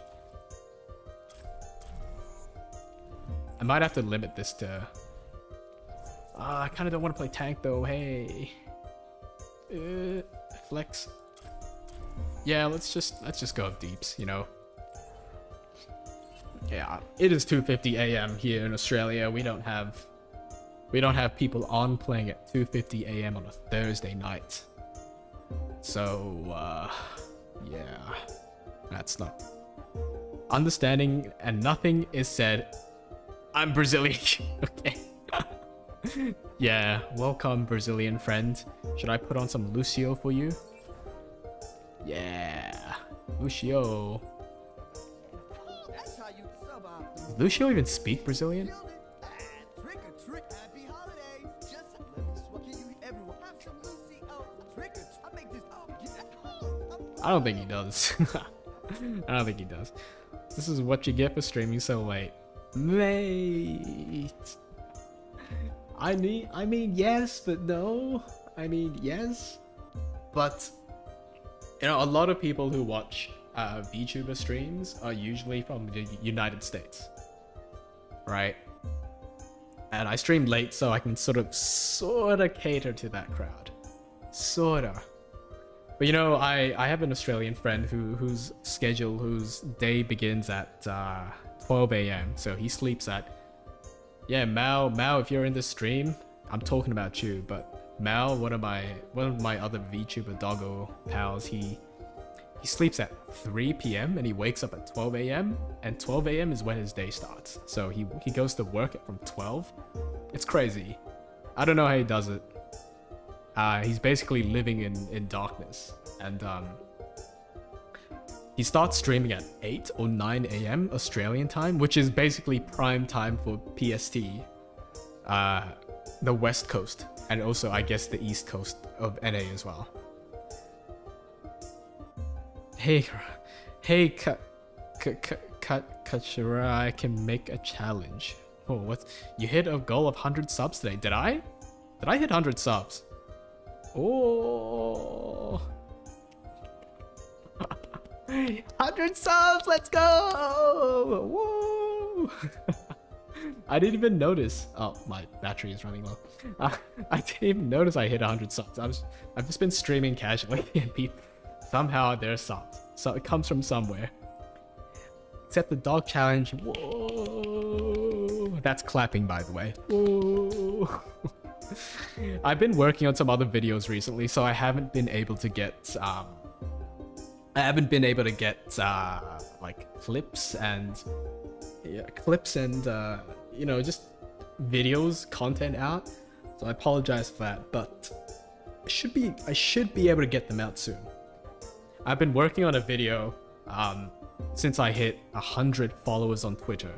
Speaker 1: I might have to limit this to... I kind of don't want to play tank though. Hey. Flex. Yeah, let's just go deeps, you know. Yeah, it is 2:50 a.m. here in Australia. We don't have people on playing at 2:50 a.m. on a Thursday night. So yeah, that's not understanding, and nothing is said. I'm Brazilian. Okay. Yeah, welcome Brazilian friend. Should I put on some Lucio for you? Yeah, Lucio. Does Lucio even speak Brazilian? I don't think he does. I don't think he does. This is what you get for streaming so late. Mate. I mean yes, but no. I mean yes, but you know, a lot of people who watch VTuber streams are usually from the United States, right? And I stream late, so I can sort of cater to that crowd, sorta. But you know, I have an Australian friend whose day begins at 12 a.m. So he sleeps at... Yeah, Mao, if you're in the stream, I'm talking about you. But Mao, one of my other VTuber doggo pals, he sleeps at 3 p.m. and he wakes up at 12 a.m. and 12 a.m. is when his day starts. So he goes to work from 12. It's crazy. I don't know how he does it. He's basically living in darkness, and he starts streaming at 8 or 9 a.m. Australian time, which is basically prime time for PST, the West Coast, and also I guess the East Coast of NA as well. Hey, Kachira, I can make a challenge. Oh, what? You hit a goal of 100 subs today? Did I? Did I hit 100 subs? Oh. 100 subs, let's go! Woo! I didn't even notice. Oh, my battery is running low. I didn't even notice I hit 100 subs. I've just been streaming casually, and somehow there's subs. So it comes from somewhere. Except the dog challenge. Whoa! That's clapping, by the way. Whoa! I've been working on some other videos recently, so I haven't been able to get like clips and you know, just videos, content out. So I apologize for that, but I should be able to get them out soon. I've been working on a video since I hit 100 followers on Twitter.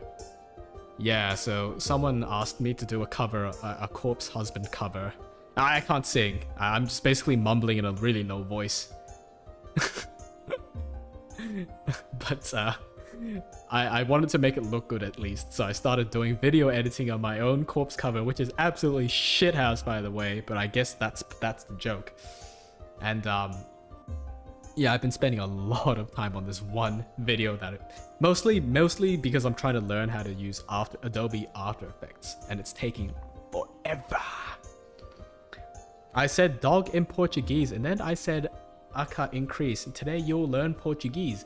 Speaker 1: Yeah, so someone asked me to do a cover, a Corpse Husband cover. I can't sing. I'm just basically mumbling in a really low voice. But I wanted to make it look good at least, so I started doing video editing on my own corpse cover, which is absolutely shithouse, by the way, but I guess that's the joke. And yeah, I've been spending a lot of time on this one video mostly because I'm trying to learn how to use Adobe After Effects, and it's taking forever. I said dog in Portuguese, and then I said aka increase. Today you'll learn Portuguese.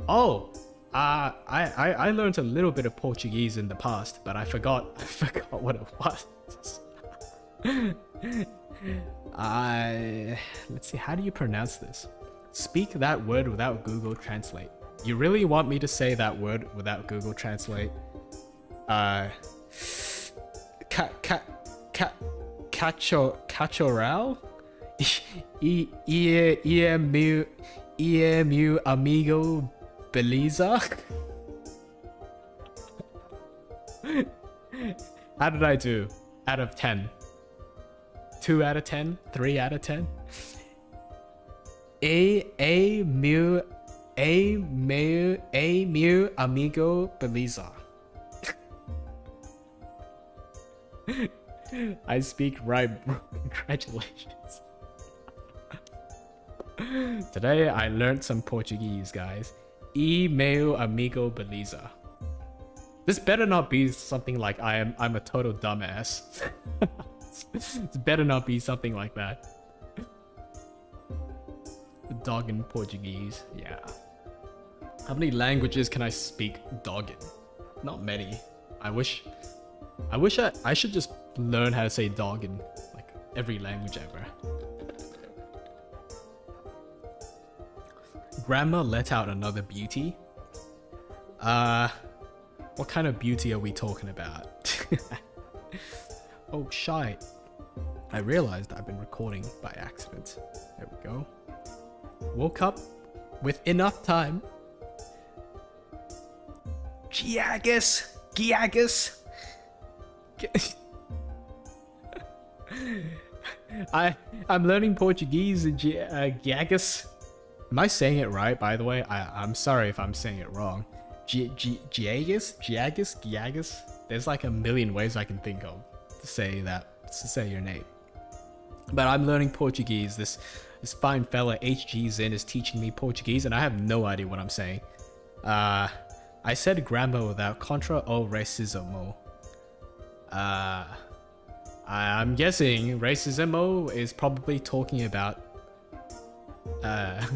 Speaker 1: Oh, I learned a little bit of Portuguese in the past, but I forgot what it was. Let's see, how do you pronounce this? Speak that word without Google Translate. You really want me to say that word without Google Translate? Cachoral? EMU amigo Beliza. How did I do? Out of 10. 2 out of 10? 3 out of 10? mu amigo Beliza. I speak right, bro. Congratulations. Today I learned some Portuguese, guys. Meu amigo Beliza. This better not be something like I'm a total dumbass. This better not be something like that. Dog in Portuguese, yeah. How many languages can I speak dog in? Not many. I wish I should just learn how to say dog in like every language ever. Grandma let out another beauty. What kind of beauty are we talking about? Oh, shite. I realized I've been recording by accident. There we go. Woke up with enough time. Giagus. I'm learning Portuguese. Giagus. Am I saying it right, by the way? I'm sorry if I'm saying it wrong. Giagus? There's like a million ways I can think of to say your name. But I'm learning Portuguese. This fine fella HG Zen is teaching me Portuguese and I have no idea what I'm saying. I said grammar without contra o racismo. I'm guessing racismo is probably talking about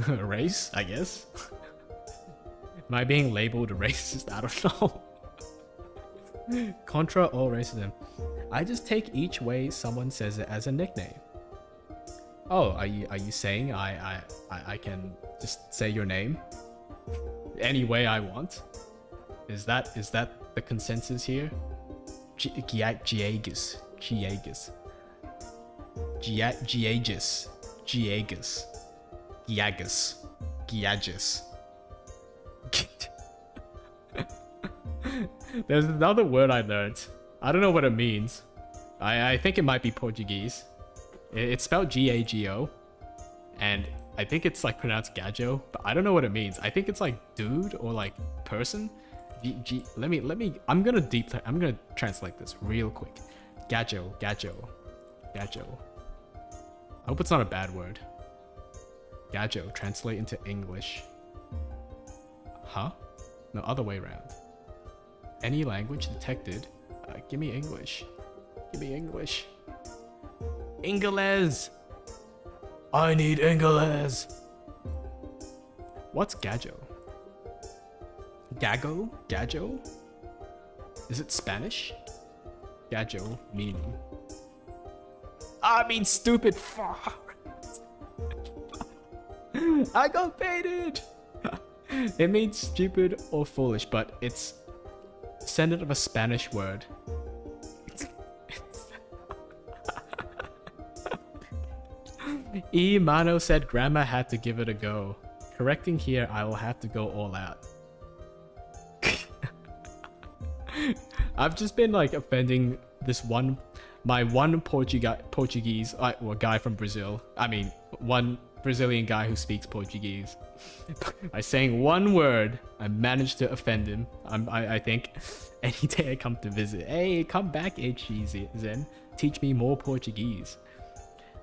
Speaker 1: race, I guess. Am I being labeled a racist? I don't know. Contra or racism. I just take each way someone says it as a nickname. Oh, are you saying I can just say your name any way I want? Is that the consensus here? Giagus. There's another word I learned. I don't know what it means. I think it might be Portuguese. It's spelled Gago, and I think it's like pronounced gajo, but I don't know what it means. I think it's like dude or like person. Let me. I'm gonna translate this real quick. Gajo. I hope it's not a bad word. Gajo, translate into English. Huh? No, other way around. Any language detected. Give me English. Ingles. I need Ingles. What's gajo? Gajo? Is it Spanish? Gajo meaning. I mean stupid fuck. I got baited. It means stupid or foolish, but it's descendant of a Spanish word. Mano said grandma had to give it a go. Correcting here, I will have to go all out. I've just been like offending my one Portuguese guy from Brazil. I mean, one Brazilian guy who speaks Portuguese. By saying one word, I managed to offend him. I think any day I come to visit, hey, come back, HG Zen, teach me more Portuguese.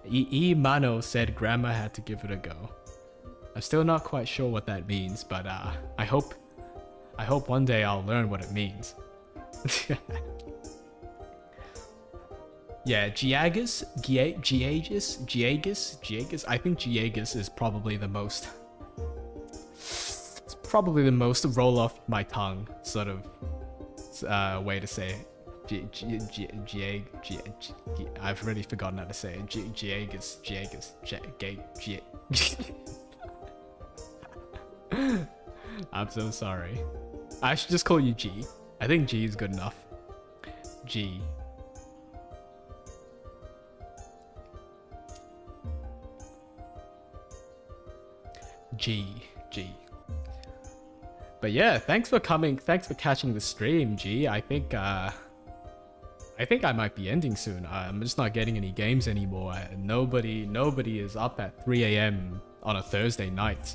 Speaker 1: Mano said grandma had to give it a go. I'm still not quite sure what that means, but I hope one day I'll learn what it means. Yeah, Giagus. I think Giagus is probably the most. It's probably the most roll off my tongue sort of way to say it. I've already forgotten how to say it. Giagus. I'm so sorry. I should just call you G. I think G is good enough. G. G. But yeah, thanks for coming. Thanks for catching the stream, G. I think I might be ending soon. I'm just not getting any games anymore. Nobody is up at 3 a.m. on a Thursday night.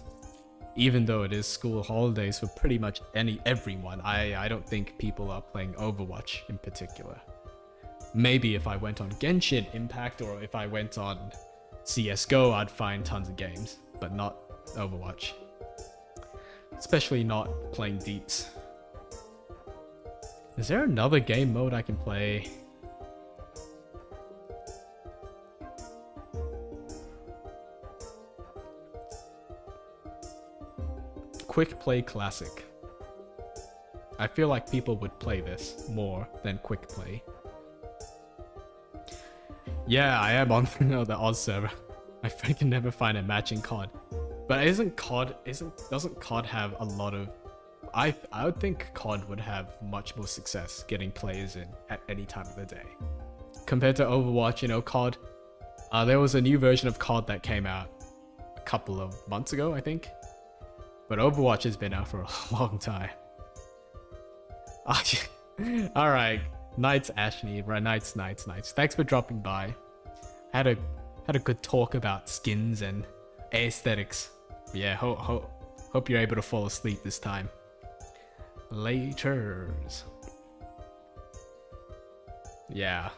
Speaker 1: Even though it is school holidays for pretty much everyone. I don't think people are playing Overwatch in particular. Maybe if I went on Genshin Impact or if I went on CSGO, I'd find tons of games, but not Overwatch. Especially not playing deeps. Is there another game mode I can play? Quick Play Classic. I feel like people would play this more than Quick Play. Yeah, I am on the Oz server. I freaking never find a matching COD. But doesn't COD have a lot of... I would think COD would have much more success getting players in at any time of the day. Compared to Overwatch, you know, COD... there was a new version of COD that came out a couple of months ago, I think. But Overwatch has been out for a long time. Alright, Nights Ashley, Nights. Thanks for dropping by. Had a good talk about skins and aesthetics. Yeah, hope you're able to fall asleep this time. Laters. Yeah.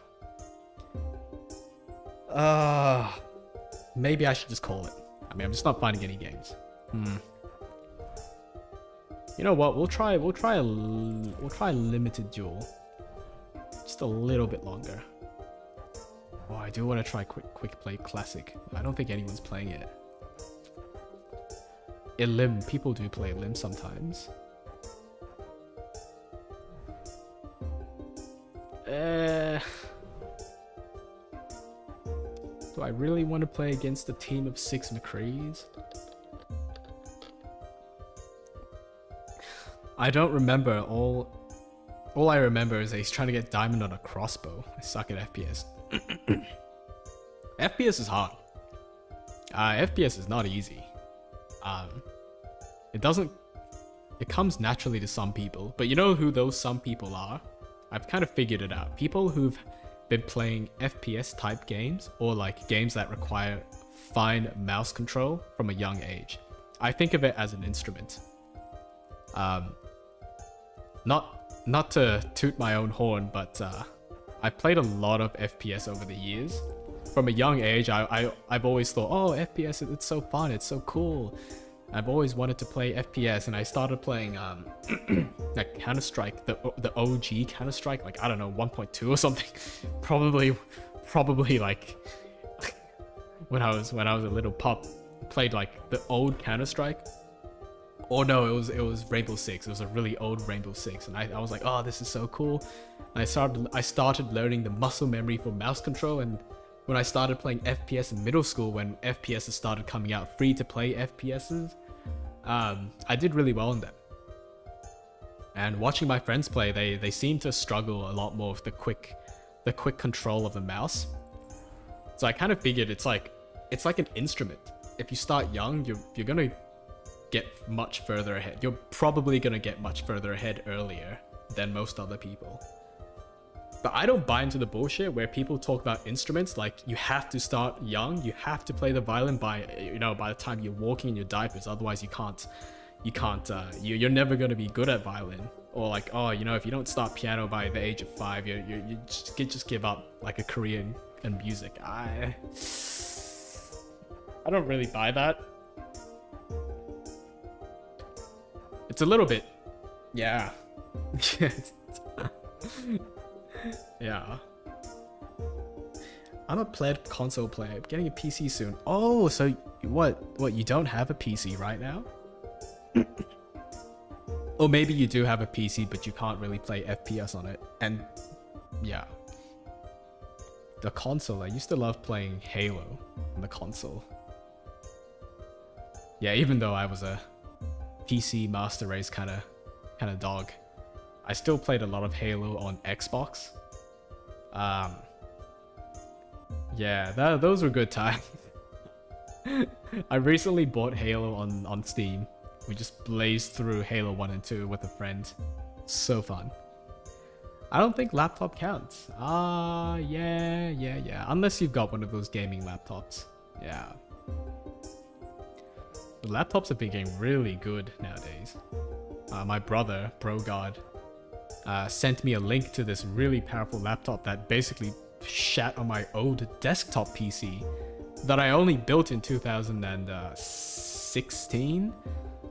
Speaker 1: Maybe I should just call it. I mean, I'm just not finding any games. You know what? We'll try a limited duel. Just a little bit longer. Oh, I do want to try quick play classic. I don't think anyone's playing it. Elim, people do play Elim sometimes. Do I really want to play against a team of 6 McCrees? I don't remember. All I remember is he's trying to get diamond on a crossbow. I suck at FPS. FPS is hard. FPS is not easy. It comes naturally to some people, but you know who those some people are? I've kind of figured it out. People who've been playing FPS type games or like games that require fine mouse control from a young age. I think of it as an instrument. Not to toot my own horn, but I've played a lot of FPS over the years. From a young age, I've always thought, oh, FPS, it's so fun, it's so cool. I've always wanted to play FPS, and I started playing like Counter-Strike, the OG Counter-Strike, like I don't know, 1.2 or something. probably like when I was a little pup, played like the old Counter-Strike. Or no, it was Rainbow Six. It was a really old Rainbow Six, and I was like, oh, this is so cool. And I started learning the muscle memory for mouse control, and when I started playing FPS in middle school, when FPSs started coming out, free to play FPSs, I did really well in them. And watching my friends play, they seem to struggle a lot more with the quick control of the mouse. So I kind of figured it's like an instrument. If you start young, you're gonna get much further ahead. You're probably gonna get much further ahead earlier than most other people. But I don't buy into the bullshit where people talk about instruments like you have to start young, you have to play the violin by the time you're walking in your diapers, otherwise you're never gonna be good at violin. Or like, oh, if you don't start piano by the age of 5, you just give up like a career in music. I don't really buy that. It's a little bit, yeah. Yeah. I'm a pleb console player. I'm getting a PC soon. Oh, so what? You don't have a PC right now? Or maybe you do have a PC, but you can't really play FPS on it. And yeah. The console, I used to love playing Halo on the console. Yeah, even though I was a PC master race kind of dog, I still played a lot of Halo on Xbox. Yeah, those were good times. I recently bought Halo on Steam. We just blazed through Halo 1 and 2 with a friend. So fun. I don't think laptop counts. Yeah. Unless you've got one of those gaming laptops. Yeah. The laptops have been getting really good nowadays. My brother, PogHog, sent me a link to this really powerful laptop that basically shat on my old desktop PC that I only built in 2016.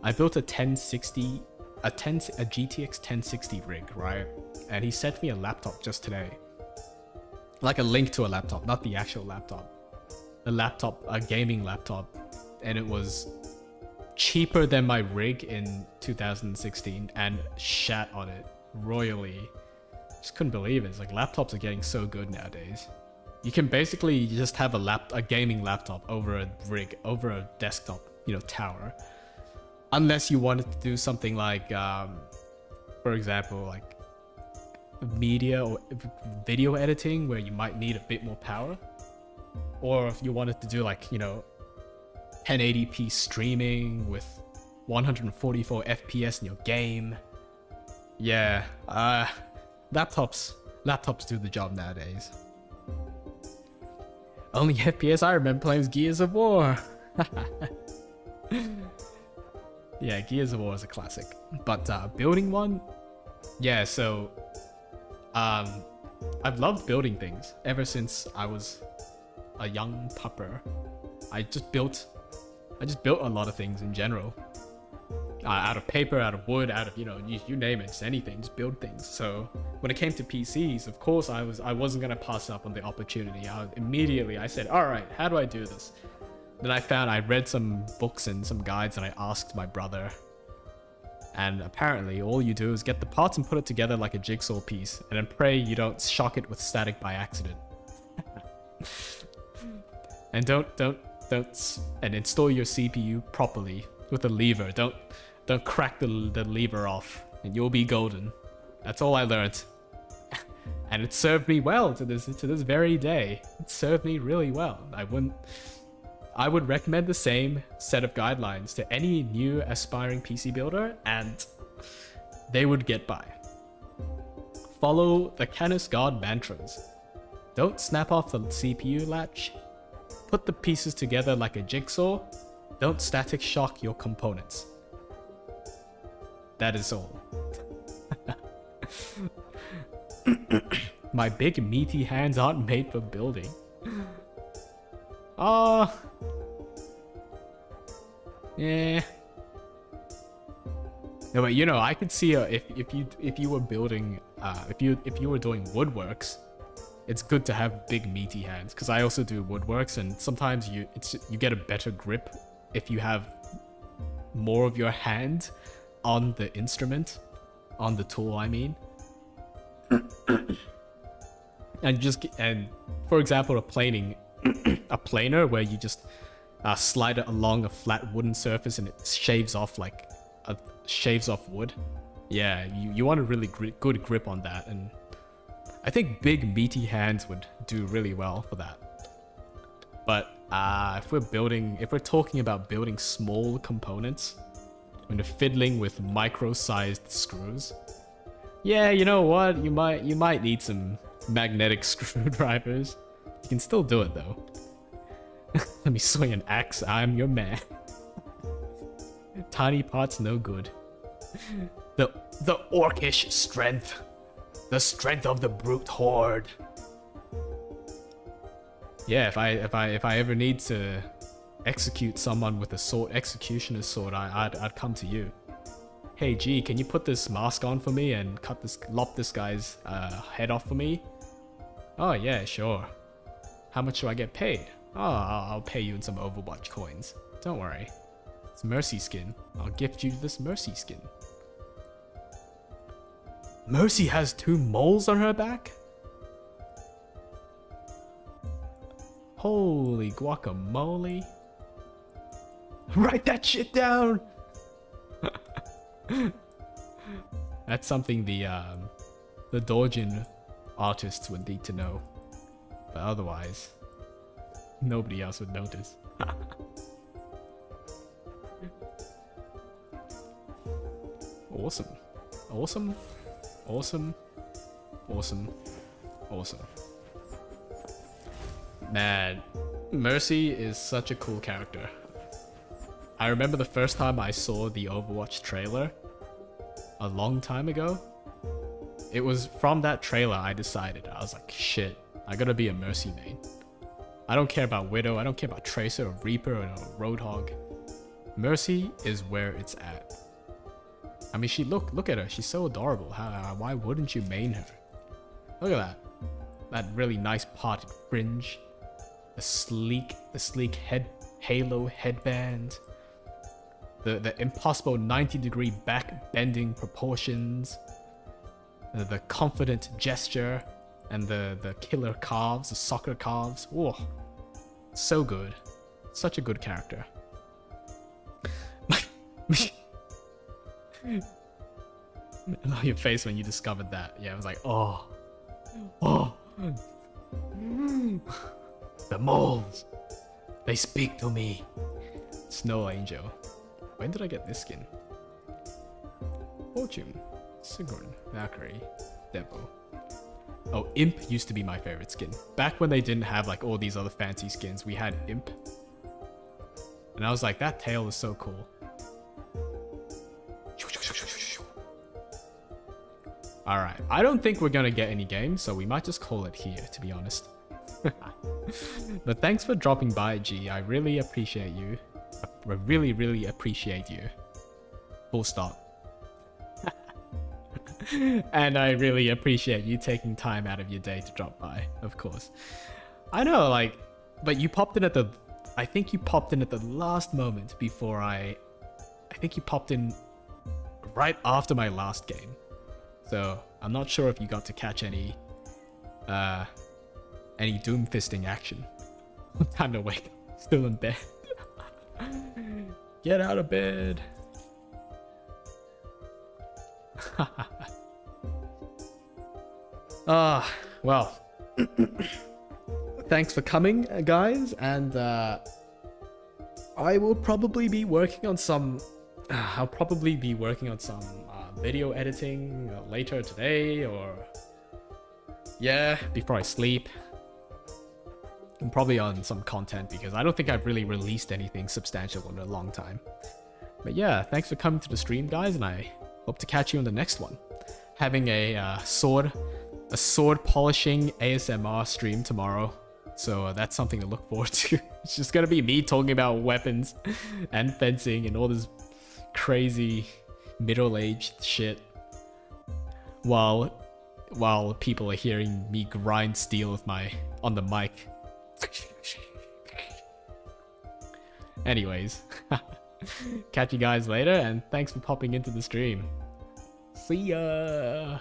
Speaker 1: I built a GTX 1060 rig, right? And he sent me a laptop just today. Like a link to a laptop, not the actual laptop. A gaming laptop. And it was cheaper than my rig in 2016 and shat on it royally. Just couldn't believe it. It's like laptops are getting so good nowadays. You can basically just have a gaming laptop over a rig, over a desktop, tower. Unless you wanted to do something like, for example, like media or video editing where you might need a bit more power. Or if you wanted to do like, 1080p streaming with 144 FPS in your game. Yeah, laptops do the job nowadays. Only FPS I remember playing was Gears of War. Yeah, Gears of War is a classic. But building one? Yeah, so I've loved building things ever since I was a young pupper. I just built a lot of things in general. Out of paper, out of wood, out of, you name it, just anything, just build things. So when it came to PCs, of course I wasn't gonna pass up on the opportunity. I said, all right, how do I do this? Then I read some books and some guides and I asked my brother. And apparently all you do is get the parts and put it together like a jigsaw piece and then pray you don't shock it with static by accident. And don't install your CPU properly with a lever. Don't crack the lever off and you'll be golden. That's all I learned. And it served me well to this very day. It served me really well. I would recommend the same set of guidelines to any new aspiring PC builder and they would get by. Follow the Canisgard mantras. Don't snap off the CPU latch. Put the pieces together like a jigsaw. Don't static shock your components. That is all. My big meaty hands aren't made for building. Yeah. No, but I could see if you were building if you were doing woodworks, it's good to have big meaty hands because I also do woodworks and sometimes you get a better grip if you have more of your hand on the instrument, on the tool I mean. And for example, a planer where you just slide it along a flat wooden surface and it shaves off wood. Yeah, you want a really good grip on that, and I think big meaty hands would do really well for that. But if we're talking about building small components, when you're fiddling with micro-sized screws, yeah, you know what? You might need some magnetic screwdrivers. You can still do it though. Let me swing an axe. I'm your man. Tiny parts, no good. The orcish strength. The strength of the brute horde. Yeah, if I ever need to execute someone with a sword, executioner's sword, I'd come to you. Hey G, can you put this mask on for me and lop this guy's head off for me? Oh yeah, sure. How much do I get paid? Oh, I'll pay you in some Overwatch coins. Don't worry. It's Mercy skin. I'll gift you this Mercy skin. Mercy has 2 moles on her back? Holy guacamole. Write that shit down! That's something the Dorjin artists would need to know. But otherwise, nobody else would notice. awesome. Awesome. Awesome. Awesome. Awesome. Man, Mercy is such a cool character. I remember the first time I saw the Overwatch trailer a long time ago. It was from that trailer I decided. I was like, shit, I gotta be a Mercy main. I don't care about Widow, I don't care about Tracer or Reaper or Roadhog. Mercy is where it's at. I mean, look at her. She's so adorable. Why wouldn't you main her? Look at that. That really nice parted fringe. The sleek halo headband. The impossible 90-degree back bending proportions. The confident gesture. And the killer calves, the soccer calves. Oh, so good. Such a good character. I love your face when you discovered that. Yeah, I was like, oh. The moles. They speak to me. Snow Angel. When did I get this skin? Fortune. Sigrun. Valkyrie. Devo. Oh, Imp used to be my favorite skin. Back when they didn't have like all these other fancy skins, we had Imp. And I was like, that tail is so cool. Alright, I don't think we're gonna get any games, so we might just call it here, to be honest. But thanks for dropping by, G. I really appreciate you. I really, really appreciate you. Full stop. And I really appreciate you taking time out of your day to drop by, of course. I know, like, but you popped in at the... I think you popped in at the last moment before I think you popped in right after my last game. So, I'm not sure if you got to catch any doomfisting action. Time to wake up. Still in bed. Get out of bed. Well. Thanks for coming, guys, and I will probably be working on some... I'll probably be working on some video editing later today, or... Yeah, before I sleep. I'm probably on some content, because I don't think I've really released anything substantial in a long time. But yeah, thanks for coming to the stream, guys, and I hope to catch you in the next one. Having a sword polishing ASMR stream tomorrow. So that's something to look forward to. It's just gonna be me talking about weapons and fencing and all this crazy middle-aged shit while people are hearing me grind steel with on the mic. Anyways, catch you guys later, and thanks for popping into the stream. See ya.